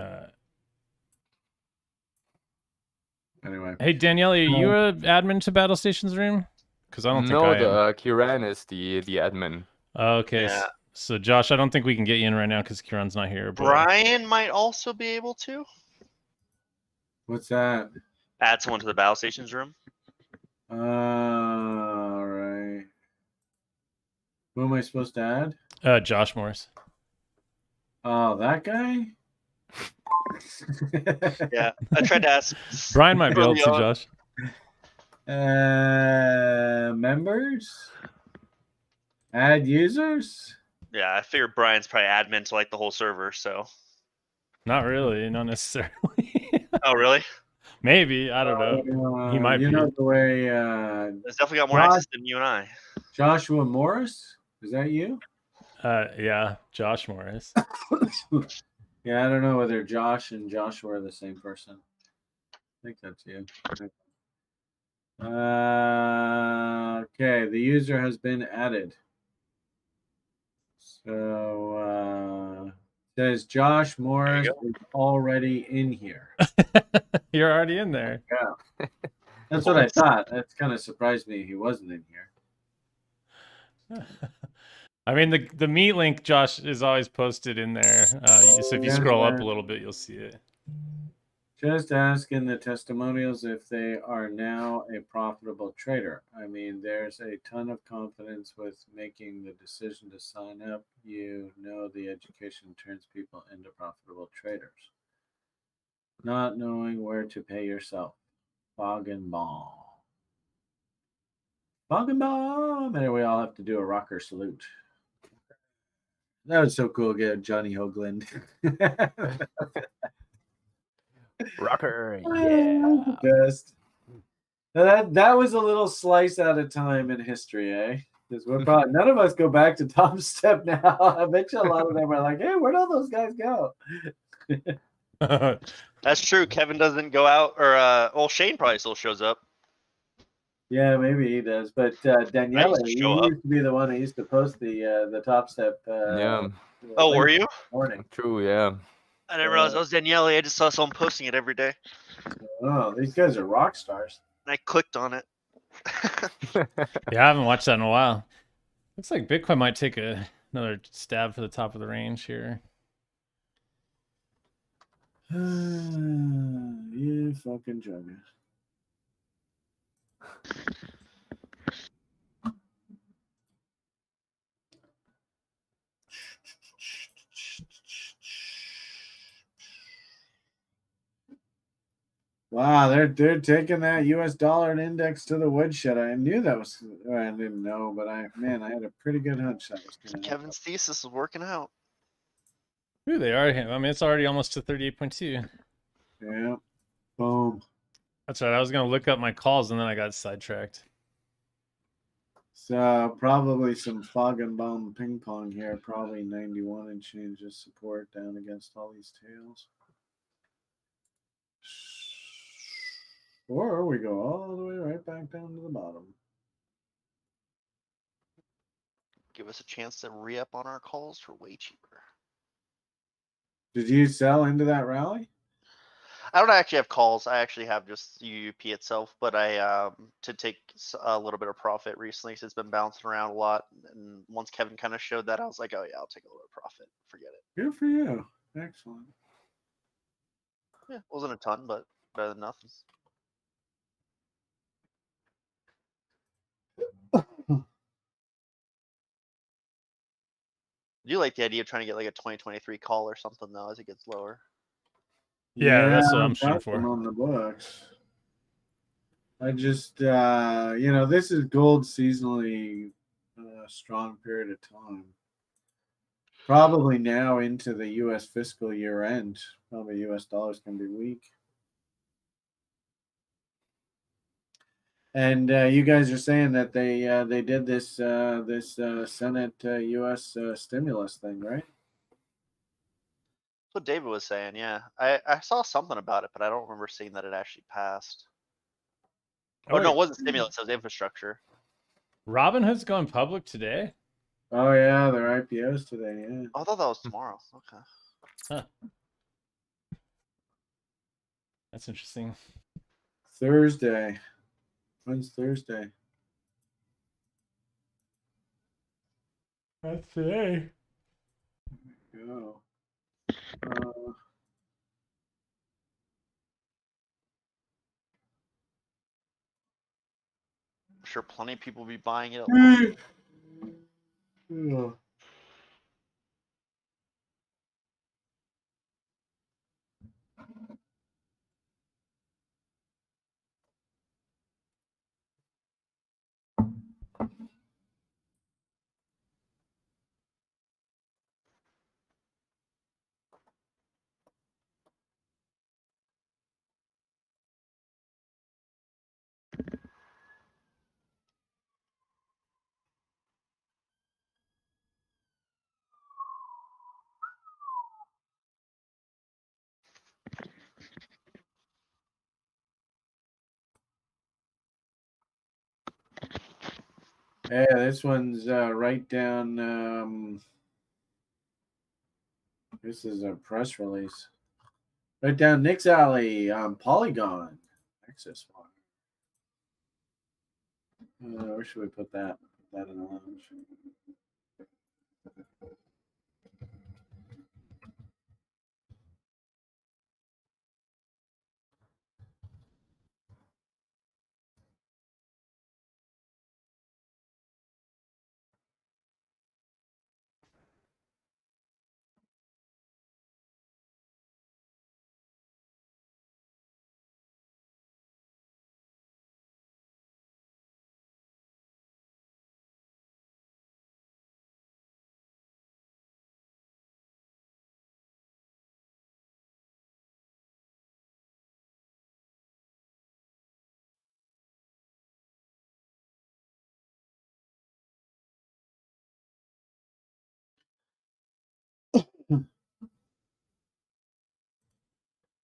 Anyway. Hey, Danielle, are you a admin to Battlestations room? Because I don't think I am. No, Kiran is the admin. Okay, Yeah. so Josh, I don't think we can get you in right now because Kiran's not here. But... Brian might also be able to. What's that? Add someone to the Battlestations room. All right. Who am I supposed to add? Josh Morris. Oh, that guy? Yeah, I tried to ask. Brian might be able to, Josh. Members? Add users? Yeah, I figured Brian's probably admin to like the whole server, so. Not really, not necessarily. Oh, really? Maybe, I don't know. He might you be. know the way He's definitely got more access than you and I. Joshua Morris? Is that you? Yeah, Josh Morris. Yeah, I don't know whether Josh and Joshua are the same person. I think that's you. Okay, the user has been added. So says Josh Morris is already in here. You're already in there. Yeah. That's what I thought. That's kind of surprised me he wasn't in here. I mean, the meet link, Josh, is always posted in there. So if you scroll up a little bit, you'll see it. Just ask in the testimonials if they are now a profitable trader. I mean, there's a ton of confidence with making the decision to sign up. You know, the education turns people into profitable traders. Not knowing where to pay yourself. Fog and bomb. Fog and bomb. And we all have to do a rocker salute. That was so cool. Get Johnny Hoagland. Rocker, Oh, yeah. the best. Now that was a little slice out of time in history, eh? Because we're probably none of us go back to Top Step now. I bet you a lot of them are like, "Hey, where'd all those guys go?" That's true. Kevin doesn't go out, or well, Shane probably still shows up. Yeah, maybe he does. But Daniela, used to he show up. used to be the one who used to post the Top Step. Yeah, Oh, were you? Morning. true. Yeah. I didn't realize I was Daniele. I just saw someone posting it every day. Oh, these guys are rock stars. And I clicked on it. Yeah, I haven't watched that in a while. Looks like Bitcoin might take another stab for the top of the range here. You fucking jugger. Wow, they're taking that U.S. dollar index to the woodshed. I knew that was. I didn't know, but I had a pretty good hunch that was going to happen. Kevin's thesis is working out. Ooh, they are. I mean, it's already almost to 38.2. Yeah. Boom. That's right. I was gonna look up my calls and then I got sidetracked. So probably some fog and bomb ping pong here. Probably 91 and change of support down against all these tails. Or we go all the way right back down to the bottom. Give us a chance to re-up on our calls for way cheaper. Did you sell into that rally? I don't actually have calls. I actually have just UUP itself, but I to take a little bit of profit recently since it's been bouncing around a lot. And once Kevin kind of showed that, I was like, oh yeah, I'll take a little profit. Forget it. Good for you. Excellent. Yeah, wasn't a ton, but better than nothing. I do like the idea of trying to get like a 2023 call or something though as it gets lower. Yeah, that's what I'm I've shooting got them for. on the books. I just, this is gold seasonally strong period of time. Probably now into the U.S. fiscal year end. Probably U.S. dollars can be weak. And you guys are saying that they did this Senate U.S. Stimulus thing, right? That's what David was saying. Yeah, I saw something about it, but I don't remember seeing that it actually passed. Oh, no, it wasn't stimulus. It was infrastructure. Robinhood's going public today. Oh yeah, their IPOs today. Yeah. Oh, I thought that was tomorrow. Okay. Huh. That's interesting. Thursday. When's Thursday? That's today. Go. I'm sure plenty of people will be buying it. Yeah. Yeah, this one's right down. This is a press release. Right down Nick's alley on Polygon. Access one. Where should we put that? Put that in the lounge.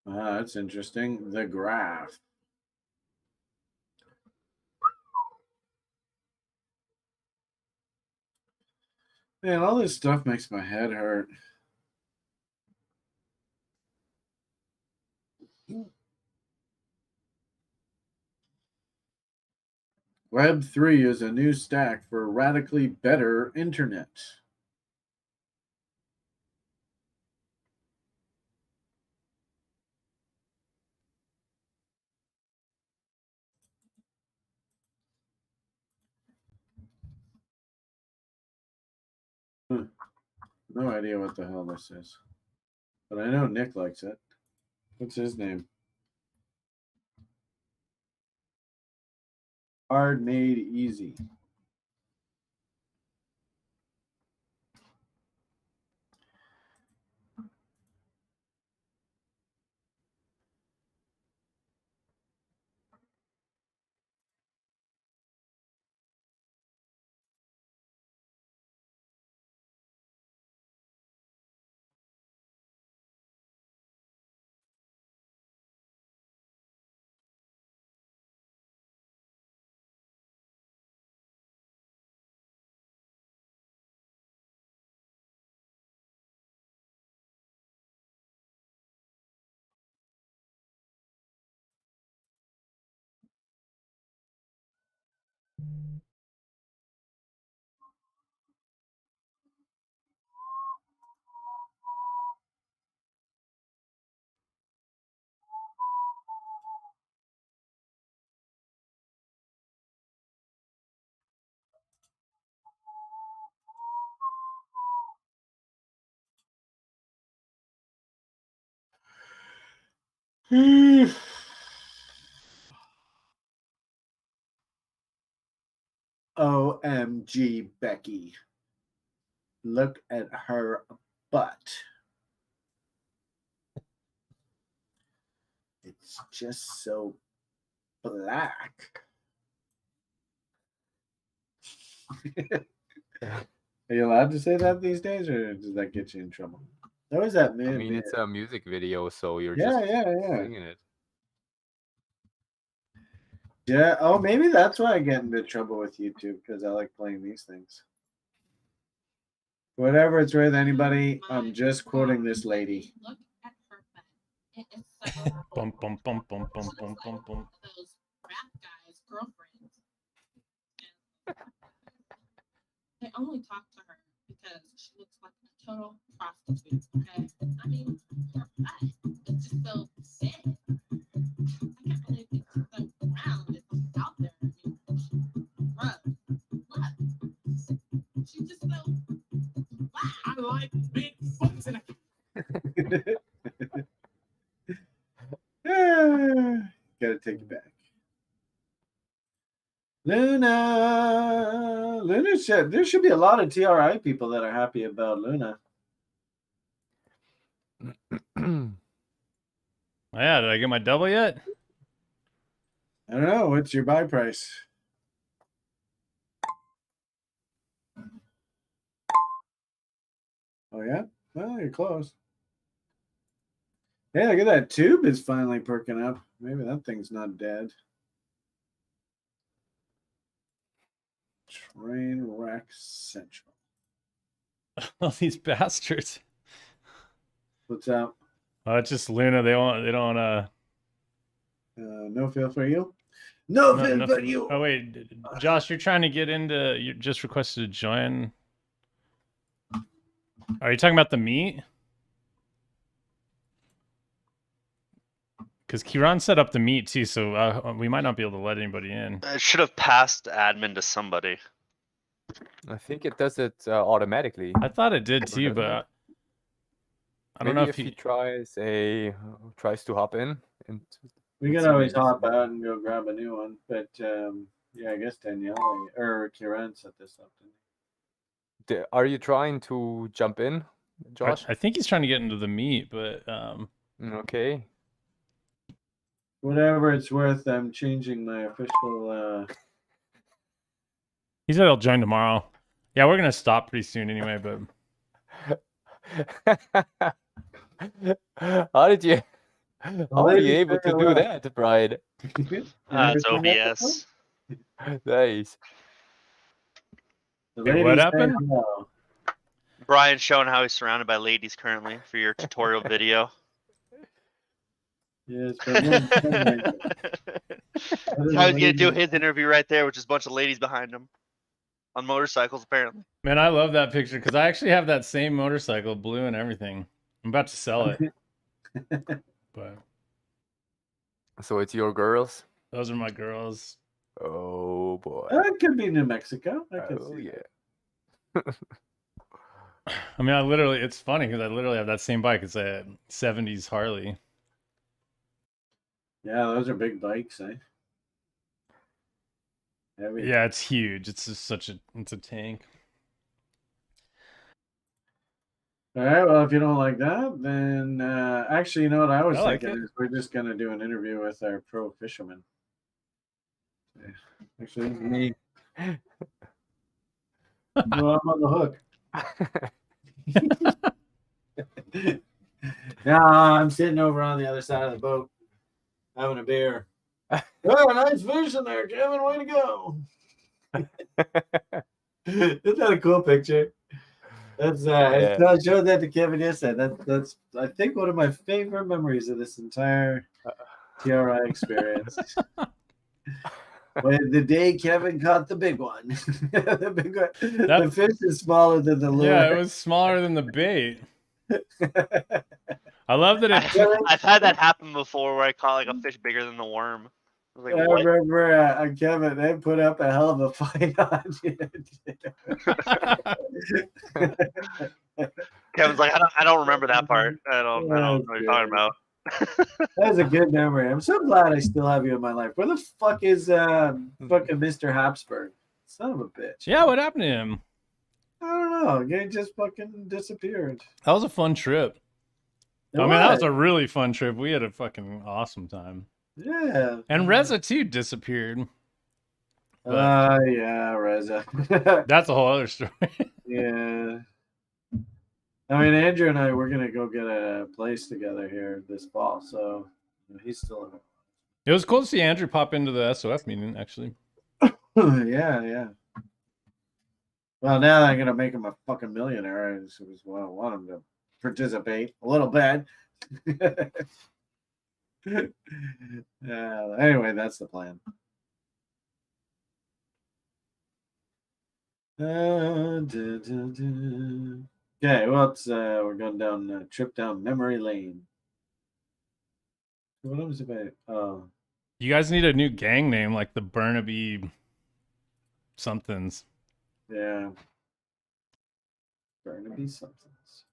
That's interesting. The graph. Man, all this stuff makes my head hurt. Web 3 is a new stack for radically better internet. No idea what the hell this is. But I know Nick likes it. What's his name? Hard Made Easy. OMG, Becky. Look at her butt. It's just so black. Are you allowed to say that these days, or does that get you in trouble? That was that man. I mean, it's a music video, so you're Yeah, just yeah. singing it. Yeah. Oh, maybe that's why I get into trouble with YouTube, because I like playing these things. Whatever it's worth, anybody, I'm just quoting this lady. Look at her butt. It is so Bum bum bum bum bum She bum looks bum like bum. one of those rap guys' girlfriends. They only talk to her because she looks like a total prostitute. Okay, I mean, her butt is just so big. I can't believe it's so round. It's out there. I mean, gross. Look, she's just so. Wow. I like big butts and Gotta take it back. Luna said there should be a lot of TRI people that are happy about Luna. Yeah, did I get my double yet? I don't know. What's your buy price? Oh, yeah? Well, you're close. Hey, look at that. Tube is finally perking up. Maybe that thing's not dead. Train wreck central. All these bastards. What's up? Oh, it's just Luna. They don't No feel for you? No feel for you. Oh wait, Josh, you're trying to get into. You just requested to join. Are you talking about the meet? Because Kieran set up the meet too, so we might not be able to let anybody in. It should have passed admin to somebody. I think it does it automatically. I thought it did too, but I don't know Maybe if he he. tries to hop in. And We let's can see, always maybe hop some- out and go grab a new one. But yeah, I guess Danielle or Kieran set this up. Are you trying to jump in, Josh? I think he's trying to get into the meet, but Okay. Whatever it's worth, I'm changing my official. he said he'll join tomorrow. Yeah, we're gonna stop pretty soon anyway. But How did you? How are you ladies able to say do hello. that, Brian? It's OBS. Nice. The Wait, what ladies say happened? hello. Brian's showing how he's surrounded by ladies currently for your tutorial video. Yes, but what That's how he's gonna do his interview right there, which is a bunch of ladies behind him on motorcycles, apparently. man, I love that picture because I actually have that same motorcycle, blue and everything. I'm about to sell it, but So it's your girls. those are my girls. Oh boy. That could be New Mexico. I could Oh see yeah. I mean, it's funny because I literally have that same bike. It's a 70s Harley. Yeah, those are big bikes, eh? Heavy. Yeah, it's huge. It's just it's a tank. All right. Well, if you don't like that, then actually, you know what I was I like thinking it. is we're just gonna do an interview with our pro fisherman. Actually, this is me. Well, I'm on the hook. No, I'm sitting over on the other side of the boat, having a beer. Oh, nice fishing there, Kevin. Way to go! Isn't that a cool picture? That's Yeah. I showed that to Kevin yesterday. That's I think one of my favorite memories of this entire TRI experience. When the day Kevin caught the big one. The big one. The fish is smaller than the lure. Yeah, it was smaller than the bait. I love that it. I've had that happen before where I caught like a fish bigger than the worm. I was I like, what? remember Kevin, they put up a hell of a fight on you. Kevin's like, I don't remember that part. I don't know what you're talking about. That was a good memory. I'm so glad I still have you in my life. Where the fuck is fucking Mr. Habsburg? Son of a bitch. Yeah, what happened to him? I don't know. He just fucking disappeared. That was a fun trip. That was a really fun trip. We had a fucking awesome time. Yeah. And Reza too disappeared. Yeah, Reza. That's a whole other story. Yeah. I mean, Andrew and I, we're going to go get a place together here this fall. So he's still in it. It was cool to see Andrew pop into the SOF meeting, actually. Yeah. Well, now that I'm going to make him a fucking millionaire, I just want him to participate a little bit. Anyway, that's the plan. Okay, well, we're going down a trip down memory lane. What was it about? You guys need a new gang name like the Burnaby somethings. Yeah. Burnaby somethings.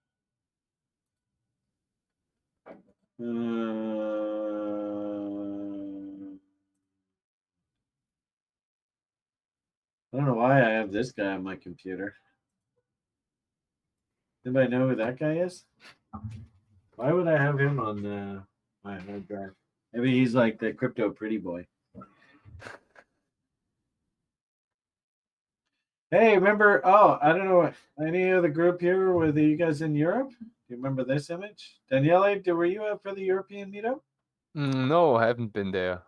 I don't know why I have this guy on my computer. Anybody know who that guy is? Why would I have him on my hard drive? Maybe he's like the crypto pretty boy. Hey, remember? Oh, I don't know. Any of the group here? Were you guys in Europe? Do you remember this image? Daniele, were you up for the European meetup? No, I haven't been there.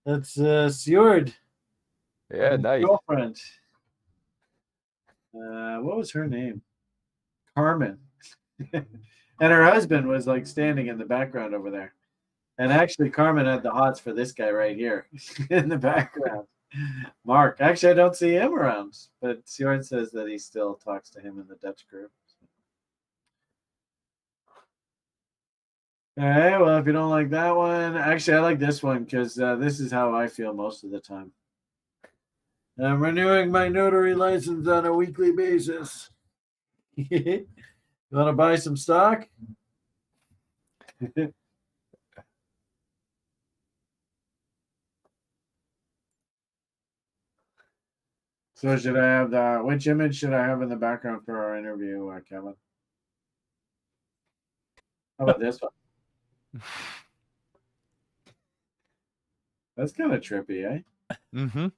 That's Sjord. Yeah, nice. Girlfriend. What was her name? Carmen. And her husband was like standing in the background over there. And actually, Carmen had the hots for this guy right here in the background. Mark. Actually, I don't see him around, but Sjord says that he still talks to him in the Dutch group. All right. Well, if you don't like that one, actually, I like this one because this is how I feel most of the time. I'm renewing my notary license on a weekly basis. You want to buy some stock? So should I have which image should I have in the background for our interview, Kevin? How about this one? That's kind of trippy, eh? Mm-hmm.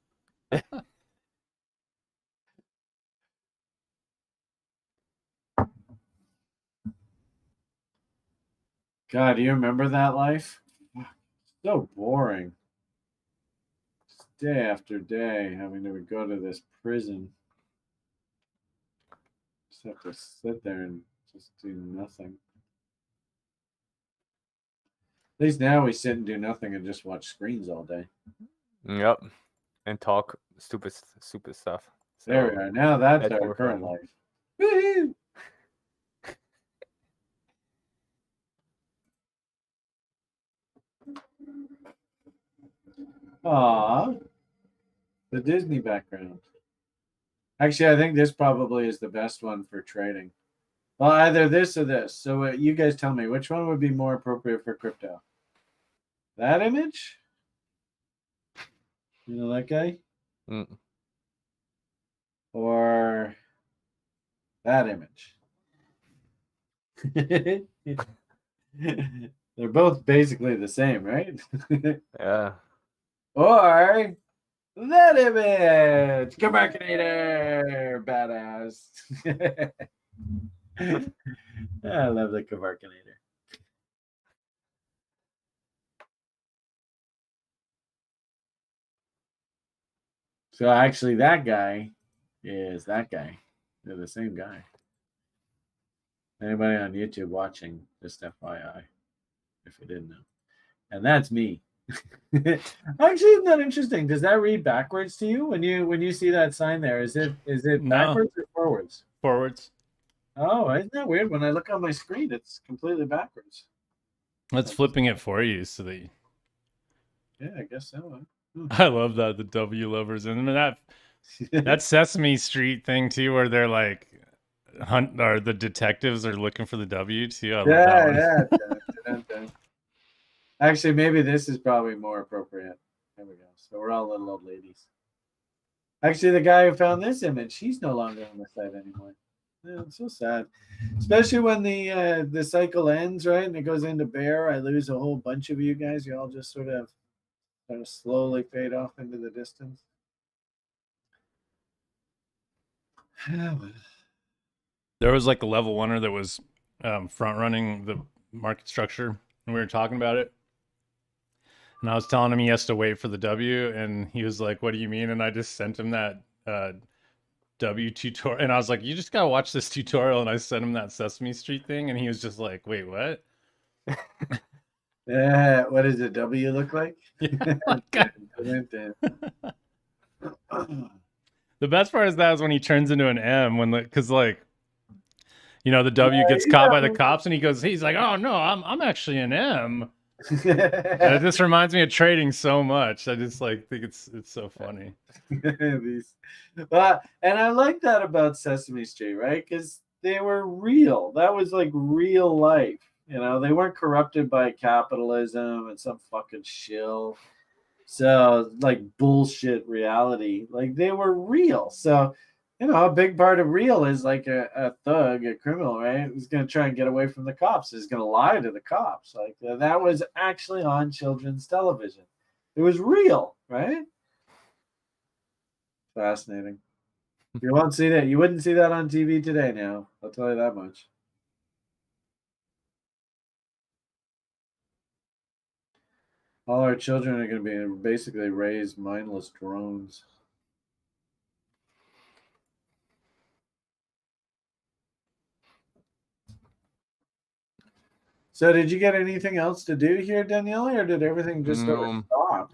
God, do you remember that life? So boring. Just day after day having to go to this prison. Just have to sit there and just do nothing. At least now we sit and do nothing and just watch screens all day. Yep. And talk stupid stuff. There we So are. Now that's that's our more current fun. life. Woo-hoo! Aw, the Disney background. Actually, I think this probably is the best one for trading. Well, either this or this. So you guys tell me which one would be more appropriate for crypto. That image? You know that guy? Mm. Or that image? They're both basically the same, right? Yeah. Or that image, Kabarkinator, badass. I love the Kabarkinator. So actually, that guy is that guy. They're the same guy. Anybody on YouTube watching, just FYI, if you didn't know. And that's me. Actually, isn't that interesting? Does that read backwards to you when you see that sign there? Is it No. backwards or forwards? Forwards. Oh, isn't that weird? When I look on my screen, it's completely backwards. That's flipping it for you so that Yeah, I guess so. I love that, the W lovers. And that Sesame Street thing too, where they're like the detectives are looking for the W too. I love that one. Yeah. Dun, dun, dun. Actually, maybe this is probably more appropriate. There we go. So we're all little old ladies. Actually, the guy who found this image, he's no longer on the site anymore. Yeah, it's so sad. Especially when the cycle ends, right? And it goes into bear. I lose a whole bunch of you guys. You all just sort of slowly fade off into the distance. There was like a level oneer that was front running the market structure, and we were talking about it. And I was telling him he has to wait for the W, and he was like, "What do you mean?" And I just sent him that W tutorial, and I was like, "You just gotta watch this tutorial." And I sent him that Sesame Street thing, and he was just like, "Wait, what?" Yeah, what does a W look like? Yeah, the best part is when he turns into an M because the W gets caught by the cops, and he's like, "Oh no, I'm actually an M." And it just reminds me of trading so much. I just think it's so funny. And I like that about Sesame Street, right? Because they were real. That was like real life. They weren't corrupted by capitalism and some fucking shill. So like bullshit reality. Like they were real. So a big part of real is like a thug, a criminal, right? Who's going to try and get away from the cops. He's going to lie to the cops. Like that was actually on children's television. It was real, right? Fascinating. You won't see that. You wouldn't see that on TV today now. I'll tell you that much. All our children are going to be basically raised mindless drones. So did you get anything else to do here, Daniele, or did everything just sort of stop?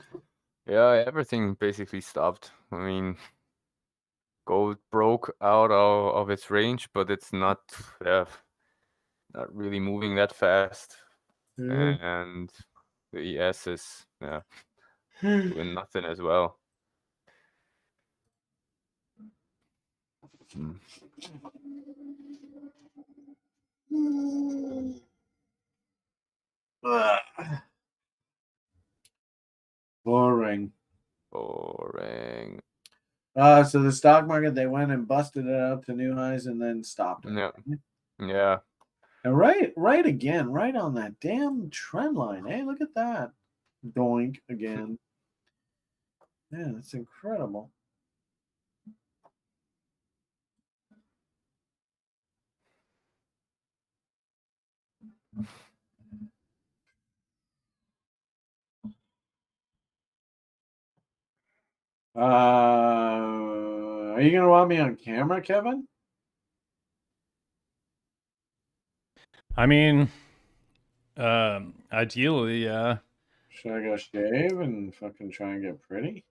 Yeah, everything basically stopped. I mean, gold broke out of its range, but it's not really moving that fast. and the ES is doing nothing as well. Mm. Boring. Boring. So the stock market, they went and busted it out to new highs and then stopped it. Yeah. Yeah. And right again, right on that damn trend line. Hey, look at that. Doink again. Yeah, that's incredible. Are you gonna want me on camera, Kevin? I mean, ideally, yeah. Should I go shave and fucking try and get pretty?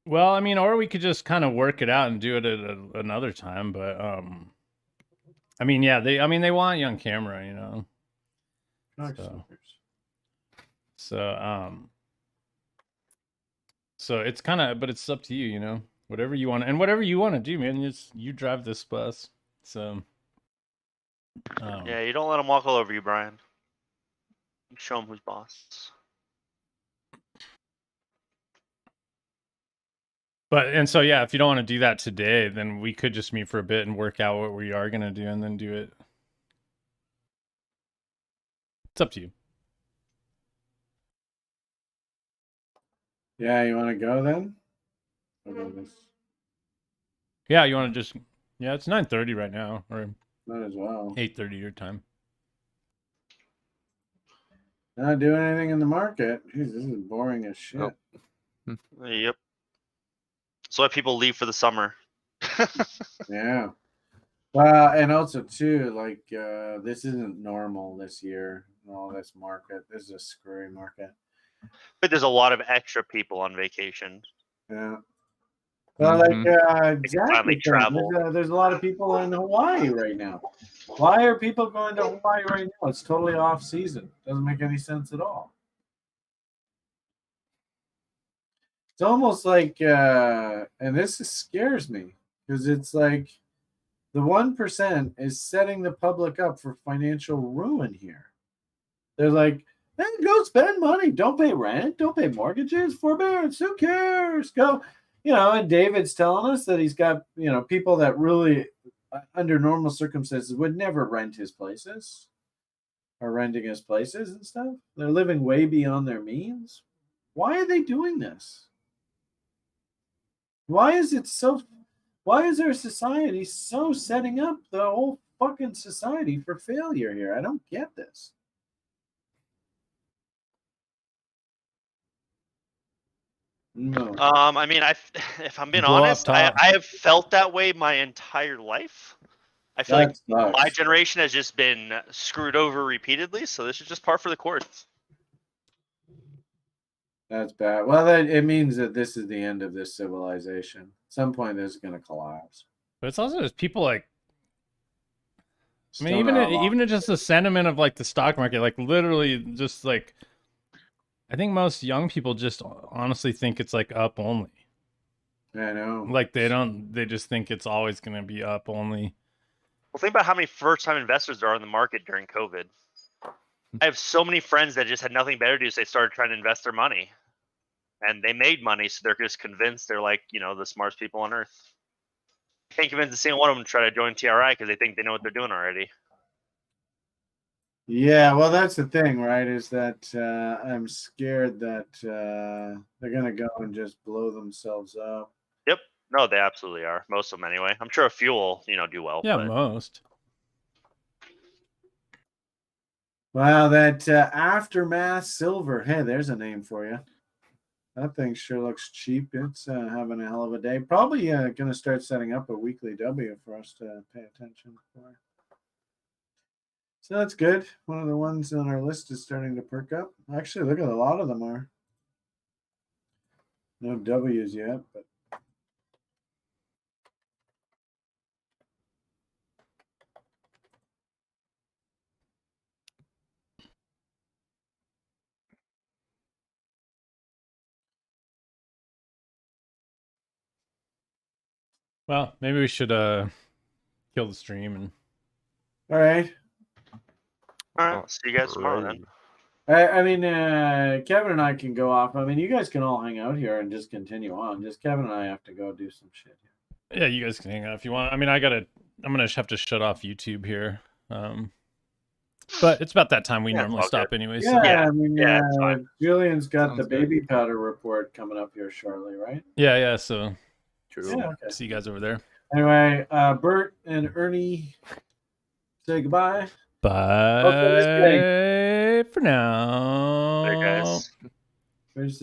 Well, I mean, or we could just kind of work it out and do it at another time. But I mean, yeah, they want you on camera, you know. So it's kind of, but it's up to you, you know. Whatever you want, and whatever you want to do, man. You drive this bus, so. Yeah, you don't let him walk all over you, Brian. You show him who's boss. But and so yeah, if you don't want to do that today, then we could just meet for a bit and work out what we are gonna do, and then do it. It's up to you. Yeah, you want to go then? Yeah, you want to just? Yeah, it's 9:30 right now, or Might as well. 8:30 your time. Not doing anything in the market. Jeez, this is boring as shit. Nope. Yep. That's why people leave for the summer. Yeah. Well, and also too, like this isn't normal this year. All this market. This is a screwy market. But there's a lot of extra people on vacation. Yeah. Well, exactly. Finally travel. There's a lot of people in Hawaii right now. Why are people going to Hawaii right now? It's totally off season. Doesn't make any sense at all. It's almost like, and this scares me because it's like the 1% is setting the public up for financial ruin here. They're like, hey, go spend money. Don't pay rent. Don't pay mortgages. Forbearance. Who cares? Go. You know, and David's telling us that he's got, you know, people that really, under normal circumstances, would never rent his places or renting his places and stuff. They're living way beyond their means. Why are they doing this? Why is our society so setting up the whole fucking society for failure here? I don't get this. No. I mean, if I'm being Blow up honest, I top. have felt that way my entire life. I feel like my generation has just been screwed over repeatedly, so this is just par for the course. That's bad. Well, it means that this is the end of this civilization. At some point, this is going to collapse. But it's also just people like. I mean, even just the sentiment of like the stock market, like literally just like. I think most young people just honestly think it's like up only. I know. Like they just think it's always going to be up only. Well, think about how many first-time investors there are in the market during COVID. I have so many friends that just had nothing better to do, so they started trying to invest their money. And they made money, so they're just convinced they're like, you know, the smartest people on earth. Can't convince a single one of them to try to join TRI because they think they know what they're doing already. Yeah, well, that's the thing, right? Is that I'm scared that they're going to go and just blow themselves up. Yep. No, they absolutely are. Most of them, anyway. I'm sure a few will, you know, do well. Yeah, but... most. Wow, that Aftermath Silver. Hey, there's a name for you. That thing sure looks cheap. It's having a hell of a day. Probably going to start setting up a weekly W for us to pay attention for. So that's good. One of the ones on our list is starting to perk up. Actually, look at a lot of them are. No W's yet, but. Well, maybe we should kill the stream and All right. All right. See you guys tomorrow then. I mean, Kevin and I can go off. I mean, you guys can all hang out here and just continue on. Just Kevin and I have to go do some shit here. yeah, you guys can hang out if you want. I mean, I'm gonna have to shut off YouTube here. But it's about that time we Yeah, normally it's all stop good. anyway. Yeah, So I mean, yeah, it's fine. Julian's got Sounds the good. baby powder report coming up here shortly, right? yeah. So True. Yeah, okay. see you guys over there. Anyway, Bert and Ernie say goodbye. Bye Okay, for now. Bye, guys. There's